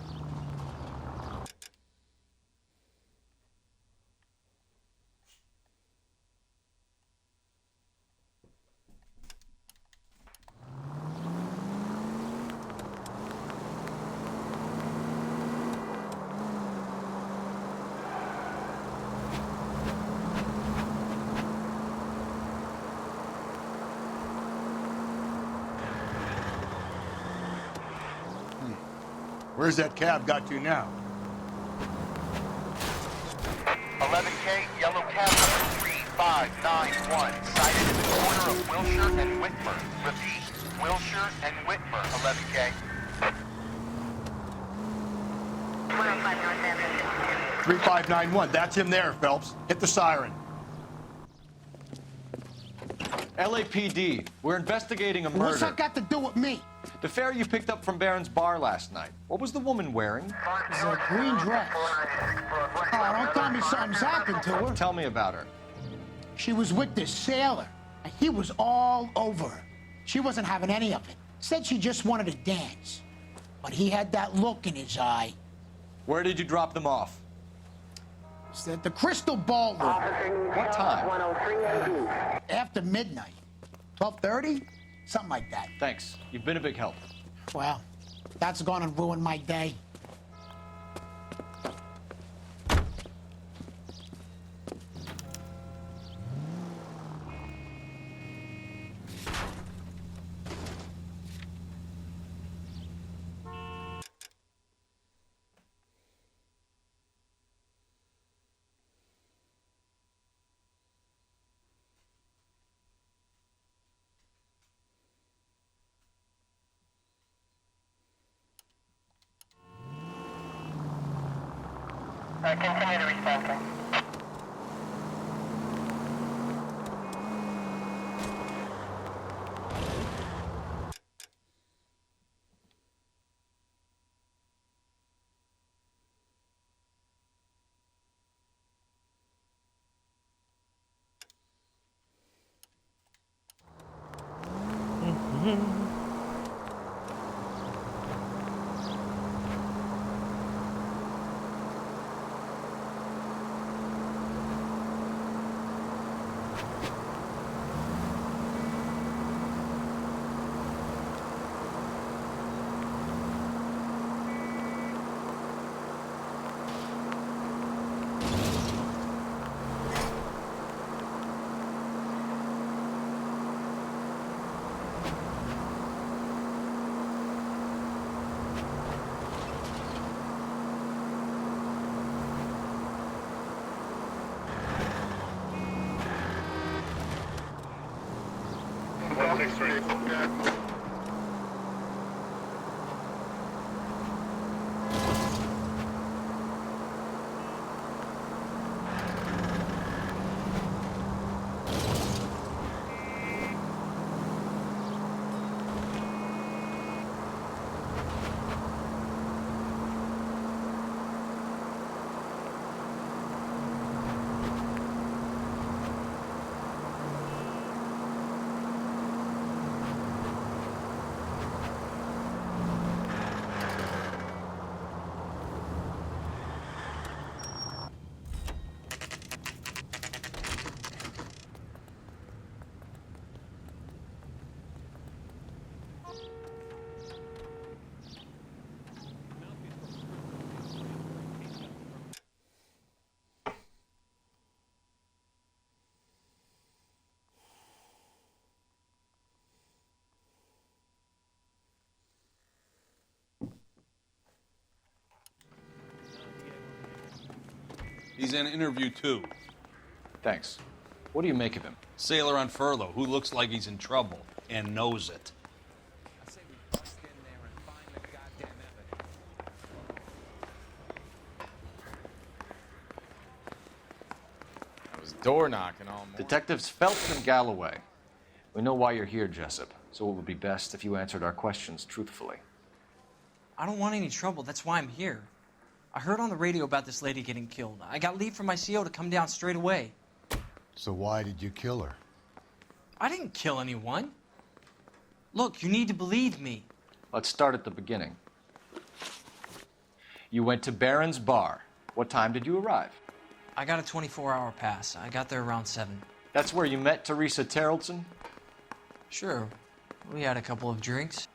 Where's that cab got to now? 11K, yellow cab number 3591, sighted in the corner of Wilshire and Whitmer. Repeat, Wilshire and Whitmer, 11K. 3591, that's him there, Phelps. Hit the siren. LAPD, we're investigating a murder. What's that got to do with me? The fare you picked up from Barron's bar last night. What was the woman wearing? It's a green dress. Oh, don't tell me something's happened to her. Tell me about her. She was with this sailor, and he was all over her. She wasn't having any of it. Said she just wanted to dance. But he had that look in his eye. Where did you drop them off? It's at the Crystal Ballroom. What time? After midnight. 12:30? Something like that. Thanks. You've been a big help. Well, that's gone and ruined my day. Continue to respond, sir. He's in interview 2. Thanks. What do you make of him? Sailor on furlough who looks like he's in trouble and knows it. I was door knocking all morning. Detectives Phelps and Galloway. We know why you're here, Jessup, so it would be best if you answered our questions truthfully. I don't want any trouble. That's why I'm here. I heard on the radio about this lady getting killed. I got leave from my CO to come down straight away. So why did you kill her? I didn't kill anyone. Look, you need to believe me. Let's start at the beginning. You went to Barron's Bar. What time did you arrive? I got a 24-hour pass. I got there around 7. That's where you met Teresa Terrelson? Sure. We had a couple of drinks.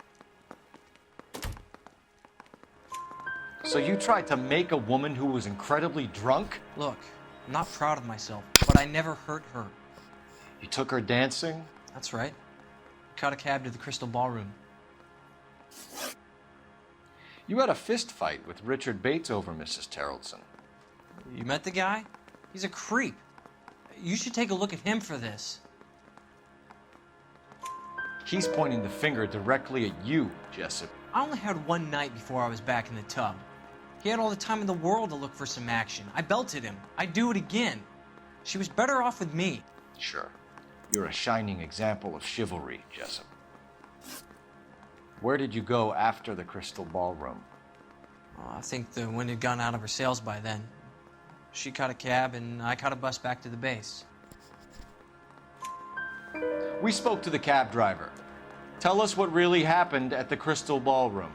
So you tried to make a woman who was incredibly drunk? Look, I'm not proud of myself, but I never hurt her. You took her dancing? That's right. Caught a cab to the Crystal Ballroom. You had a fist fight with Richard Bates over Mrs. Terrelson. You met the guy? He's a creep. You should take a look at him for this. He's pointing the finger directly at you, Jessup. I only had one night before I was back in the tub. He had all the time in the world to look for some action. I belted him. I'd do it again. She was better off with me. Sure. You're a shining example of chivalry, Jessup. Where did you go after the Crystal Ballroom? I think the wind had gone out of her sails by then. She caught a cab, and I caught a bus back to the base. We spoke to the cab driver. Tell us what really happened at the Crystal Ballroom.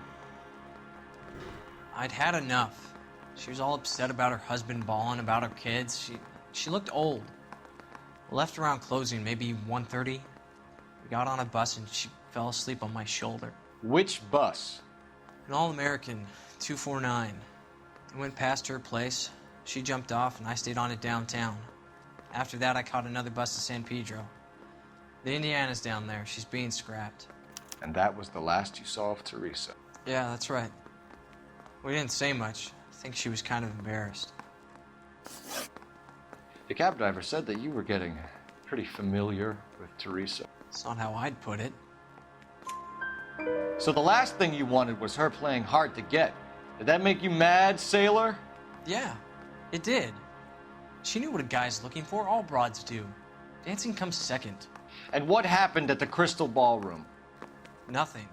I'd had enough. She was all upset about her husband bawling about her kids. She looked old. Left around closing, maybe 1:30. We got on a bus and she fell asleep on my shoulder. Which bus? An All-American 249. I went past her place. She jumped off and I stayed on it downtown. After that, I caught another bus to San Pedro. The Indiana's down there. She's being scrapped. And that was the last you saw of Teresa? Yeah, that's right. We didn't say much. I think she was kind of embarrassed. The cab driver said that you were getting pretty familiar with Teresa. That's not how I'd put it. So the last thing you wanted was her playing hard to get. Did that make you mad, sailor? Yeah, it did. She knew what a guy's looking for. All broads do. Dancing comes second. And what happened at the Crystal Ballroom? Nothing.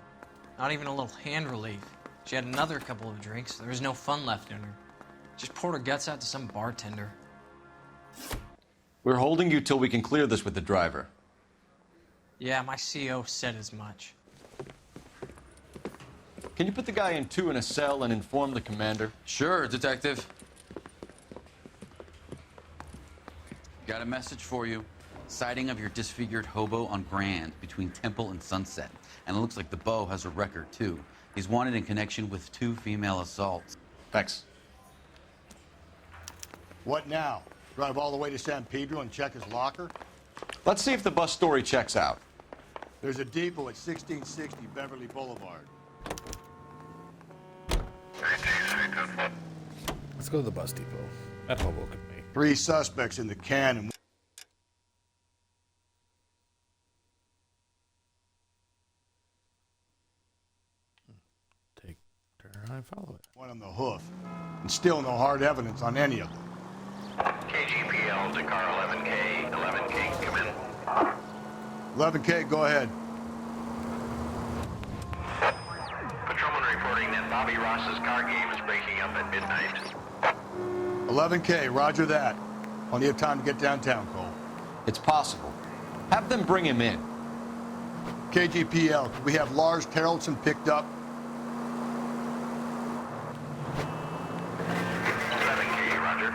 Not even a little hand relief. She had another couple of drinks. There was no fun left in her. Just poured her guts out to some bartender. We're holding you till we can clear this with the driver. Yeah, my CO said as much. Can you put the guy in 2 in a cell and inform the commander? Sure, Detective. Got a message for you. Sighting of your disfigured hobo on Grand between Temple and Sunset. And it looks like the Beau has a record, too. He's wanted in connection with 2 female assaults. Thanks. What now? Drive all the way to San Pedro and check his locker? Let's see if the bus story checks out. There's a depot at 1660 Beverly Boulevard. Let's go to the bus depot. That hobo could be. 3 suspects in the can and... Turn, follow it. One on the hoof. And still no hard evidence on any of them. KGPL to car 11K. 11K, come in. 11K, go ahead. Patrolman reporting that Bobby Ross's car game is breaking up at midnight. 11K, roger that. Plenty of time to get downtown, Cole. It's possible. Have them bring him in. KGPL, we have Lars Terrelson picked up. 11K, roger.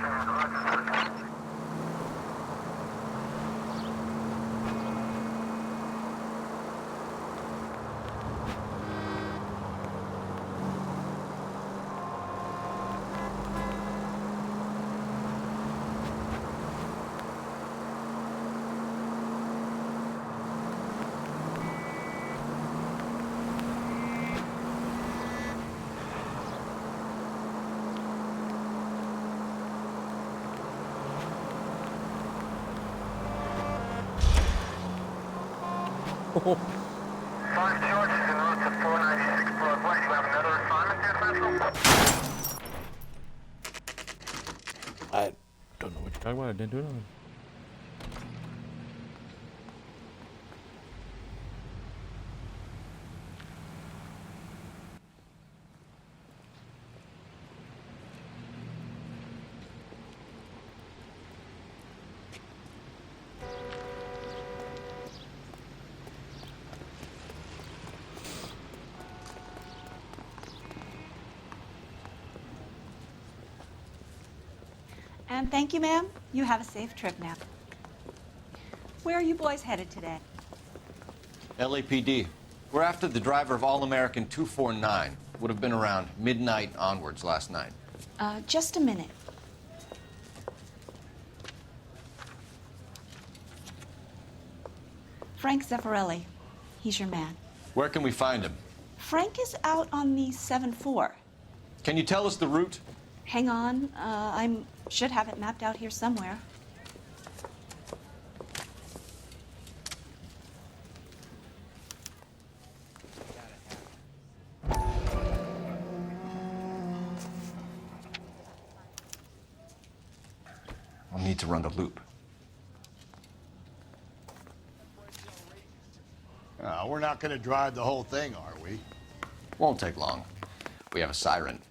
George is en route to 496 Broadway. You have another assignment there, Central? I don't know what you're talking about. I didn't do anything. And thank you, ma'am. You have a safe trip now. Where are you boys headed today? LAPD. We're after the driver of All-American 249. Would have been around midnight onwards last night. Just a minute. Frank Zeffirelli. He's your man. Where can we find him? Frank is out on the 7-4. Can you tell us the route? Hang on. I should have it mapped out here somewhere. I'll need to run the loop. We're not going to drive the whole thing, are we? Won't take long. We have a siren.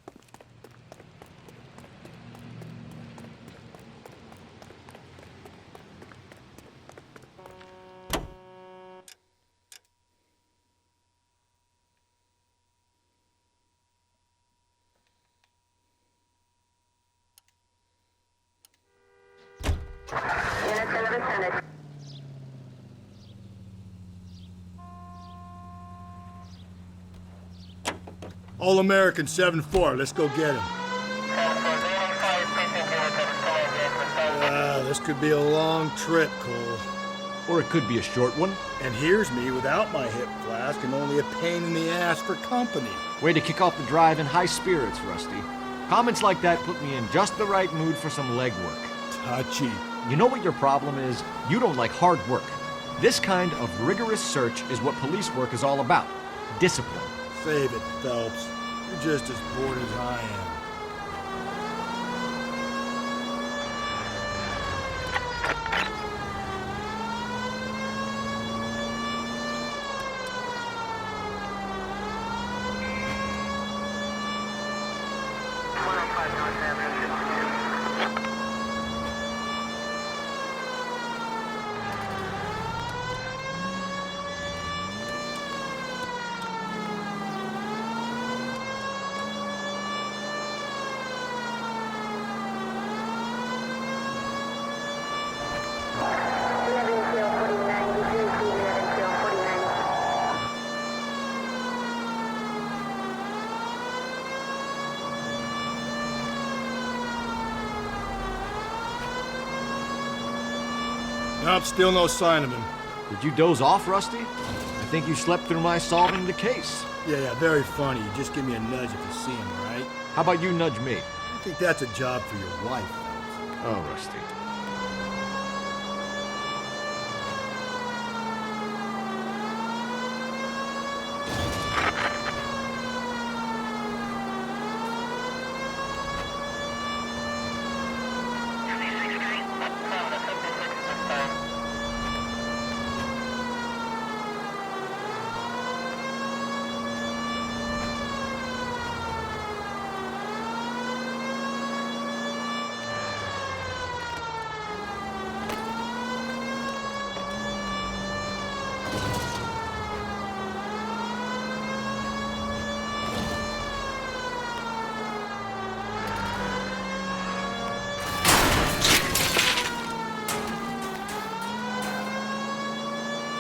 All-American 7-4, let's go get him. This could be a long trip, Cole. Or it could be a short one. And here's me without my hip flask and only a pain in the ass for company. Way to kick off the drive in high spirits, Rusty. Comments like that put me in just the right mood for some legwork. Touchy. You know what your problem is? You don't like hard work. This kind of rigorous search is what police work is all about. Discipline. Save it, Phelps. You're just as bored as I am. Nope, still no sign of him. Did you doze off, Rusty? I think you slept through my solving the case. Yeah, very funny. You just give me a nudge if you see him, right? How about you nudge me? I think that's a job for your wife. Oh, Rusty.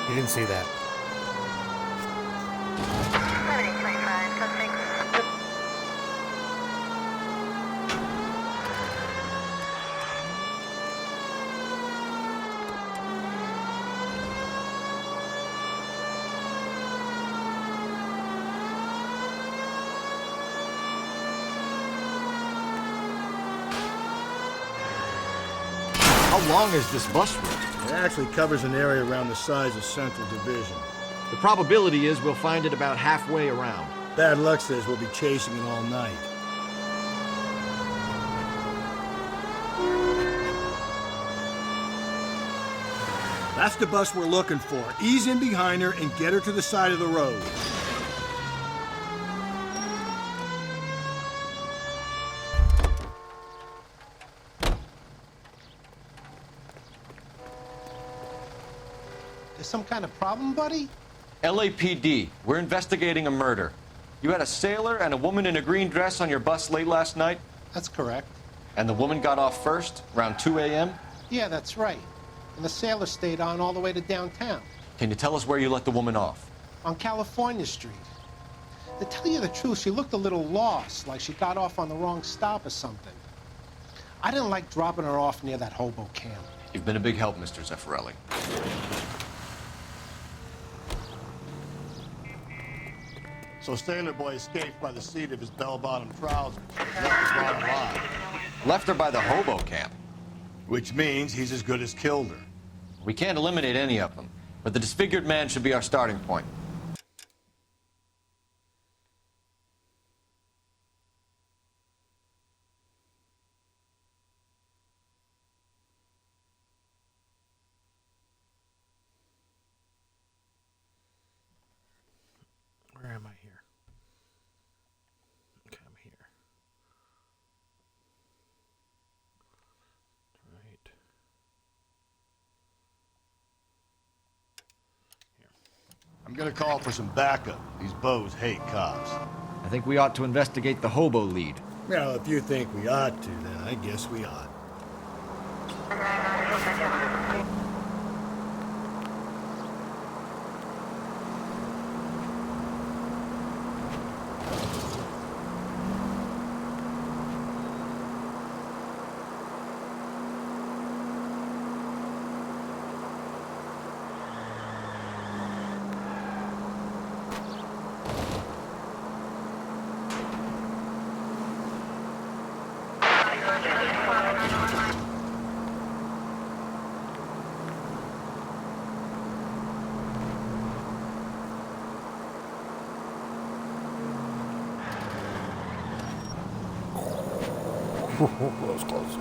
You didn't see that. How long is this bus route? It actually covers an area around the size of Central Division. The probability is we'll find it about halfway around. Bad luck says we'll be chasing it all night. That's the bus we're looking for. Ease in behind her and get her to the side of the road. There's some kind of problem, buddy? LAPD, we're investigating a murder. You had a sailor and a woman in a green dress on your bus late last night? That's correct. And the woman got off first, around 2 a.m.? Yeah, that's right. And the sailor stayed on all the way to downtown. Can you tell us where you let the woman off? On California Street. To tell you the truth, she looked a little lost, like she got off on the wrong stop or something. I didn't like dropping her off near that hobo camp. You've been a big help, Mr. Zeffirelli. So Sailor Boy escaped by the seat of his bell-bottom trousers. Left his bottom line. Left her by the hobo camp. Which means he's as good as killed her. We can't eliminate any of them, but the disfigured man should be our starting point. Where am I here? Okay, I'm here. Right. I'm gonna call for some backup. These bows hate cops. I think we ought to investigate the hobo lead. Well, if you think we ought to, then I guess we ought. That was close.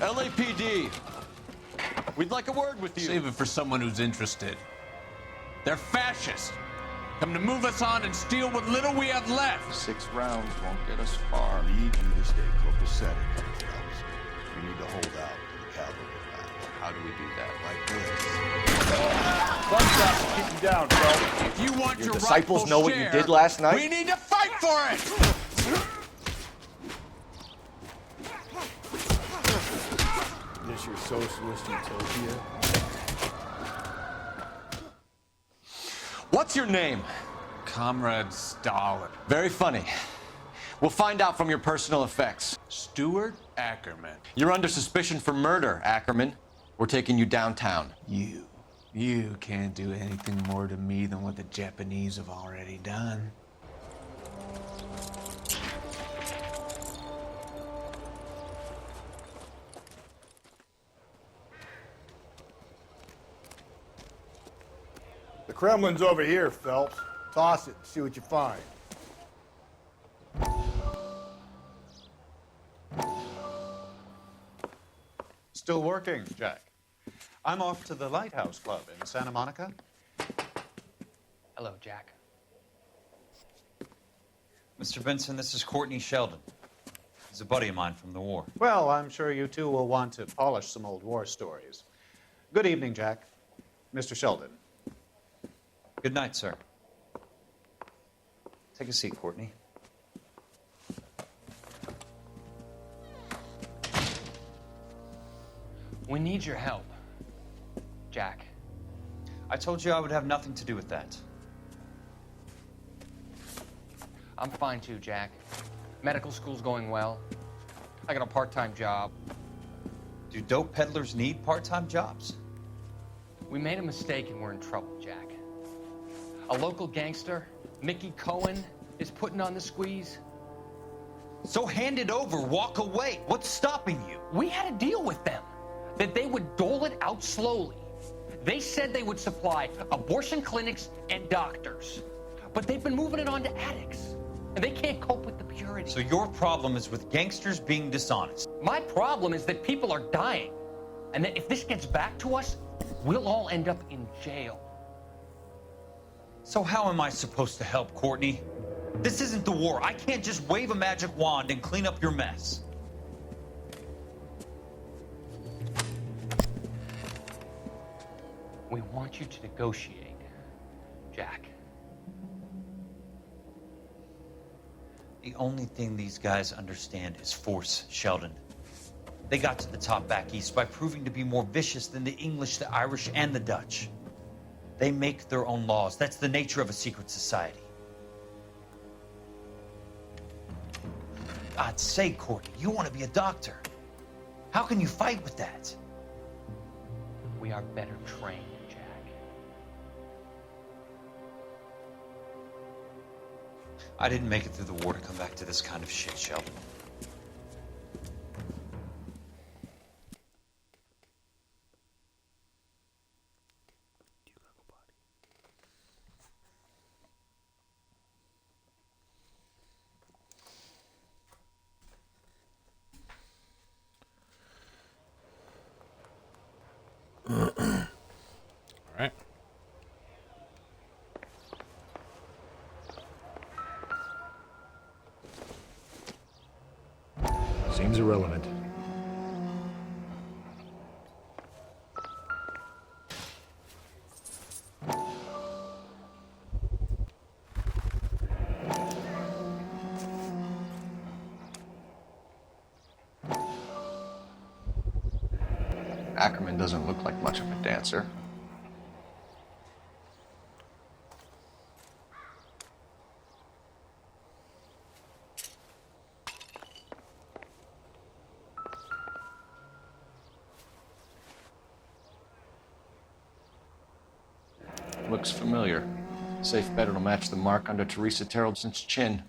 LAPD, we'd like a word with you. Save it for someone who's interested. They're fascists. Come to move us on and steal what little we have left. 6 rounds won't get us far. I need you to stay copacetic, Phelps. We need to hold out to the cavalry battle. How do we do that? Like this. Bust up and keep them down, Phelps. If you want Your your disciples rightful know what you share, did last night? we need to fight for it! This your socialist utopia? What's your name? Comrade Stalin. Very funny. We'll find out from your personal effects. Stuart Ackerman. You're under suspicion for murder, Ackerman. We're taking you downtown. You can't do anything more to me than what the Japanese have already done. The Kremlin's over here, Phelps. Toss it, see what you find. Still working, Jack. I'm off to the Lighthouse Club in Santa Monica. Hello, Jack. Mr. Benson, this is Courtney Sheldon. He's a buddy of mine from the war. Well, I'm sure you two will want to polish some old war stories. Good evening, Jack. Mr. Sheldon. Good night, sir. Take a seat, Courtney. We need your help, Jack. I told you I would have nothing to do with that. I'm fine too, Jack. Medical school's going well. I got a part-time job. Do dope peddlers need part-time jobs? We made a mistake and we're in trouble, Jack. A local gangster, Mickey Cohen, is putting on the squeeze. So hand it over, walk away. What's stopping you? We had a deal with them that they would dole it out slowly. They said they would supply abortion clinics and doctors, but they've been moving it on to addicts, and they can't cope with the purity. So your problem is with gangsters being dishonest. My problem is that people are dying, and that if this gets back to us, we'll all end up in jail. So how am I supposed to help, Courtney? This isn't the war. I can't just wave a magic wand and clean up your mess. We want you to negotiate, Jack. The only thing these guys understand is force, Sheldon. They got to the top back east by proving to be more vicious than the English, the Irish, and the Dutch. They make their own laws. That's the nature of a secret society. God's sake, Courtney, you want to be a doctor. How can you fight with that? We are better trained, Jack. I didn't make it through the war to come back to this kind of shit, Sheldon. All right. Seems irrelevant. Ackerman doesn't look like much of a dancer. Looks familiar. Safe bet it'll match the mark under Teresa Terrelson's chin.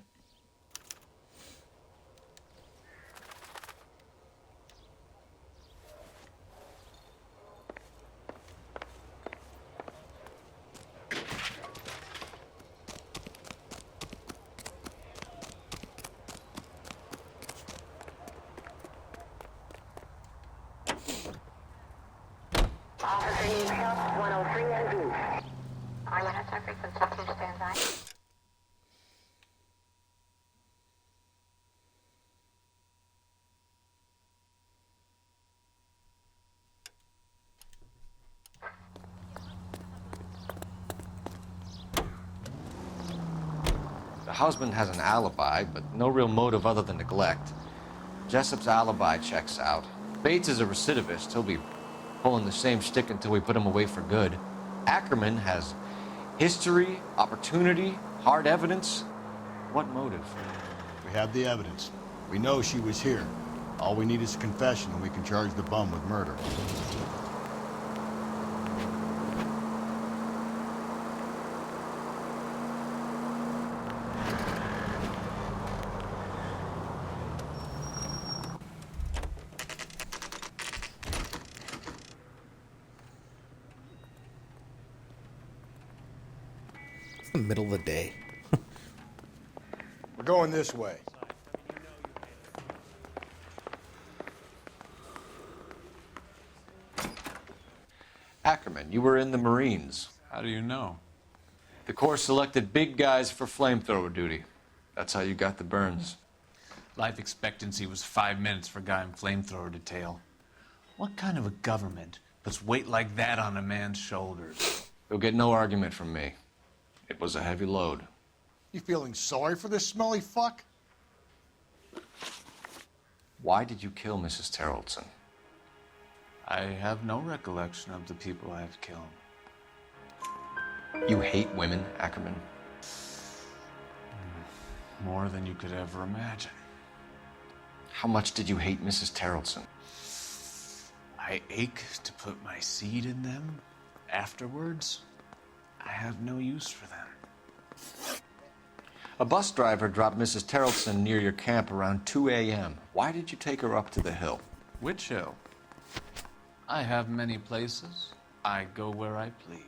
The husband has an alibi, but no real motive other than neglect. Jessup's alibi checks out. Bates is a recidivist. He'll be pulling the same stick until we put him away for good. Ackerman has history, opportunity, hard evidence. What motive? We have the evidence. We know she was here. All we need is a confession, and we can charge the bum with murder. It's the middle of the day. We're going this way. Ackerman, you were in the Marines. How do you know? The Corps selected big guys for flamethrower duty. That's how you got the burns. Life expectancy was 5 minutes for a guy in flamethrower detail. What kind of a government puts weight like that on a man's shoulders. You'll get no argument from me. It was a heavy load. You feeling sorry for this smelly fuck? Why did you kill Mrs. Terrelson? I have no recollection of the people I have killed. You hate women, Ackerman? More than you could ever imagine. How much did you hate Mrs. Terrelson? I ache to put my seed in them. Afterwards, I have no use for them. A bus driver dropped Mrs. Terrelson near your camp around 2 a.m. Why did you take her up to the hill? Which hill? I have many places. I go where I please.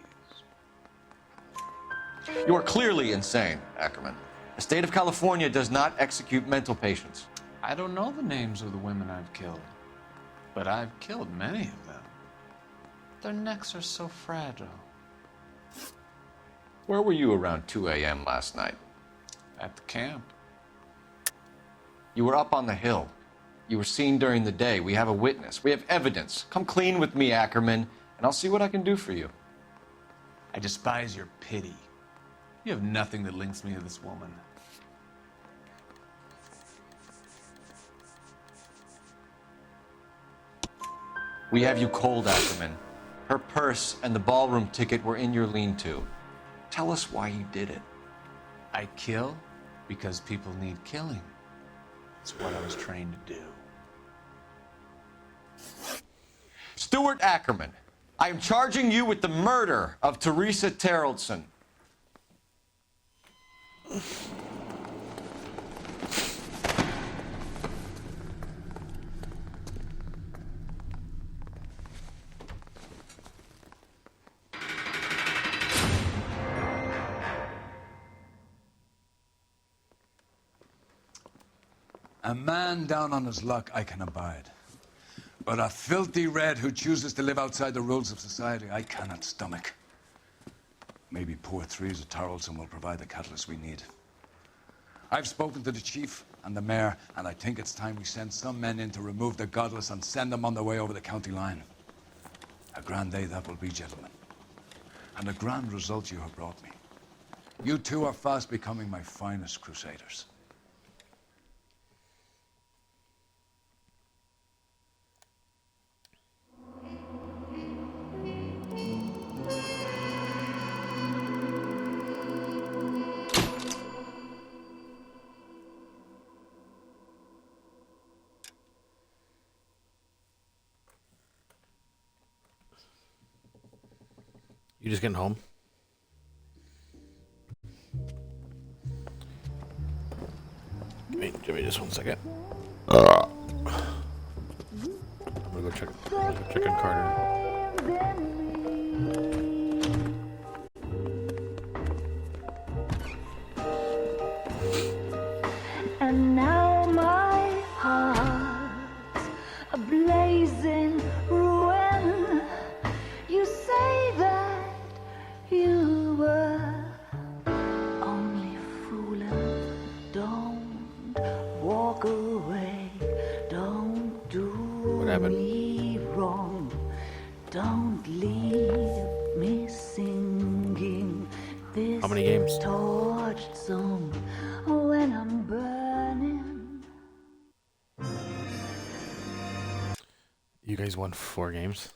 You are clearly insane, Ackerman. The state of California does not execute mental patients. I don't know the names of the women I've killed, but I've killed many of them. Their necks are so fragile. Where were you around 2 a.m. last night? At the camp. You were up on the hill. You were seen during the day. We have a witness. We have evidence. Come clean with me, Ackerman, and I'll see what I can do for you. I despise your pity. You have nothing that links me to this woman. We have you cold, Ackerman. Her purse and the ballroom ticket were in your lean-to. Tell us why you did it. I kill because people need killing. It's what I was trained to do. Stuart Ackerman, I am charging you with the murder of Teresa Terrelson. A man down on his luck I can abide. But a filthy red who chooses to live outside the rules of society, I cannot stomach. Maybe poor Teresa Terrelson will provide the catalyst we need. I've spoken to the chief and the mayor, and I think it's time we send some men in to remove the godless and send them on their way over the county line. A grand day that will be, gentlemen. And a grand result you have brought me. You two are fast becoming my finest crusaders. You just getting home? Give me just 1 second. I'm gonna go check on Carter. And now my heart's a blazing ruin. You say that you were only fooling. Don't walk away. Don't do me wrong. Don't leave me singing this How many games? torched song when I'm burning. You guys won 4 games.